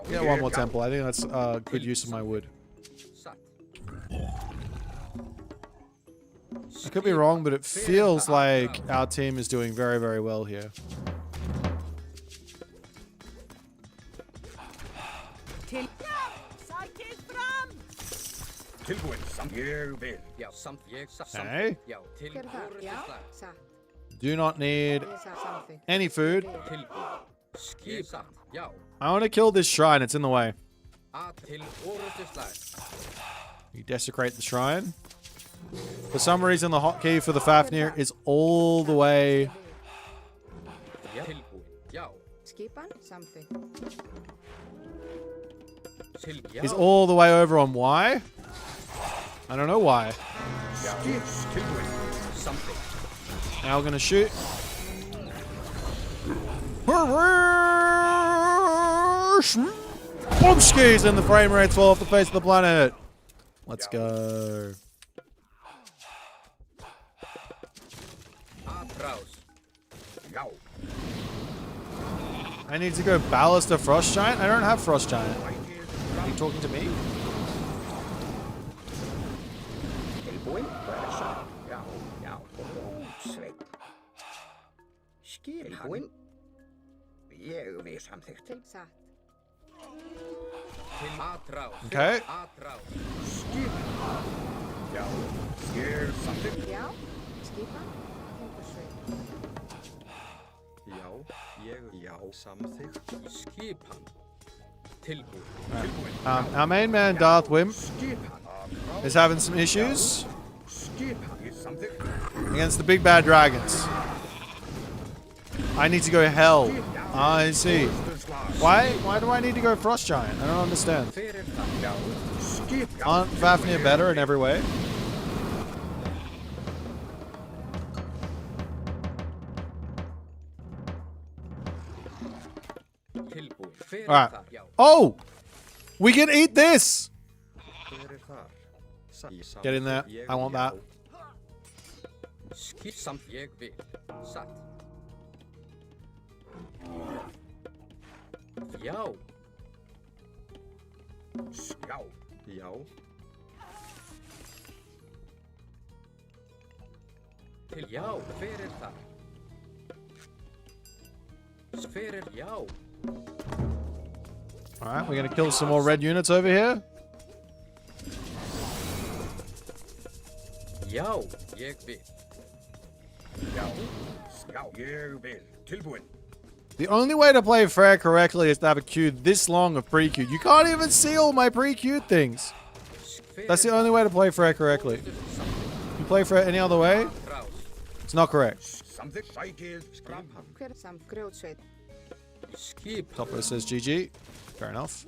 Yeah, one more temple. I think that's a good use of my wood. I could be wrong, but it feels like our team is doing very, very well here. Hey. Do not need any food. I want to kill this shrine. It's in the way. You desecrate the shrine. For some reason, the hotkey for the Fafnir is all the way. Skipan something. Is all the way over on Y. I don't know why. Now we're gonna shoot. Boomskis, and the frame rates fall off the face of the planet. Let's go. I need to go ballast a frost giant. I don't have frost giant. Are you talking to me? Tilbúin. Ég við samþykkt. Satt. Okay. Já, ég samþykkt. Já, skipan. Timbursveit. Já, samþykkt. Skipan. Tilbúin. Our main man, Darth Wimp, is having some issues against the big bad dragons. I need to go hell. I see. Why do I need to go frost giant? I don't understand. Aren't Fafnir better in every way? Alright. Oh! We can eat this! Get in there. I want that. Já. Til já, fyrir það. Fyrir já. Alright, we're gonna kill some more red units over here. Já, ég vil. Já, ég vil. Tilbúin. The only way to play Freyr correctly is to have a queue this long of pre-queued. You can't even see all my pre-queued things. That's the only way to play Freyr correctly. If you play Freyr any other way, it's not correct. Topper says GG. Fair enough.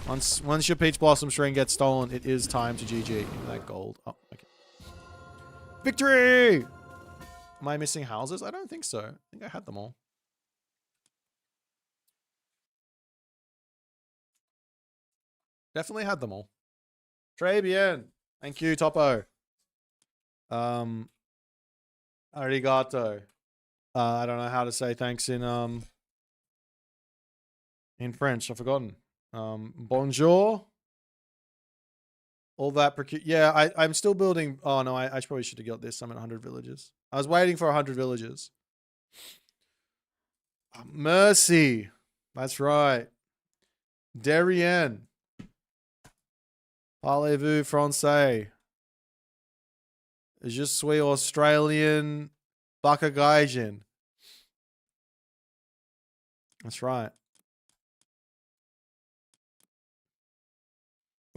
Once your Peach Blossom string gets stolen, it is time to GG. Give me that gold. Oh, okay. Victory! Am I missing houses? I don't think so. I think I had them all. Definitely had them all. Très bien. Thank you, Topo. Arigato. I don't know how to say thanks in French. I've forgotten. Bonjour. All that yeah, I'm still building. Oh no, I probably should have got this. I'm at 100 villages. I was waiting for 100 villages. Mercy. That's right. Derrienne. Parlez-vous français? Je suis Australian Bakagaijin. That's right.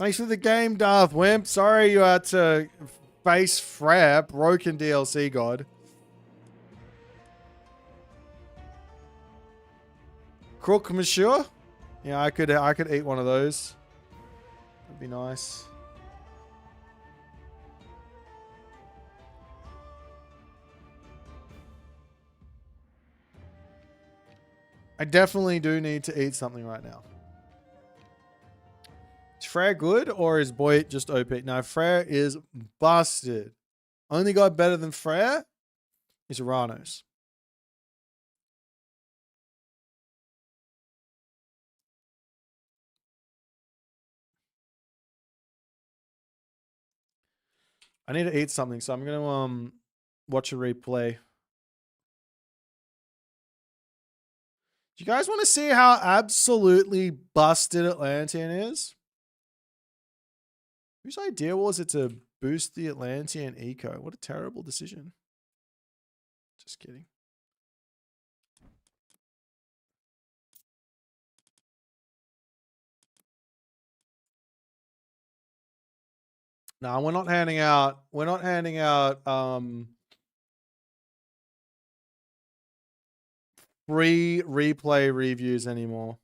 Thanks for the game, Darth Wimp. Sorry you had to face Freyr, broken DLC god. Crook Monsieur? Yeah, I could eat one of those. That'd be nice. I definitely do need to eat something right now. Is Freyr good or is Boit just OP? No, Freyr is busted. Only guy better than Freyr is Uranos. I need to eat something, so I'm gonna watch a replay. Do you guys want to see how absolutely busted Atlantean is? Whose idea was it to boost the Atlantean eco? What a terrible decision. Just kidding. No, we're not handing out. Free replay reviews anymore.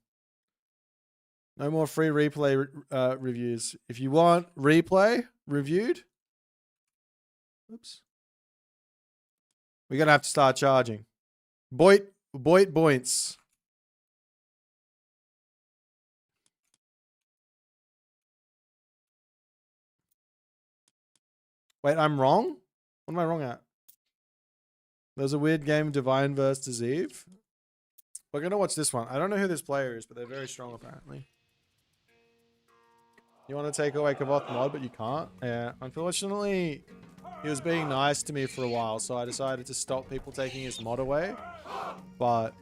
No more free replay reviews. If you want replay reviewed, oops, we're gonna have to start charging. Boit points. Wait, I'm wrong? What am I wrong at? There's a weird game, Divine versus Eve. We're gonna watch this one. I don't know who this player is, but they're very strong apparently. You want to take away Kavoth mod, but you can't? Yeah, unfortunately, he was being nice to me for a while, so I decided to stop people taking his mod away. But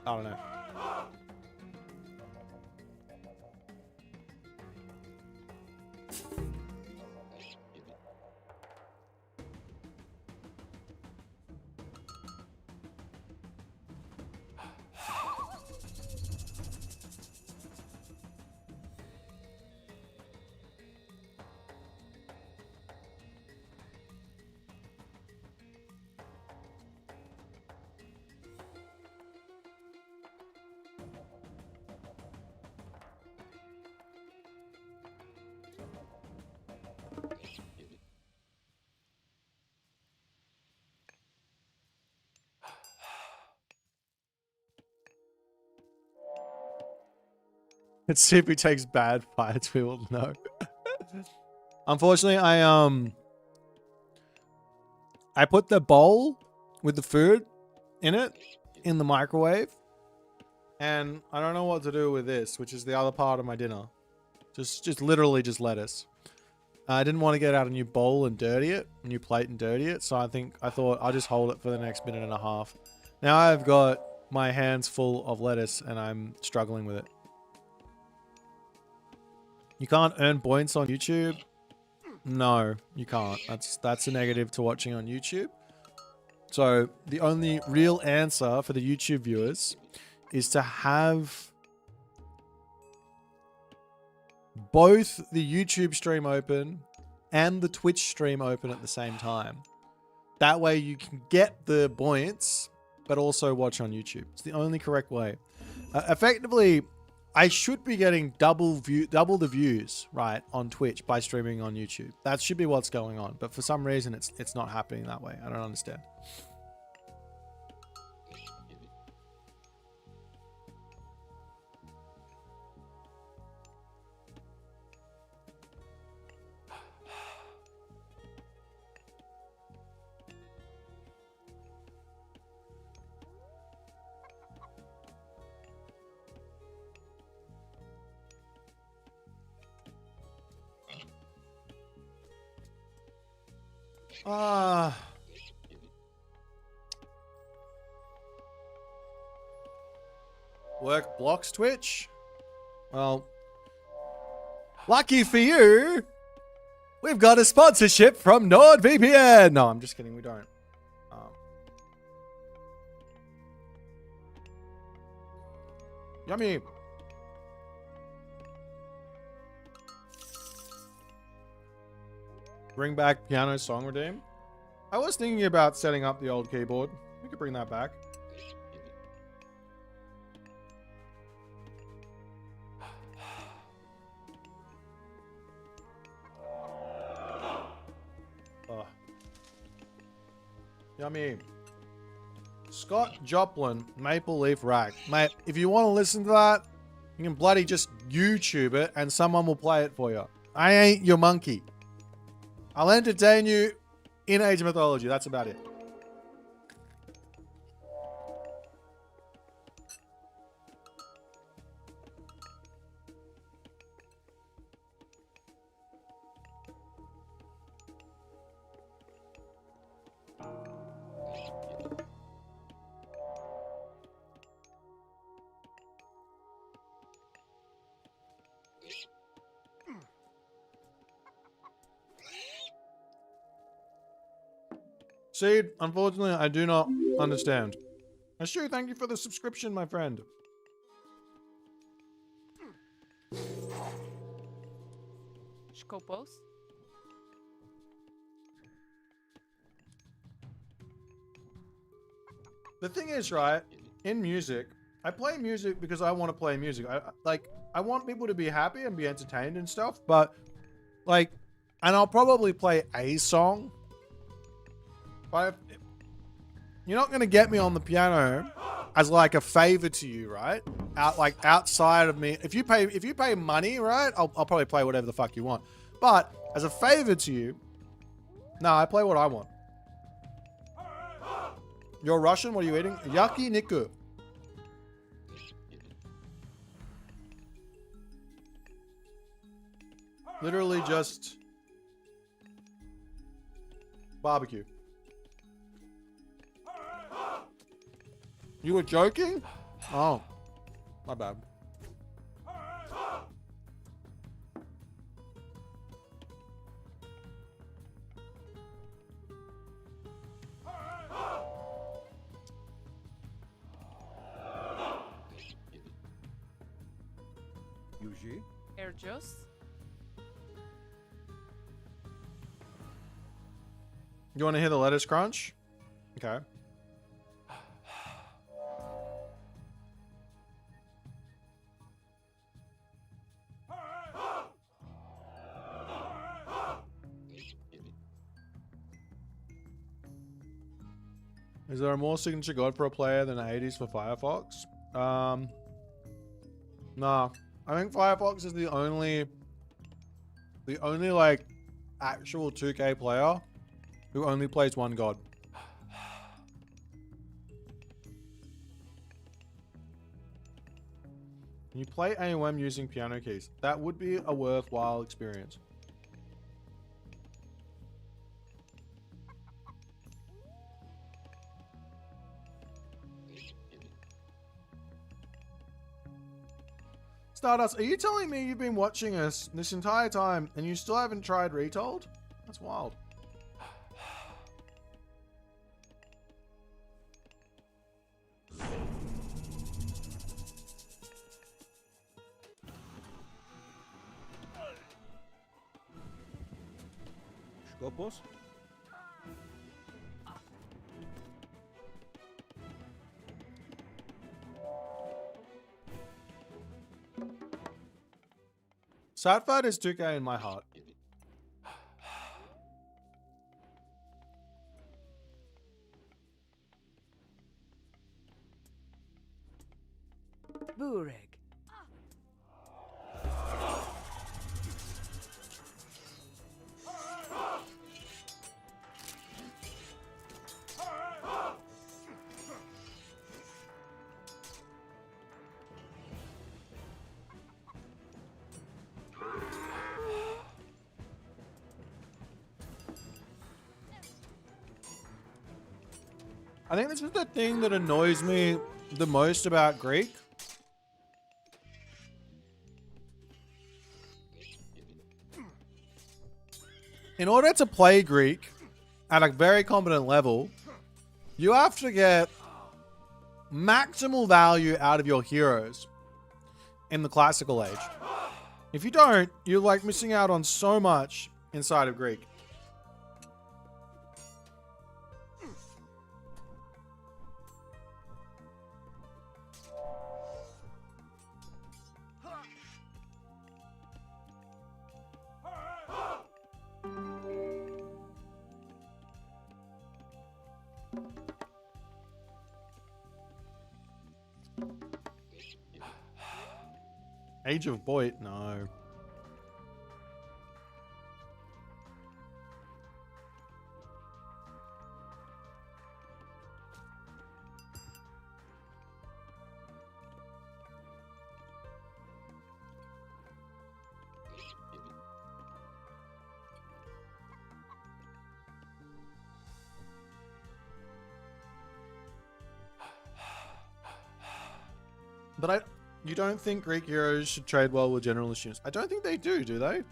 I don't know. Let's see if he takes bad fights. We will know. Unfortunately, I put the bowl with the food in it in the microwave, and I don't know what to do with this, which is the other part of my dinner. Just literally just lettuce. I didn't want to get out a new bowl and dirty it, a new plate and dirty it, so I thought I'll just hold it for the next minute and a half. Now I've got my hands full of lettuce and I'm struggling with it. You can't earn points on YouTube? No, you can't. That's a negative to watching on YouTube. So the only real answer for the YouTube viewers is to have both the YouTube stream open and the Twitch stream open at the same time. That way you can get the points, but also watch on YouTube. It's the only correct way. Effectively, I should be getting double the views, right, on Twitch by streaming on YouTube. That should be what's going on. But for some reason, it's not happening that way. I don't understand. Work blocks Twitch? Well, lucky for you, we've got a sponsorship from NordVPN. No, I'm just kidding. We don't. Yummy. Bring back piano song redeem. I was thinking about setting up the old keyboard. We could bring that back. Oh. Yummy. Scott Joplin, Maple Leaf Rack. Mate, if you want to listen to that, you can bloody just YouTube it and someone will play it for you. I ain't your monkey. I'll entertain you in Age of Mythology. That's about it. Seed, unfortunately, I do not understand. Ashu, thank you for the subscription, my friend. Skopos. The thing is, right, in music, I play music because I want to play music. I want people to be happy and be entertained and stuff, but like, and I'll probably play a song. But you're not going to get me on the piano as like a favor to you, right? Outside of me, if you pay money, right, I'll probably play whatever the fuck you want. But as a favor to you, no, I play what I want. You're Russian? What are you eating? Yakiniku. Literally just barbecue. You were joking? Oh, my bad. Yuji? Air juice. You want to hear the lettuce crunch? Okay. Is there a more signature god for a player than 80s for Firefox? Nah. I think Firefox is the only like actual 2K player who only plays one god. Can you play AOM using piano keys? That would be a worthwhile experience. Stardust, are you telling me you've been watching us this entire time and you still haven't tried Retold? That's wild. Skopos? Satfight is 2K in my heart. Bureg. I think this is the thing that annoys me the most about Greek. In order to play Greek at a very competent level, you have to get maximal value out of your heroes in the classical age. If you don't, you're like missing out on so much inside of Greek. Age of Boit? No. But you don't think Greek heroes should trade well with generalist units? I don't think they do they?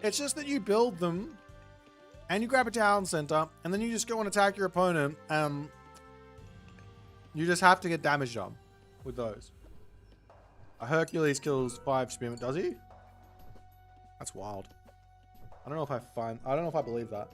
It's just that you build them and you grab a town center and then you just go and attack your opponent and you just have to get damage done with those. A Hercules kills 5 spearmen, does he? That's wild. I don't know if I believe that.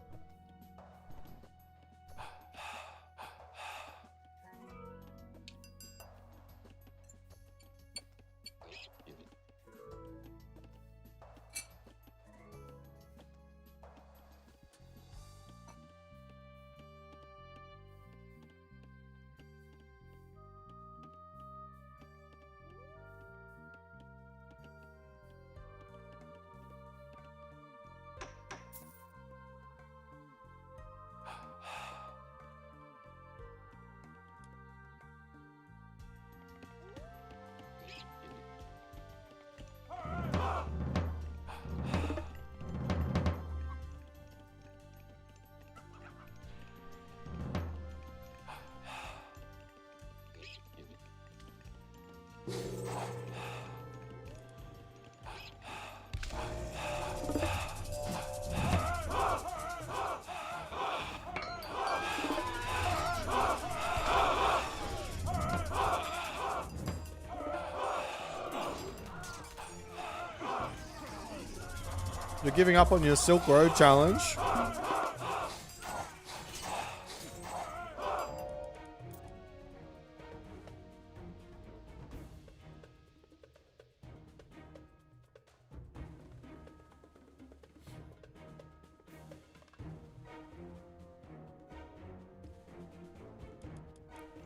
You're giving up on your Silk Road challenge.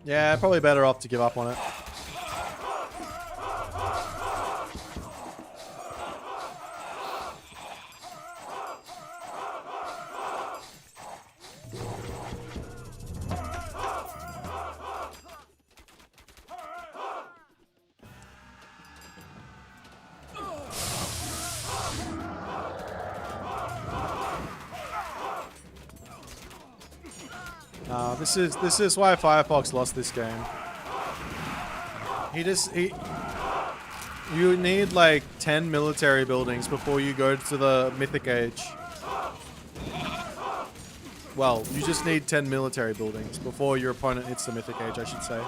Yeah, probably better off to give up on it. This is why Firefox lost this game. You need like 10 military buildings before you go to the Mythic Age. Well, you just need 10 military buildings before your opponent hits the Mythic Age, I should say.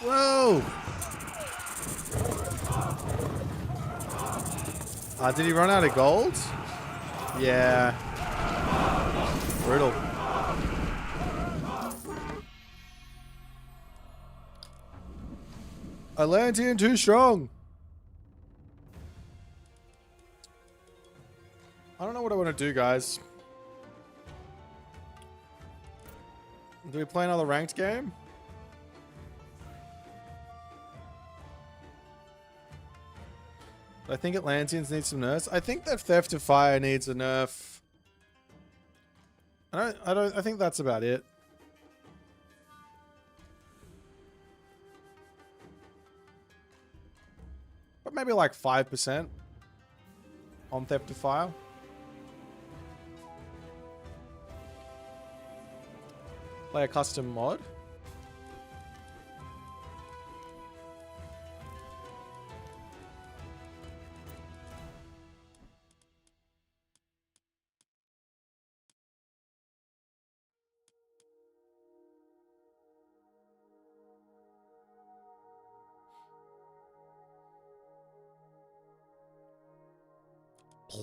Whoa! Did he run out of gold? Yeah. Brutal. Atlantean too strong. I don't know what I want to do, guys. Do we play another ranked game? I think Atlanteans need some nerfs. I think that Theft of Fire needs a nerf. I think that's about it. But maybe like 5% on Theft of Fire. Play a custom mod.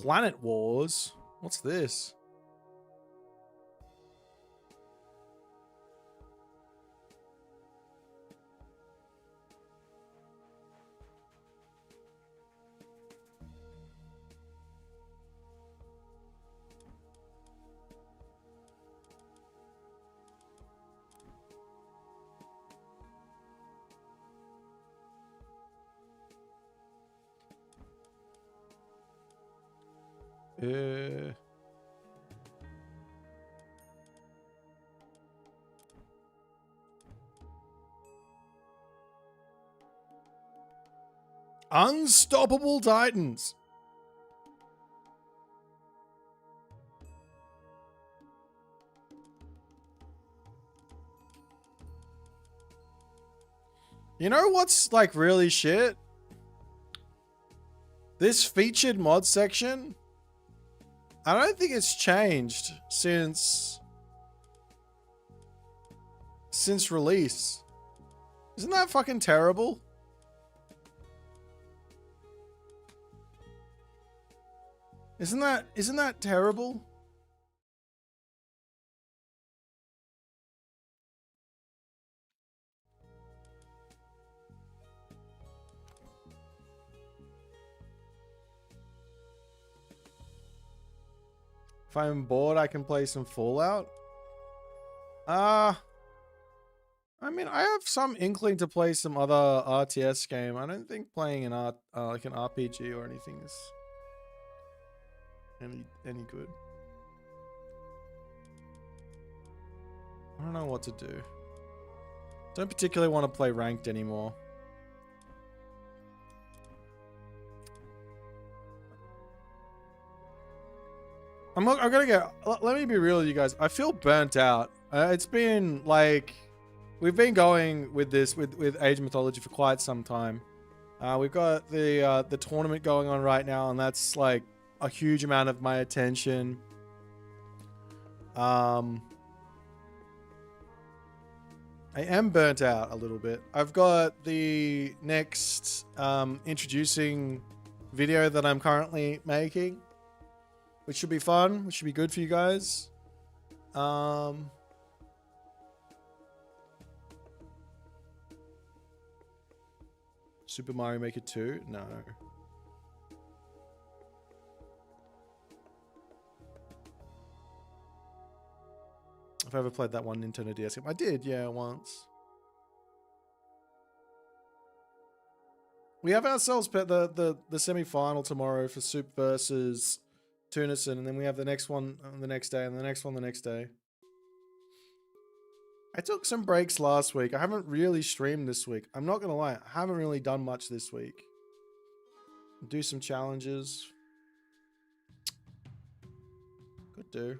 Planet Wars? What's this? Unstoppable Titans. You know what's like really shit? This featured mod section, I don't think it's changed since release. Isn't that fucking terrible? Isn't that terrible? If I'm bored, I can play some Fallout. I mean, I have some inkling to play some other RTS game. I don't think playing an like an RPG or anything is any good. I don't know what to do. Don't particularly want to play ranked anymore. I'm gonna go. Let me be real with you guys. I feel burnt out. It's been like we've been going with this with Age of Mythology for quite some time. We've got the tournament going on right now, and that's like a huge amount of my attention. I am burnt out a little bit. I've got the next introducing video that I'm currently making, which should be fun, which should be good for you guys. Super Mario Maker 2? No. If I ever played that one Nintendo DS game. I did, yeah, once. We have ourselves the semi-final tomorrow for Soup versus Tunison, and then we have the next one the next day, and the next one the next day. I took some breaks last week. I haven't really streamed this week. I'm not gonna lie, I haven't really done much this week. Do some challenges. Could do.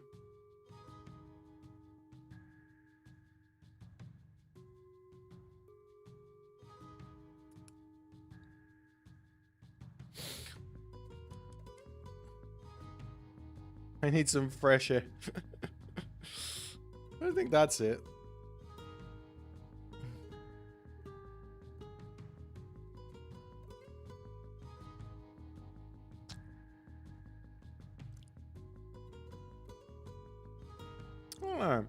I need some fresh air. I think that's it. I don't know.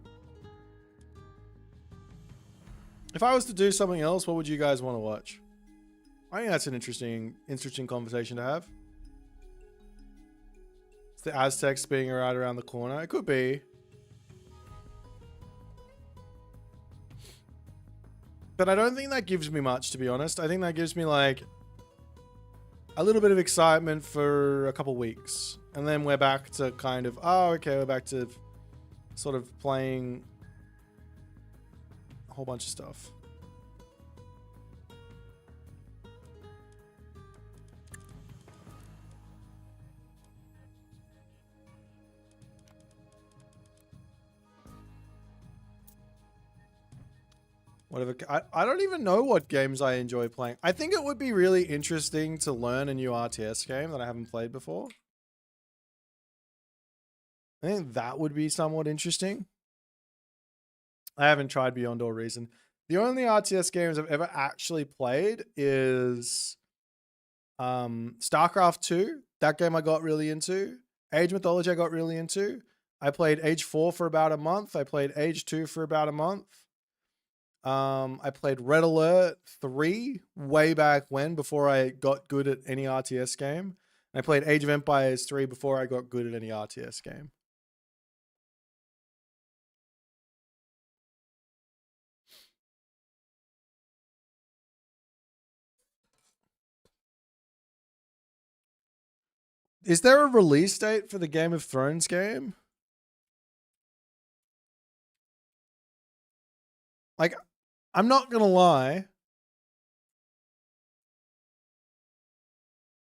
If I was to do something else, what would you guys want to watch? I think that's an interesting conversation to have. It's the Aztecs being right around the corner. It could be. But I don't think that gives me much, to be honest. I think that gives me like a little bit of excitement for a couple weeks. And then we're back to kind of, oh, okay, we're back to sort of playing a whole bunch of stuff. Whatever. I don't even know what games I enjoy playing. I think it would be really interesting to learn a new RTS game that I haven't played before. I think that would be somewhat interesting. I haven't tried Beyond All Reason. The only RTS games I've ever actually played is StarCraft 2. That game I got really into. Age Mythology I got really into. I played Age 4 for about a month. I played Age 2 for about a month. I played Red Alert 3 way back when, before I got good at any RTS game. And I played Age of Empires 3 before I got good at any RTS game. Is there a release date for the Game of Thrones game? Like, I'm not gonna lie.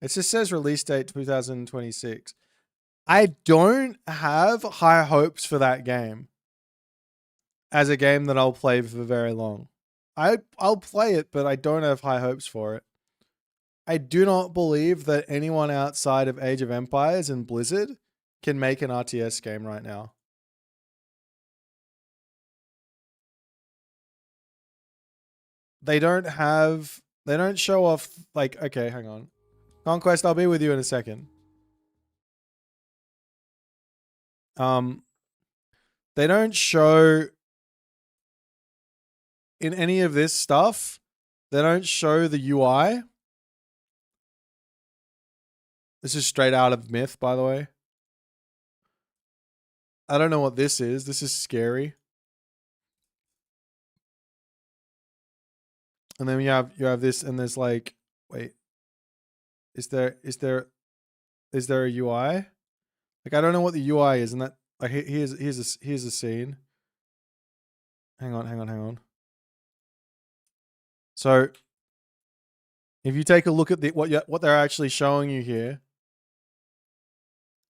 It just says release date 2026. I don't have high hopes for that game as a game that I'll play for very long. I'll play it, but I don't have high hopes for it. I do not believe that anyone outside of Age of Empires and Blizzard can make an RTS game right now. They don't show off, like, okay, hang on. Conquest, I'll be with you in a second. They don't show in any of this stuff, they don't show the UI. This is straight out of Myth, by the way. I don't know what this is. This is scary. And then you have this, and there's like, wait, is there a UI? Like, I don't know what the UI is, and that, like, here's a scene. Hang on. So if you take a look at what they're actually showing you here,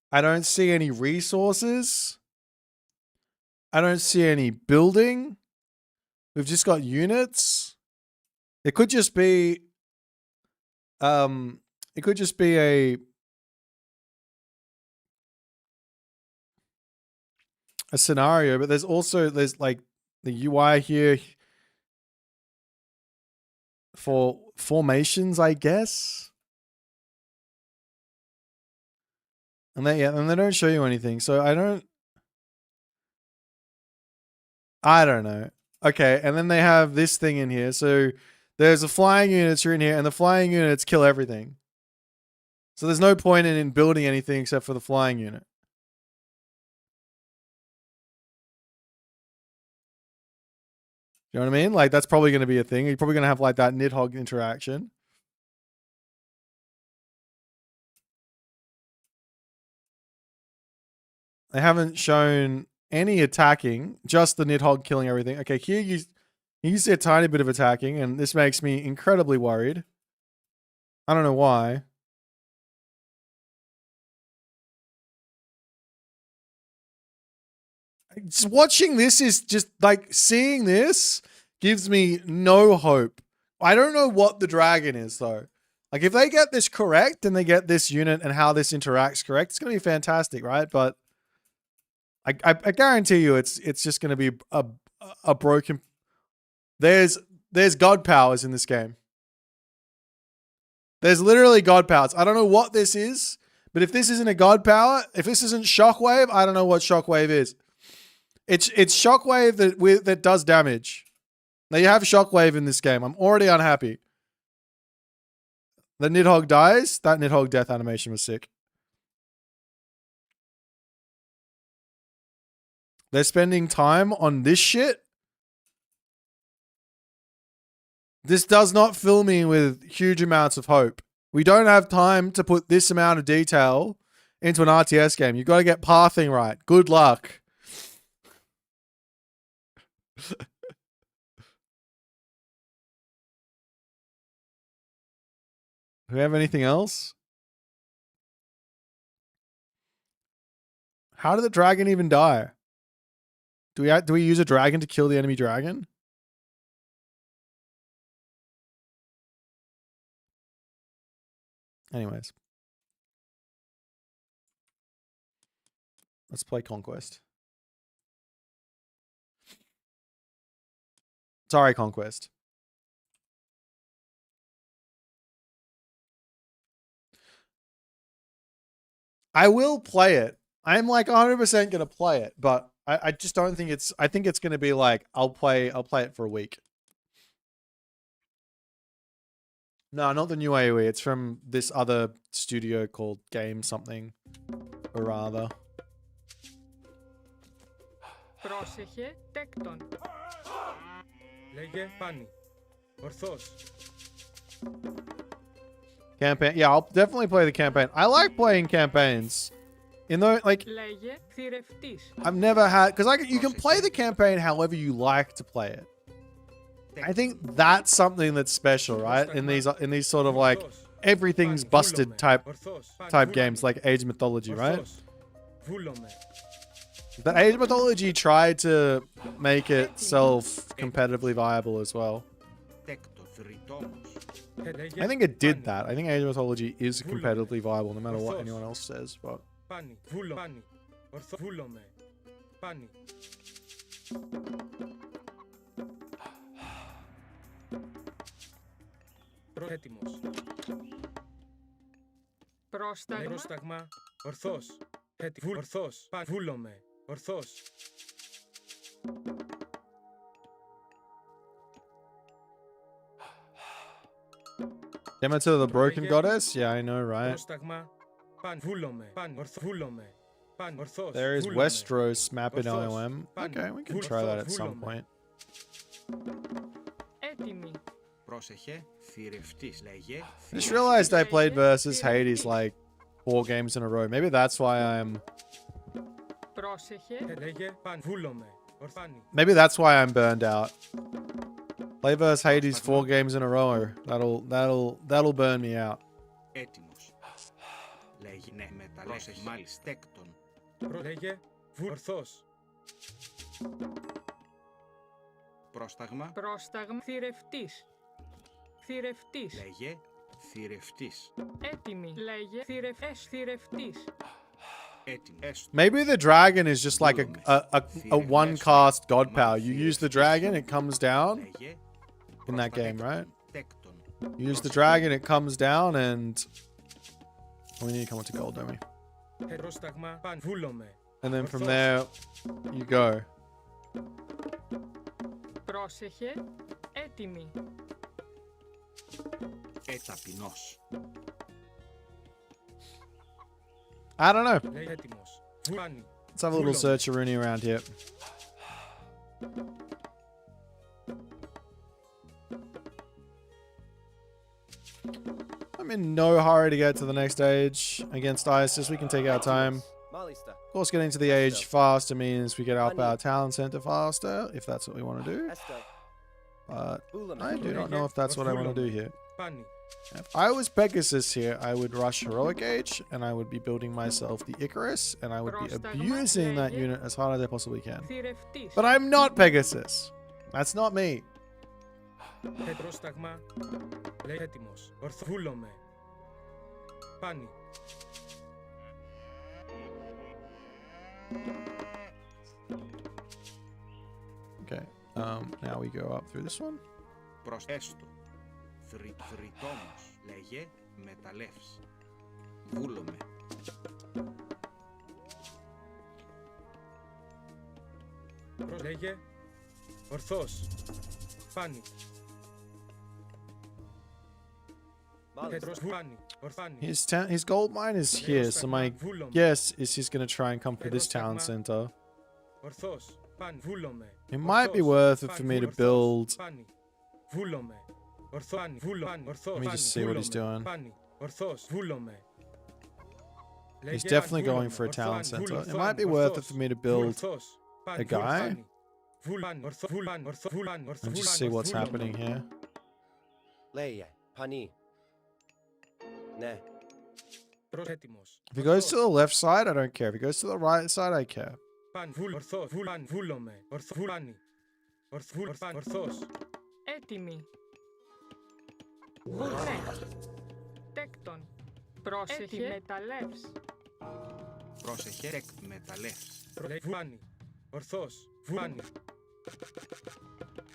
I don't see any resources. I don't see any building. We've just got units. It could just be a scenario, but there's like the UI here for formations, I guess. And they don't show you anything. So I don't know. Okay, and then they have this thing in here. So there's the flying units are in here, and the flying units kill everything. So there's no point in building anything except for the flying unit. You know what I mean? Like, that's probably going to be a thing. You're probably going to have like that Nidhogg interaction. They haven't shown any attacking, just the Nidhogg killing everything. Okay, here you see a tiny bit of attacking, and this makes me incredibly worried. I don't know why. Just watching this is just like, seeing this gives me no hope. I don't know what the dragon is though. Like, if they get this correct and they get this unit and how this interacts correct, it's going to be fantastic, right? But I guarantee you it's just going to be a broken... There's god powers in this game. There's literally god powers. I don't know what this is, but if this isn't a god power, if this isn't Shockwave, I don't know what Shockwave is. It's Shockwave that does damage. Now you have Shockwave in this game. I'm already unhappy. The Nidhogg dies. That Nidhogg death animation was sick. They're spending time on this shit. This does not fill me with huge amounts of hope. We don't have time to put this amount of detail into an RTS game. You've got to get pathing right. Good luck. Do we have anything else? How did the dragon even die? Do we use a dragon to kill the enemy dragon? Anyways. Let's play Conquest. Sorry, Conquest. I will play it. I'm like 100% going to play it, but I just don't think it's... I think it's going to be like, I'll play it for a week. No, not the new AoE. It's from this other studio called Game something or other. Πρόσεχε τέκτον. Λέγε πάνι. Ορθώς. Campaign. Yeah, I'll definitely play the campaign. I like playing campaigns. You know, like, I've never had, because you can play the campaign however you like to play it. I think that's something that's special, right? In these sort of like everything's busted type games like Age of Mythology, right? The Age of Mythology tried to make itself competitively viable as well. I think it did that. I think Age of Mythology is competitively viable no matter what anyone else says, but Πρόσταγμα. Ορθός. Ορθός. Βούλομαι. Ορθός. Demo to the Broken Goddess? Yeah, I know, right? Πρόσταγμα. Βούλομαι. Βούλομαι. There is Westeros map in IOM. Okay, we can try that at some point. Πρόσεχε. Θηρευτής. Λέγε. I just realized I played versus Hades like 4 games in a row. Maybe that's why I'm... Maybe that's why I'm burned out. Play versus Hades 4 games in a row. That'll burn me out. Έτοιμος. Λέγε. Ναι, μεταλλεύς. Μάλιστα. Τέκτον. Λέγε. Ορθός. Πρόσταγμα. Πρόσταγμα. Θηρευτής. Θηρευτής. Λέγε. Θηρευτής. Έτοιμη. Λέγε. Θηρευτής. Maybe the dragon is just like a one cast god power. You use the dragon, it comes down in that game, right? You use the dragon, it comes down, and we need to come up to gold, don't we? And then from there, you go. Πρόσεχε. Έτοιμη. Ταπεινός. I don't know. Let's have a little search-a-rooney around here. I'm in no hurry to get to the next stage against ISIS. We can take our time. Of course, getting to the age faster means we get up our talent center faster, if that's what we want to do. But I do not know if that's what I want to do here. If I was Pegasus here, I would rush Heroic Age, and I would be building myself the Icarus, and I would be abusing that unit as hard as I possibly can. But I'm not Pegasus. That's not me. Okay, now we go up through this one. Θρητόμος, λέγε, μεταλλεύς. Βούλομαι. Λέγε, ορθός. Φάνη. His gold mine is here, so my guess is he's going to try and come for this town center. It might be worth it for me to build... Let me just see what he's doing. He's definitely going for a talent center. It might be worth it for me to build a guy. And just see what's happening here. If he goes to the left side, I don't care. If he goes to the right side, I care. Έτοιμη. Τέκτον. Πρόσεχε. Μεταλλεύς. Πρόσεχε. Μεταλλεύς. Βάνη. Ορθός. Βάνη.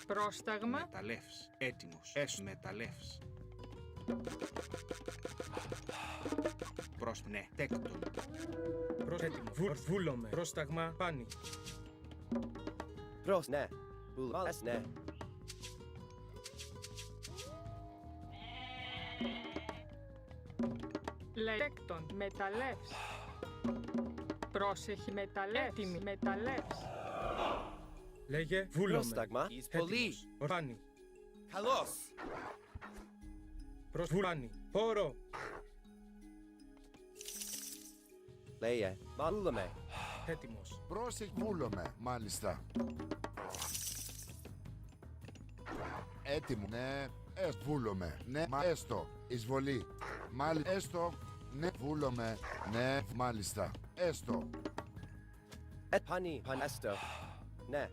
Πρόσταγμα. Μεταλλεύς. Έτοιμος. Μεταλλεύς. Ναι. Τέκτον. Βούλομαι. Πρόσταγμα. Πάνη. Ναι. Βούλας. Ναι. Τέκτον. Μεταλλεύς. Πρόσεχε. Μεταλλεύς. Έτοιμη. Μεταλλεύς. Λέγε. Βούλομαι. Πρόσταγμα. Πολύ. Πάνη. Καλώς. Βούλάνη. Πόρο. Λέγε. Μαλούλαμε. Έτοιμος. Πρόσεχε, βούλομαι, μάλιστα. Έτοιμο, ναι, βούλομαι, ναι, μα έστω, εισβολή, μάλιστα, έστω, ναι, βούλομαι, ναι, μάλιστα, έστω. Πανί, έστω, ναι.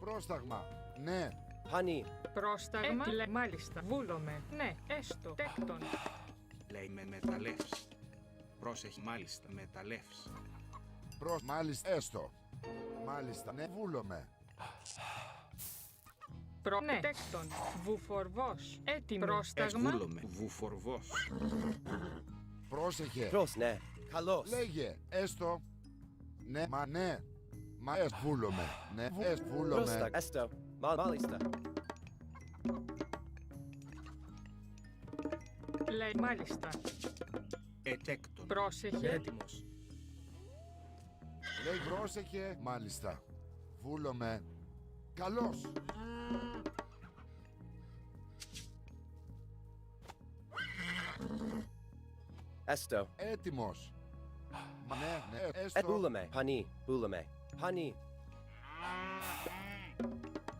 Πρόσταγμα, ναι. Πανί. Πρόσταγμα, μάλιστα, βούλομαι, ναι, έστω, τέκτον. Λέει με μεταλλεύς. Πρόσεχε, μάλιστα, μεταλλεύς. Μάλιστα, έστω, μάλιστα, ναι, βούλομαι. Ναι, τέκτον, βουφορβός, έτοιμο. Πρόσταγμα. Βούλομαι, βουφορβός. Πρόσεχε. Ναι, καλώς. Λέγε, έστω, ναι, μα βούλομαι, ναι, βούλομαι. Πρόστα, έστω, μάλιστα. Λέει μάλιστα. Ετέκτον. Πρόσεχε. Έτοιμος. Λέει πρόσεχε, μάλιστα. Βούλομαι. Καλώς. Έστω. Έτοιμος. Ναι, έστω. Βούλαμε. Πανί, βούλαμε. Πανί.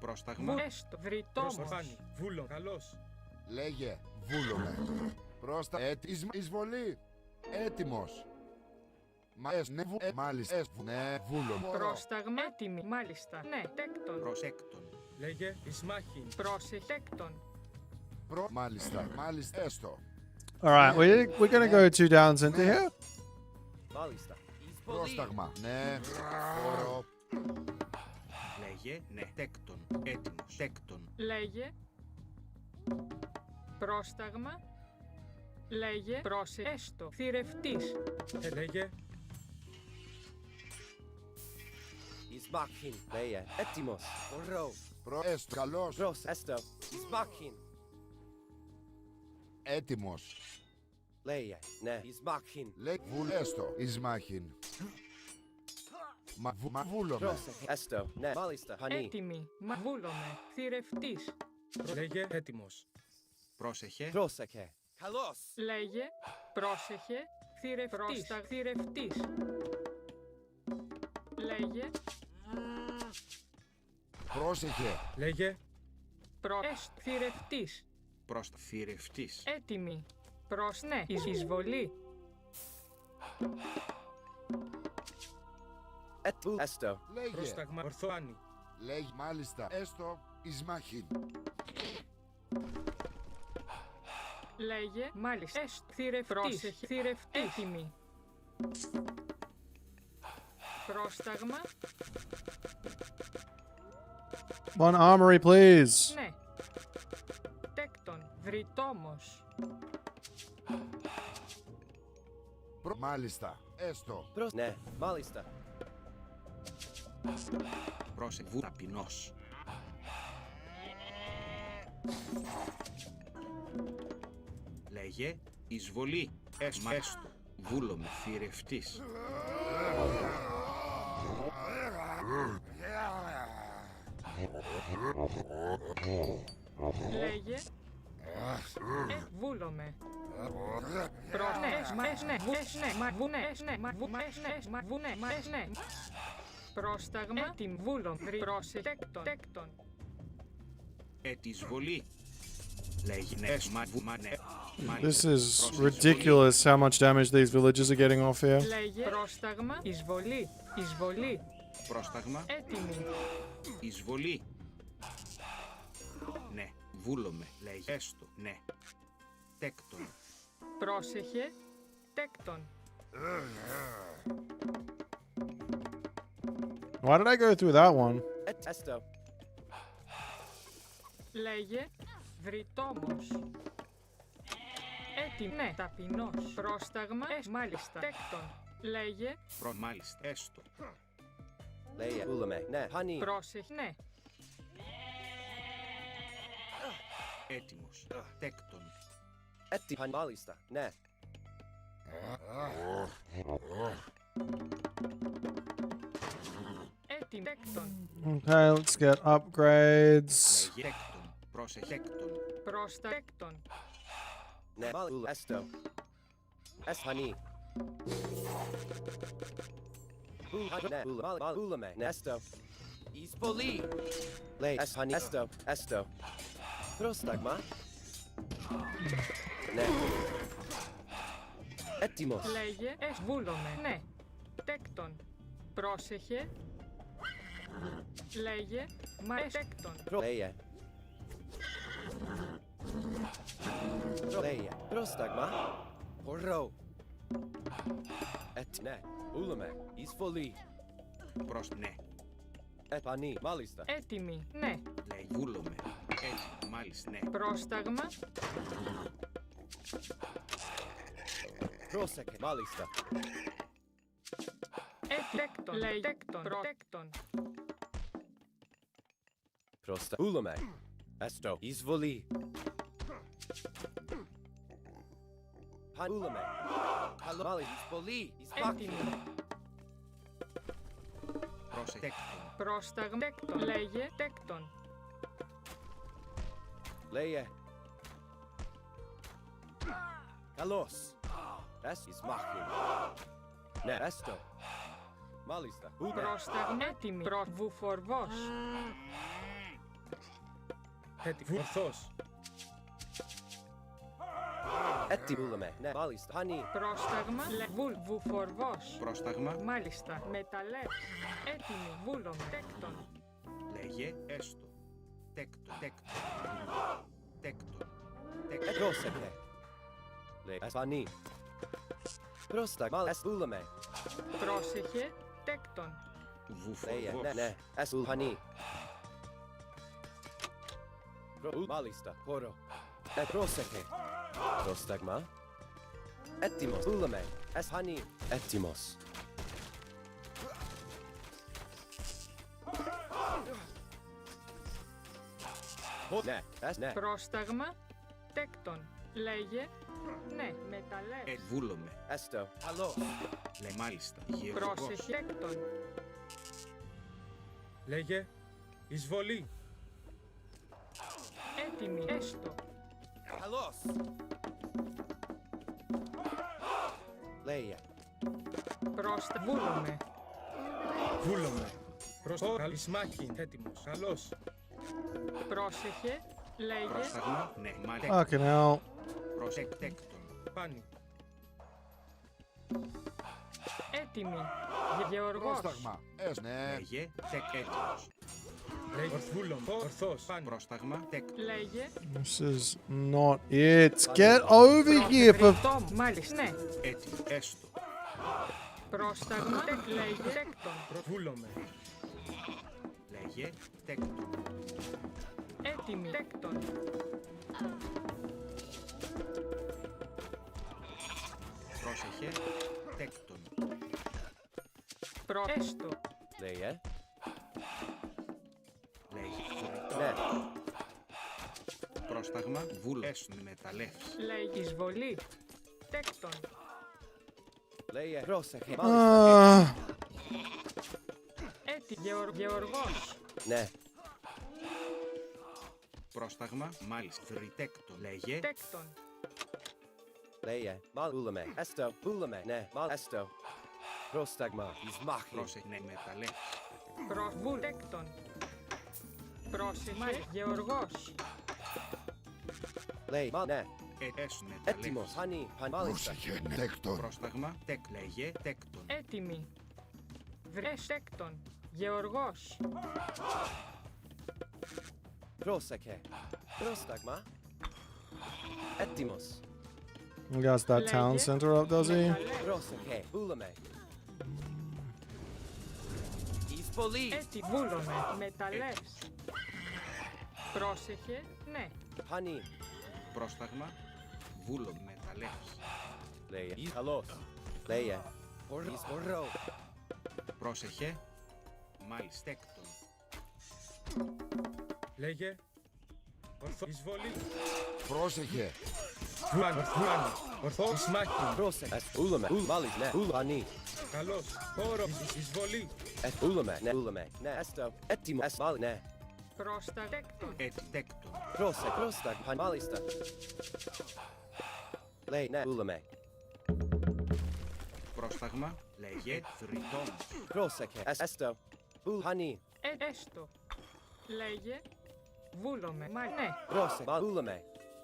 Πρόσταγμα. Έστω, βρυτόμος. Βούλο, καλώς. Λέγε, βούλομαι. Πρόστα, εισβολή. Έτοιμος. Ναι, μάλιστα, ναι, βούλομαι. Πρόσταγμα, έτοιμη, μάλιστα, ναι, τέκτον. Προσέκτον. Λέγε, ισμάχιν. Πρόσεχε, τέκτον. Μάλιστα, έστω. Alright, we're gonna go 2 downs into here. Μάλιστα. Πρόσταγμα, ναι, χώρο. Λέγε, ναι, τέκτον. Έτοιμος, τέκτον. Λέγε. Πρόσταγμα. Λέγε. Πρόσεχε, έστω, θηρευτής. Λέγε. Ισμάχιν. Λέγε. Έτοιμος. Ρο. Έστω, καλώς. Προς, έστω. Ισμάχιν. Έτοιμος. Λέγε. Ναι, ισμάχιν. Λέει, έστω, εισμάχιν. Μα βούλομαι. Πρόσεχε. Έστω. Ναι, μάλιστα. Πανί. Έτοιμη, μα βούλομαι, θηρευτής. Λέγε, έτοιμος. Πρόσεχε. Πρόσεχε. Καλώς. Λέγε, πρόσεχε, θηρευτής. Θηρευτής. Λέγε. Πρόσεχε. Λέγε. Θηρευτής. Πρόστα, θηρευτής. Έτοιμη. Προς ναι, εισβολή. Έστω. Λέγε. Πρόσταγμα, ορθοάνι. Λέγε, μάλιστα, έστω, εισμάχιν. Λέγε, μάλιστα, έστω, θηρευτής. Θηρευτής. Έτοιμη. Πρόσταγμα. One armory, please. Ναι. Τέκτον, βρυτόμος. Μάλιστα, έστω. Ναι, μάλιστα. Πρόσεχε, ταπεινός. Λέγε, εισβολή. Έστω, βούλομαι, θηρευτής. Λέγε. Βούλομαι. Πρόσταγμα. Έτοιμ. Βούλον. Πρόσεχε. Τέκτον. Ετισβολή. Λέγε, ναι, This is ridiculous how much damage these villagers are getting off here. Λέγε. Πρόσταγμα. Εισβολή. Εισβολή. Πρόσταγμα. Έτοιμη. Εισβολή. Ναι, βούλομαι, λέγε. Έστω, ναι. Τέκτον. Πρόσεχε. Τέκτον. Why did I go through that one? Έστω. Λέγε. Βρυτόμος. Έτοιμη. Ναι, ταπεινός. Πρόσταγμα. Μάλιστα. Τέκτον. Λέγε. Μάλιστα, έστω. Λέγε, βούλαμε. Ναι, πανί. Πρόσεχε. Ναι. Έτοιμος. Τέκτον. Έτοιμο. Μάλιστα. Ναι. Έτοιμη. Τέκτον. Okay, let's get upgrades. Λέγε, τέκτον. Πρόσεχε, τέκτον. Πρόστα. Τέκτον. Ναι, ούλα, έστω. Εσφανή. Ναι, ούλα με, ναι, έστω. Εισβολή. Λέει, εσφανή, έστω. Πρόσταγμα. Ναι. Έτοιμος. Λέγε βούλομαι. Ναι. Τέκτον. Πρόσεχε. Λέγε τέκτον. Λέγε. Λέγε. Πρόσταγμα. Χορό. Ναι. Ούλαμε. Εισβολή. Ναι. Επανή. Μάλιστα. Έτοιμη. Ναι. Λέει βούλομαι. Έτοιμο. Μάλιστα. Ναι. Πρόσταγμα. Πρόσεχε. Μάλιστα. Τέκτον. Λέει τέκτον. Τέκτον. Πρόστα. Ούλαμε. Έστω. Εισβολή. Ούλαμε. Καλό. Μάλιστα. Εισβολή. Έτοιμη. Πρόσεχε. Πρόσταγμα. Τέκτον. Λέγε τέκτον. Λέγε. Καλώς. Εις μάχη. Ναι, έστω. Μάλιστα. Πρόσταγμα. Έτοιμη. Βουφορβός. Έτοιμο. Ορθός. Έτοιμουλαμε. Ναι, μάλιστα. Χανί. Πρόσταγμα. Βουφορβός. Πρόσταγμα. Μάλιστα. Μεταλλεύς. Έτοιμη. Βούλομαι. Τέκτον. Λέγε έστω. Τέκτον. Πρόσεχε. Λέγε. Εσφανή. Πρόσταγμα. Ούλαμε. Πρόσεχε. Τέκτον. Λέγε. Ναι. Χανί. Μάλιστα. Χώρο. Πρόσεχε. Πρόσταγμα. Έτοιμος. Ούλαμε. Εσφανή. Έτοιμος. Ναι. Ναι. Πρόσταγμα. Τέκτον. Λέγε. Ναι. Μεταλλεύς. Βούλομαι. Έστω. Καλό. Λέει μάλιστα. Πρόσεχε. Τέκτον. Λέγε εισβολή. Έτοιμη. Έστω. Καλώς. Λέγε. Βούλομαι. Βούλομαι. Καλής μάχη. Έτοιμος. Καλώς. Πρόσεχε. Λέγε. Πρόσταγμα. Ναι. Μάλιστα. Fucking hell. Πρόσεχε. Τέκτον. Πάνι. Έτοιμη. Γεωργός. Πρόσταγμα. Ναι. Λέγε έτοιμος. Λέγε βούλομαι. Ορθός. Πάνι. Πρόσταγμα. Τέκτον. Λέγε. This is not it. Get over here for... Μάλιστα. Ναι. Έτοιμο. Έστω. Πρόσταγμα. Λέγε. Τέκτον. Βούλομαι. Λέγε τέκτον. Έτοιμη. Τέκτον. Πρόσεχε. Τέκτον. Έστω. Λέγε. Ναι. Πρόσταγμα. Βούλες μεταλλεύς. Λέγει εισβολή. Τέκτον. Λέγε. Πρόσεχε. Γεωργός. Ναι. Πρόσταγμα. Μάλιστα. Τέκτον. Λέγε. Τέκτον. Λέγε. Ούλαμε. Έστω. Ούλαμε. Ναι. Έστω. Πρόσταγμα. Εις μάχη. Πρόσεχε. Ναι. Μεταλλεύς. Τέκτον. Πρόσεχε. Γεωργός. Λέει. Ναι. Έτοιμος. Έτοιμος. Χανί. Μάλιστα. Πρόσεχε. Τέκτον. Πρόσταγμα. Λέγε τέκτον. Έτοιμη. Βρες τέκτον. Γεωργός. Πρόσεχε. Πρόσταγμα. Έτοιμος. He got that town center up, does he? Πρόσεχε. Ούλαμε. Εισβολή. Βούλομαι. Μεταλλεύς. Πρόσεχε. Ναι. Χανί. Πρόσταγμα. Βούλο μεταλλεύς. Λέγε. Καλώς. Λέγε. Χορό. Πρόσεχε. Μάλιστα. Τέκτον. Λέγε. Εισβολή. Πρόσεχε. Ορθό. Ισμάχη. Πρόσεχε. Ούλαμε. Μάλιστα. Ναι. Ουλανί. Καλώς. Χώρο. Εισβολή. Ούλαμε. Ναι. Ούλαμε. Ναι. Έστω. Έτοιμο. Μάλιστα. Ναι. Πρόστα τέκτον. Τέκτον. Πρόσεχε. Πρόσταγμα. Μάλιστα. Lay, ne, ulame. Πρόσταγμα. Λέγε θρητόμος. Πρόσεχε. Esto. Bul, honey. Έστω. Λέγε. Βούλομαι. Μα ναι. Πρόσεχε. Ulame.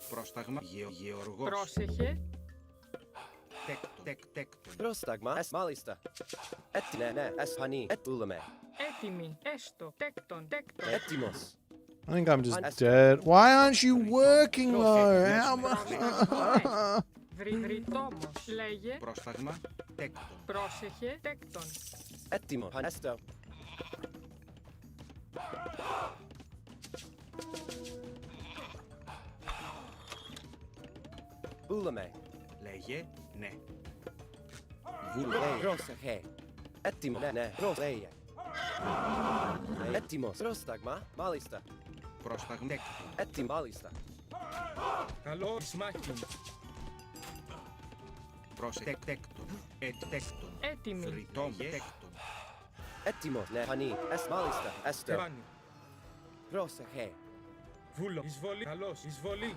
Πρόσταγμα. Γεωργός. Πρόσεχε. Τέκτον. Πρόσταγμα. Es malista. Et, ne, ne, es honey. Et, ulame. Έτοιμη. Έστω. Τέκτον. Έτοιμος. I think I'm just dead. Why aren't you working though? How Βρυτόμος. Λέγε. Πρόσταγμα. Τέκτον. Πρόσεχε. Τέκτον. Έτοιμο. Esto. Ulame. Λέγε ναι. Lay, πρόσεχε. Έτοιμο. Ναι, ναι. Πρόσεχε. Έτοιμος. Πρόσταγμα. Μάλιστα. Πρόσταγμα. Τέκτον. Έτοιμο. Μάλιστα. Καλό σμάχιν. Τέκτον. Τέκτον. Έτοιμη. Θρητόμος. Τέκτον. Έτοιμος. Ναι, honey. Es μάλιστα. Esto. Πρόσεχε. Βούλο. Εισβολή. Καλώς. Εισβολή.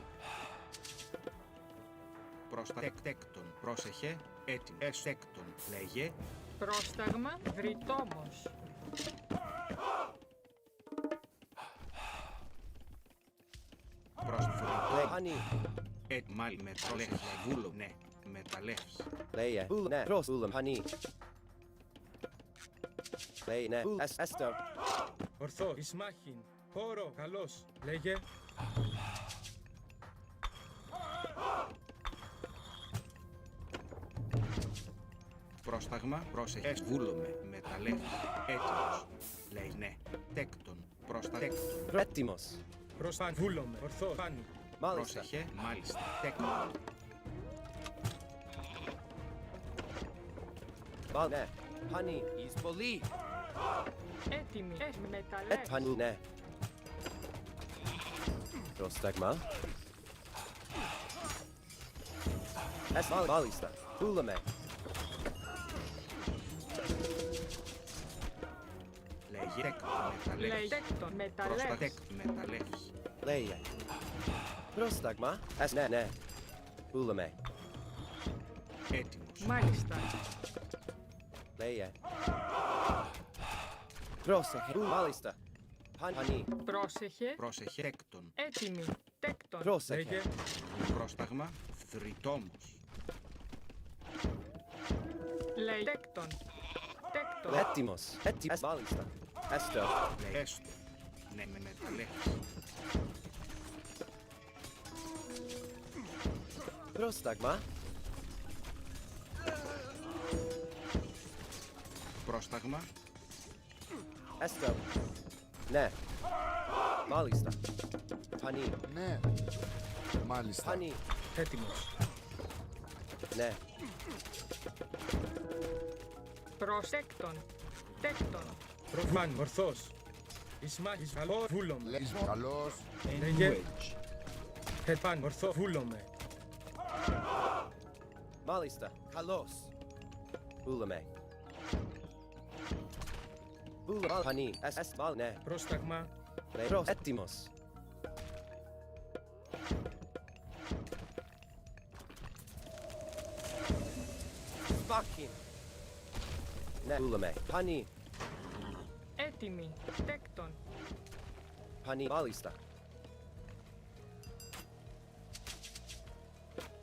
Τέκτον. Πρόσεχε. Έτοιμο. Τέκτον. Λέγε. Πρόσταγμα. Βρυτόμος. Lay, honey. Μάλι μεταλλεύς. Βούλο. Ναι. Μεταλλεύς. Lay, ul, ναι. Προς, ulum, honey. Lay, ναι. Esto. Ορθό. Ισμάχιν. Χώρο. Καλώς. Λέγε. Πρόσταγμα. Πρόσεχε. Βούλομαι. Μεταλλεύς. Έτοιμος. Λέει ναι. Τέκτον. Τέκτον. Έτοιμος. Πρόσφαν. Βούλομαι. Ορθό. Φάνη. Μάλιστα. Πρόσεχε. Μάλιστα. Τέκτον. Μάλ, ναι. Honey. Εισβολή. Έτοιμη. Μεταλλεύς. Honey, ναι. Πρόσταγμα. Μάλιστα. Ulame. Λέγε. Τέκτον. Λέει. Τέκτον. Μεταλλεύς. Τέκτον. Μεταλλεύς. Λέγε. Πρόσταγμα. Ναι, ναι. Ulame. Έτοιμος. Μάλιστα. Λέγε. Πρόσεχε. Μάλιστα. Honey. Πρόσεχε. Πρόσεχε. Τέκτον. Έτοιμη. Τέκτον. Πρόσεχε. Λέγε. Πρόσταγμα. Θρητόμος. Λέει. Τέκτον. Τέκτον. Έτοιμος. Έτοιμος. Μάλιστα. Esto. Λέει. Έστω. Ναι. Με μεταλλεύς. Πρόσταγμα. Πρόσταγμα. Esto. Ναι. Μάλιστα. Honey. Ναι. Μάλιστα. Honey. Έτοιμος. Ναι. Τέκτον. Τέκτον. Προφάν. Ορθός. Ισμάχης. Καλό. Βούλομαι. Λες καλός. Λέγε. Τεφάν. Ορθό. Βούλομαι. Μάλιστα. Καλώς. Ulame. Ulame. Honey. Μάλ, ναι. Πρόσταγμα. Έτοιμος. Σπάκιν. Ναι. Ulame. Honey. Έτοιμη. Τέκτον. Honey. Μάλιστα.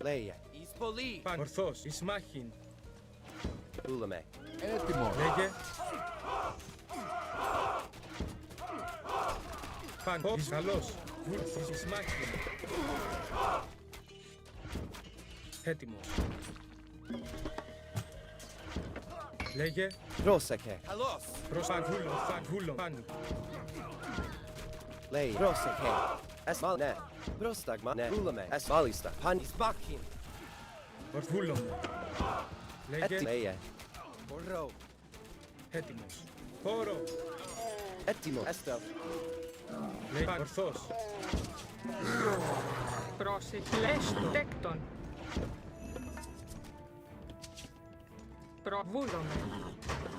Λέγε. Εισβολή. Παν. Ορθός. Ισμάχιν. Ulame. Έτοιμο. Λέγε. Παν. Εις καλός. Βούλθος. Ισμάχιν. Έτοιμος. Λέγε. Πρόσεχε. Καλώς. Πρόσφαν. Βούλο. Φαν. Βούλο. Παν. Λέει. Πρόσεχε. Μάλ, ναι. Πρόσταγμα. Ναι. Ulame. Μάλιστα. Honey. Σπάκιν. Βούλομαι. Λέγε. Λέγε. Χορό. Έτοιμος. Χώρο. Έτοιμο. Esto. Λέγε. Ορθός. Πρόσεχε. Έστω. Τέκτον. Προβούλομαι.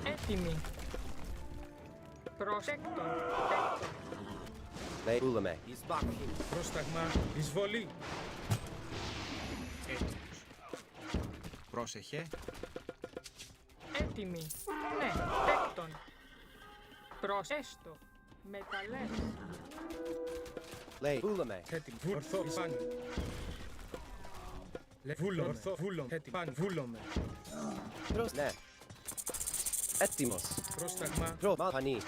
Έτοιμη. Τέκτον. Τέκτον. Λέει. Ulame. Σπάκιν. Πρόσταγμα. Εισβολή. Έτοιμος. Πρόσεχε. Έτοιμοι. Ναι. Τέκτον. Προσέστο. Μεταλλές. Λέει. Βούλαμε. Έτοιμο. Ορθό. Πάνω. Βούλο. Ορθό. Βούλο. Έτοιμο. Πάνω. Βούλομαι. Προς. Ναι. Έτοιμος. Πρόσταγμα. Προ. Πανί.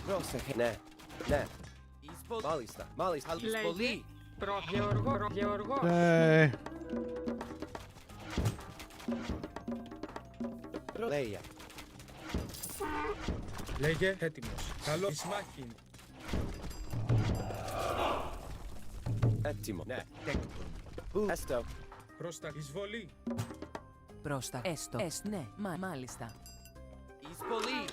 Πρόσεχε. Ναι. Ναι. Μάλιστα. Μάλιστα. Λέγει. Γεωργός. Hey. Λέει. Λέγε. Έτοιμος. Καλό. Ισμάχιν. Έτοιμο. Ναι. Τέκτον. Έστω. Πρόστα. Εισβολή. Πρόστα. Έστω. Ναι. Μάλιστα. Εισβολή.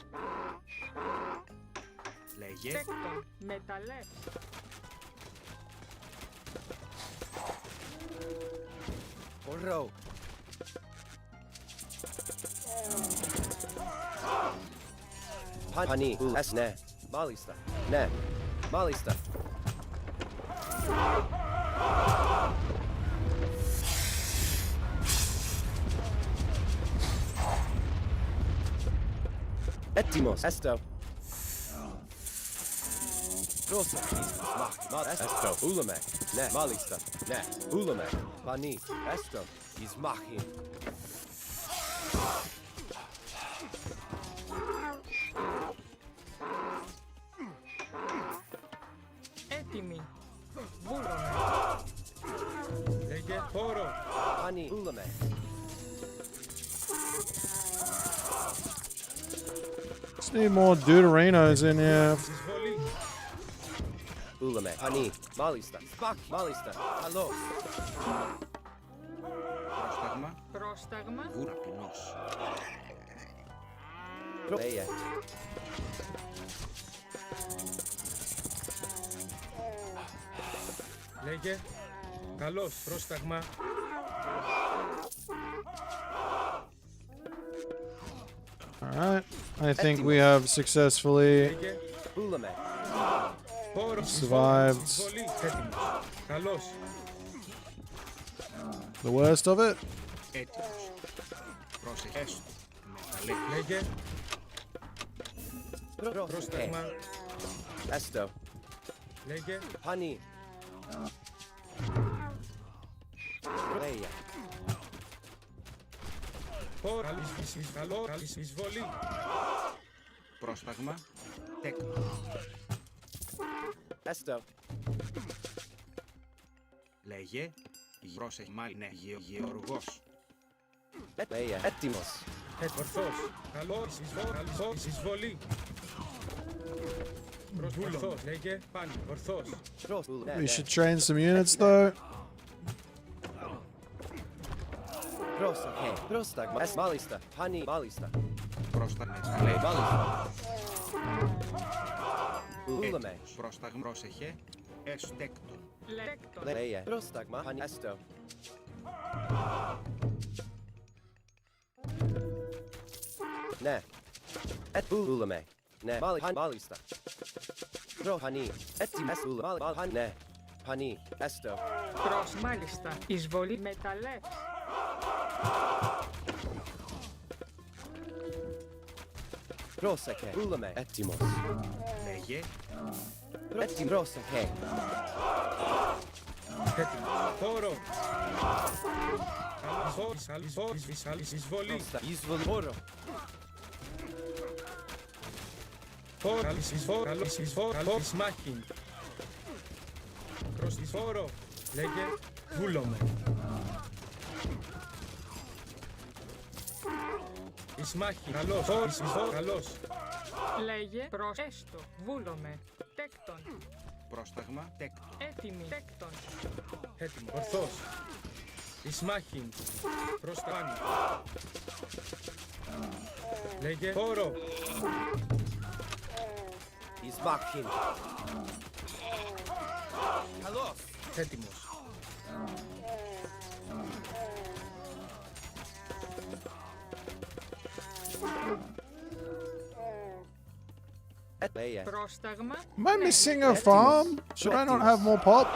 Λέγε. Τέκτον. Μεταλλές. Ορό. Πανί. Ες. Ναι. Μάλιστα. Ναι. Μάλιστα. Έτοιμος. Έστω. Πρόσεχε. Έστω. Ούλαμε. Ναι. Μάλιστα. Ναι. Ούλαμε. Πανί. Έστω. Ισμάχιν. Έτοιμοι. Βούλομαι. Λέγε. Χώρο. Πανί. Ούλαμε. Just need more deuterinos in here. Εισβολή. Ούλαμε. Πανί. Μάλιστα. Μάλιστα. Καλώς. Πρόσταγμα. Πρόσταγμα. Βούραπινός. Λέγε. Λέγε. Καλώς. Πρόσταγμα. Alright. I think we have successfully Λέγε. Ούλαμε. Χώρο. survived Εισβολή. Έτοιμος. Καλώς. the worst of it. Έτοιμος. Πρόσεχε. Έστω. Μεταλλέ. Λέγε. Πρόσταγμα. Έστω. Λέγε. Πανί. Λέγε. Χώρο. Καλό. Εισβολή. Πρόσταγμα. Τέκτον. Έστω. Λέγε. Πρόσεχε. Ναι. Γεωργός. Λέγε. Έτοιμος. Ορθός. Καλός. Καλός. Εισβολή. Ορθός. Λέγε. Πάνω. Ορθός. We should train some units though. Πρόσεχε. Πρόσταγμα. Ες. Μάλιστα. Πανί. Μάλιστα. Πρόσταγμα. Μάλιστα. Ούλαμε. Πρόσταγμα. Πρόσεχε. Εστέκτον. Τέκτον. Λέγε. Πρόσταγμα. Πανί. Έστω. Ναι. Ούλαμε. Ναι. Μάλιστα. Πανί. Έτοιμος. Ούλαμε. Ναι. Πανί. Έστω. Προς. Μάλιστα. Εισβολή. Μεταλλές. Πρόσεχε. Ούλαμε. Έτοιμος. Λέγε. Έτοιμος. Πρόσεχε. Έτοιμος. Χώρο. Καλός. Εισβολή. Εισβολή. Χώρο. Χώρο. Καλός. Ισμάχιν. Προς τη χώρο. Λέγε. Βούλομαι. Ισμάχιν. Καλός. Καλός. Λέγε. Προσέστο. Βούλομαι. Τέκτον. Πρόσταγμα. Τέκτον. Έτοιμοι. Τέκτον. Έτοιμο. Ορθός. Ισμάχιν. Προς τα πάνω. Λέγε. Χώρο. Ισμάχιν. Καλώς. Έτοιμος. Leia. Πρόσταγμα. Am I Ναι. missing a farm? Should I not have more pop?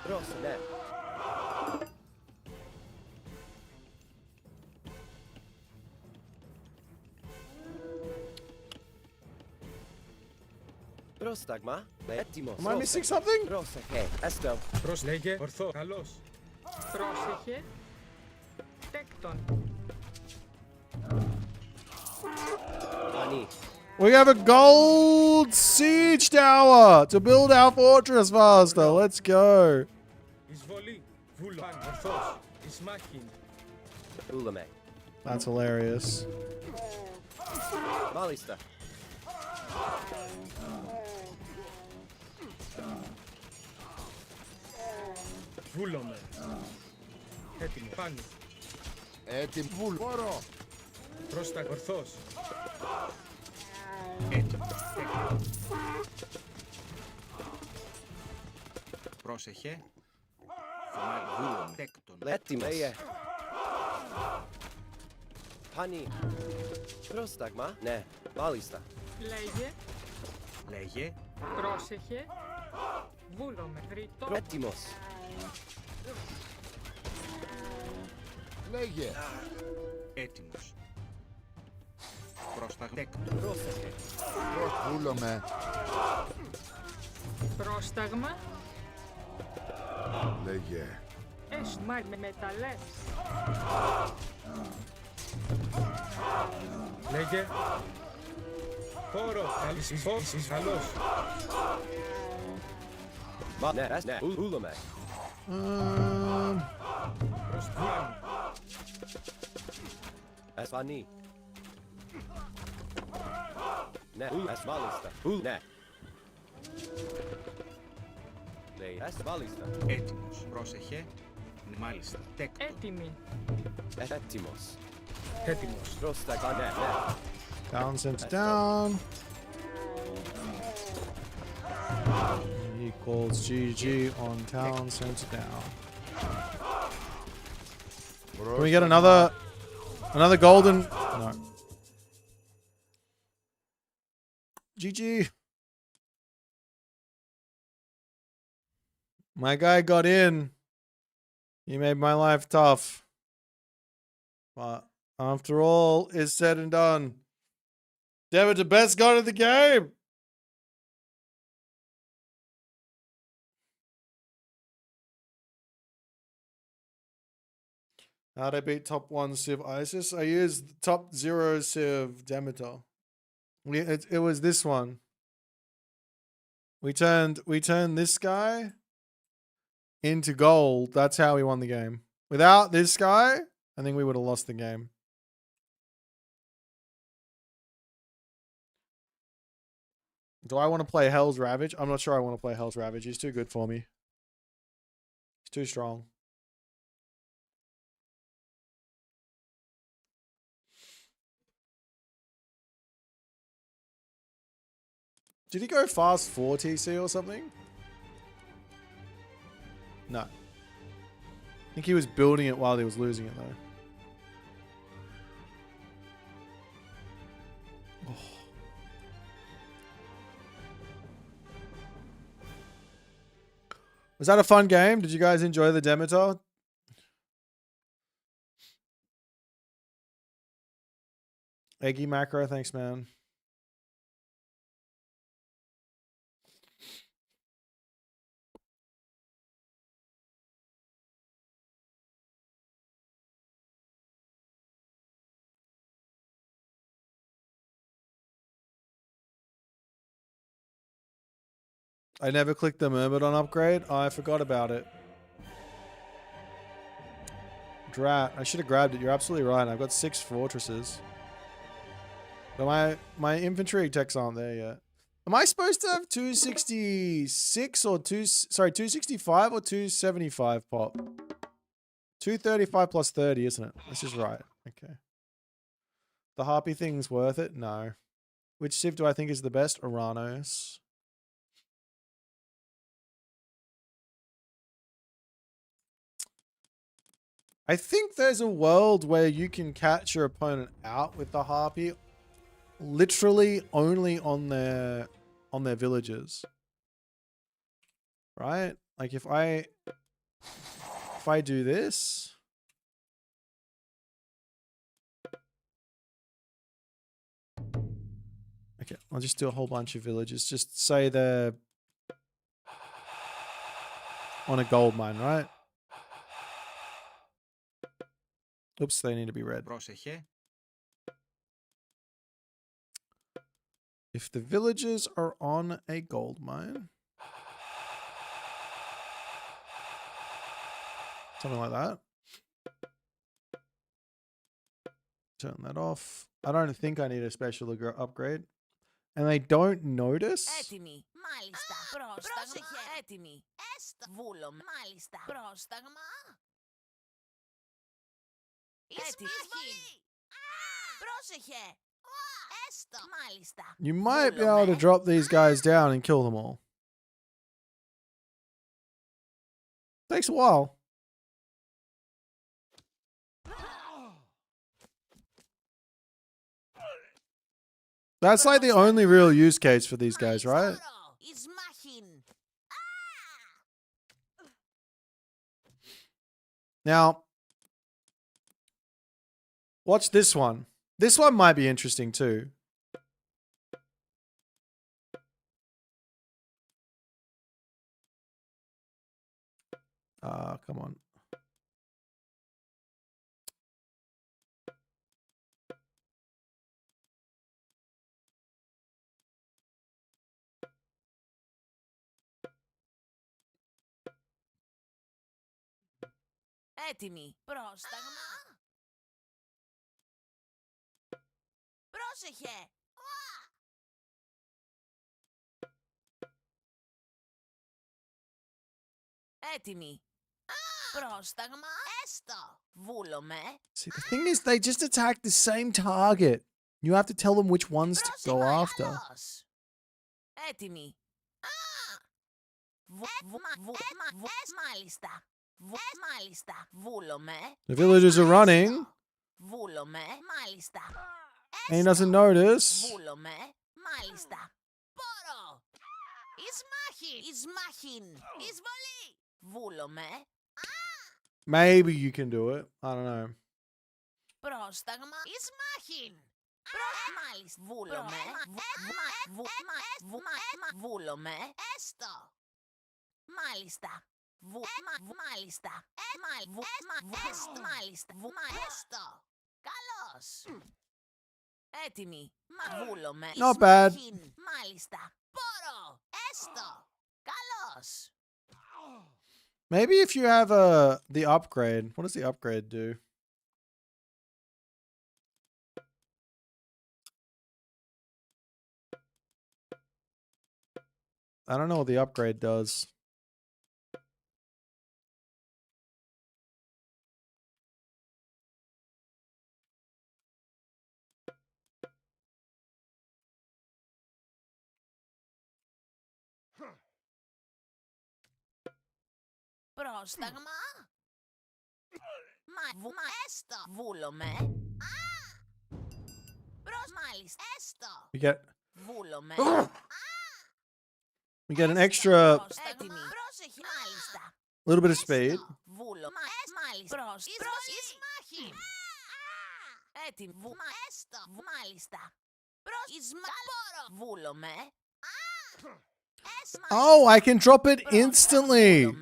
Rosa, ne. Πρόσταγμα. Έτοιμος. Am I missing something? Πρόσεχε. Έστω. Λέγε. Ορθό. Καλώς. Πρόσεχε. Τέκτον. Ani. We have a gold siege tower to build our fortress faster. Let's go. Εισβολή. Βούλαν. Ορθός. Ισμάχιν. Ulame. That's hilarious. Malista. Βούλομε. Έτοιμο. Πάνω. Έτοιμο. Βούλβορο. Πρόσταγμα. Ορθός. Πρόσεχε. Βούλον. Τέκτον. Έτοιμος. Leia. Pani. Πρόσταγμα. Ναι. Μάλιστα. Λέγε. Λέγε. Πρόσεχε. Βούλομε. Ρητό. Έτοιμος. Λέγε. Έτοιμος. Πρόσταγμα. Τέκτον. Πρόσεχε. Βούλομαι. Πρόσταγμα. Λέγε. Έσμα με μεταλλές. Λέγε. Χώρο. Καλής. Καλώς. Μα, ναι. Ναι. Ulame. Πρόσταγμα. Espani. Ναι. Es μάλιστα. Ναι. Λέει. Es μάλιστα. Έτοιμος. Πρόσεχε. Μάλιστα. Τέκτον. Έτοιμη. Έτοιμος. Έτοιμος. Πρόσταγμα. Ναι. Ναι. Down center down. Equals GG on town center down. Can we get another golden? No. GG. My guy got in. He made my life tough. But after all is said and done, David, the best god of the game. How'd I beat top 1 Civ Isis? I used top 0 Civ Demeter. It was this one. We turned this guy into gold. That's how we won the game. Without this guy, I think we would have lost the game. Do I want to play Hell's Ravage? I'm not sure I want to play Hell's Ravage. He's too good for me. He's too strong. Did he go fast 4 TC or something? No. I think he was building it while he was losing it though. Oh. Was that a fun game? Did you guys enjoy the Demeter? Eggy Macro, thanks man. I never clicked the Myrmidon upgrade. Oh, I forgot about it. Drat. I should have grabbed it. You're absolutely right. I've got 6 fortresses. But my infantry techs aren't there yet. Am I supposed to have 266 or 265 or 275 pop? 235 plus 30, isn't it? This is right. Okay. The Harpy thing's worth it? No. Which Civ do I think is the best? Oranos. I think there's a world where you can catch your opponent out with the Harpy literally only on their villages. Right? Like if I do this, okay, I'll just do a whole bunch of villages. Just say they're on a gold mine, right? Oops, they need to be red. Πρόσεχε. If the villagers are on a gold mine, something like that. Turn that off. I don't think I need a special upgrade. And they don't notice. Έτοιμοι. Μάλιστα. Πρόσταγμα. Έτοιμοι. Βούλο. Μάλιστα. Πρόσταγμα. Έτοιμοι. Πρόσεχε. Έστω. Μάλιστα. You might be able to drop these guys down and kill them all. Takes a while. That's like the only real use case for these guys, right? Now, watch this one. This one might be interesting too. Come on. Έτοιμοι. Πρόσταγμα. Πρόσεχε. Έτοιμοι. Πρόσταγμα. Έστω. Βούλομαι. See, the thing is, they just attack the same target. You have to tell them which ones to go after. Έτοιμοι. Μάλιστα. Μάλιστα. Βούλομαι. The villagers are running. Βούλομαι. Μάλιστα. And he doesn't notice. Βούλομαι. Μάλιστα. Πόρο. Ισμάχιν. Εισβολή. Βούλομαι. Maybe you can do it. I don't know. Πρόσταγμα. Ισμάχιν. Μάλιστα. Βούλομαι. Βούλομαι. Έστω. Μάλιστα. Μάλιστα. Μάλιστα. Έστω. Καλώς. Έτοιμοι. Βούλομαι. Not bad. Μάλιστα. Πόρο. Έστω. Καλώς. Maybe if you have the upgrade. What does the upgrade do? I don't know what the upgrade does. Πρόσταγμα. Έστω. Βούλομαι. Μάλιστα. Έστω. We get Βούλομαι. we get an extra Έτοιμοι. Μάλιστα. little bit of speed. Βούλομαι. Μάλιστα. Ισμάχιν. Έτοιμοι. Έστω. Μάλιστα. Πόρο. Βούλομαι. Oh, I can drop it instantly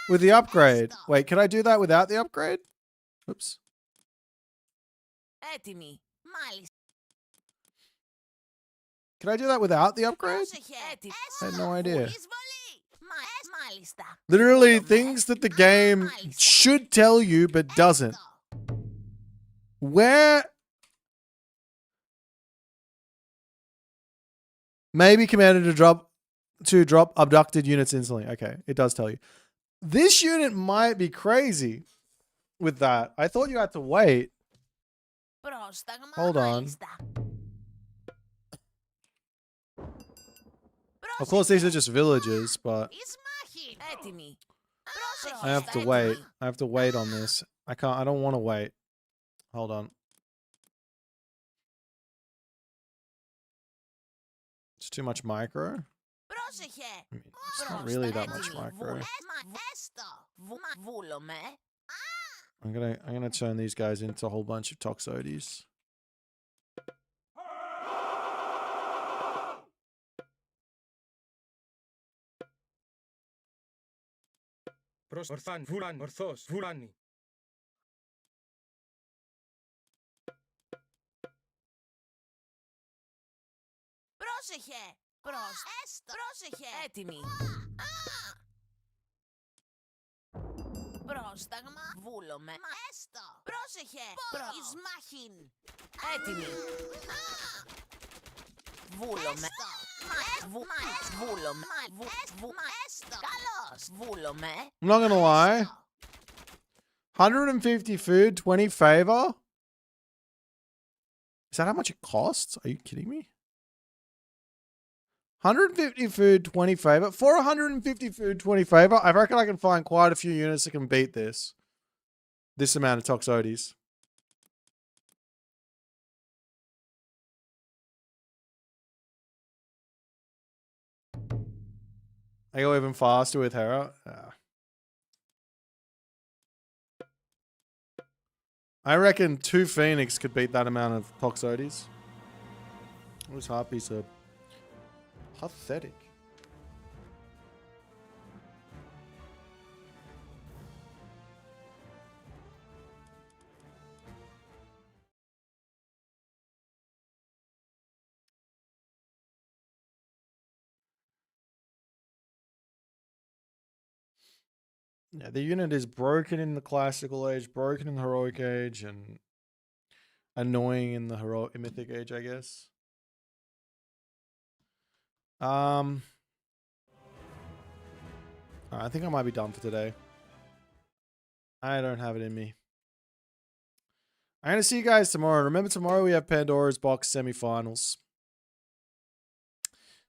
with the upgrade. Wait, can I do that without the upgrade? Oops. Έτοιμοι. Μάλιστα. Can I do that without the upgrade? I had no idea. Μάλιστα. Literally things that the game should tell you but doesn't. Where? Maybe commanded to drop abducted units instantly. Okay, it does tell you. This unit might be crazy with that. I thought you had to wait. Hold on. Of course, these are just villages, but I have to wait. I have to wait on this. I don't want to wait. Hold on. It's too much micro. Πρόσεχε. I mean, it's not really that much micro. Βούλομαι. I'm gonna turn these guys into a whole bunch of Toxotes. Ορθάν, βουράν, ορθός, βουράνι. Πρόσεχε. Έστω. Πρόσεχε. Έτοιμοι. Πρόσταγμα. Βούλομαι. Έστω. Πρόσεχε. Εις μάχην. Έτοιμοι. Βούλομαι. Βούλομαι. Έστω. Καλώς. Βούλομαι. I'm not gonna lie. 150 food, 20 favor? Is that how much it costs? Are you kidding me? 150 food, 20 favor. For 150 food, 20 favor, I reckon I can find quite a few units that can beat this. This amount of Toxotes. I go even faster with Hera. I reckon 2 Phoenix could beat that amount of Toxotes. Those harpies are pathetic. Yeah, the unit is broken in the classical age, broken in the heroic age, and annoying in the heroic mythic age, I guess. I think I might be done for today. I don't have it in me. I'm gonna see you guys tomorrow. Remember, tomorrow we have Pandora's Box semifinals.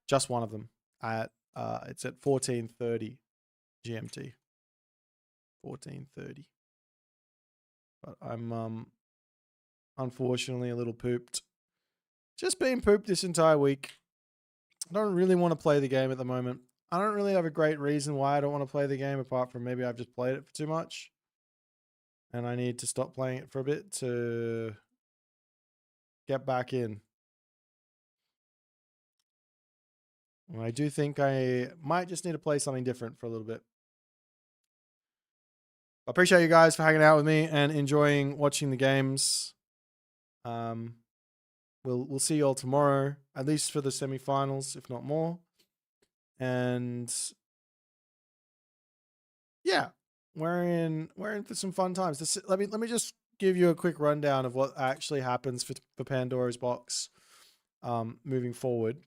Just one of them. It's at 14:30 GMT. 14:30. But I'm unfortunately a little pooped. Just been pooped this entire week. I don't really want to play the game at the moment. I don't really have a great reason why I don't want to play the game, apart from maybe I've just played it for too much. And I need to stop playing it for a bit to get back in. And I do think I might just need to play something different for a little bit. I appreciate you guys for hanging out with me and enjoying watching the games. We'll see you all tomorrow, at least for the semifinals, if not more. And yeah, we're in for some fun times. Let me just give you a quick rundown of what actually happens for Pandora's Box moving forward.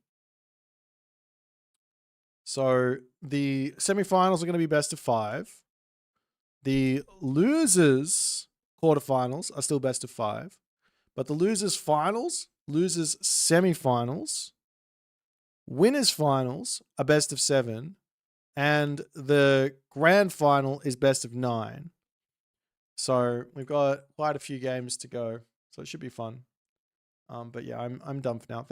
So the semifinals are going to be best of 5. The losers quarterfinals are still best of 5, but the losers finals, losers semifinals, winners finals are best of 7, and the grand final is best of 9. So we've got quite a few games to go, so it should be fun. But yeah, I'm done for now.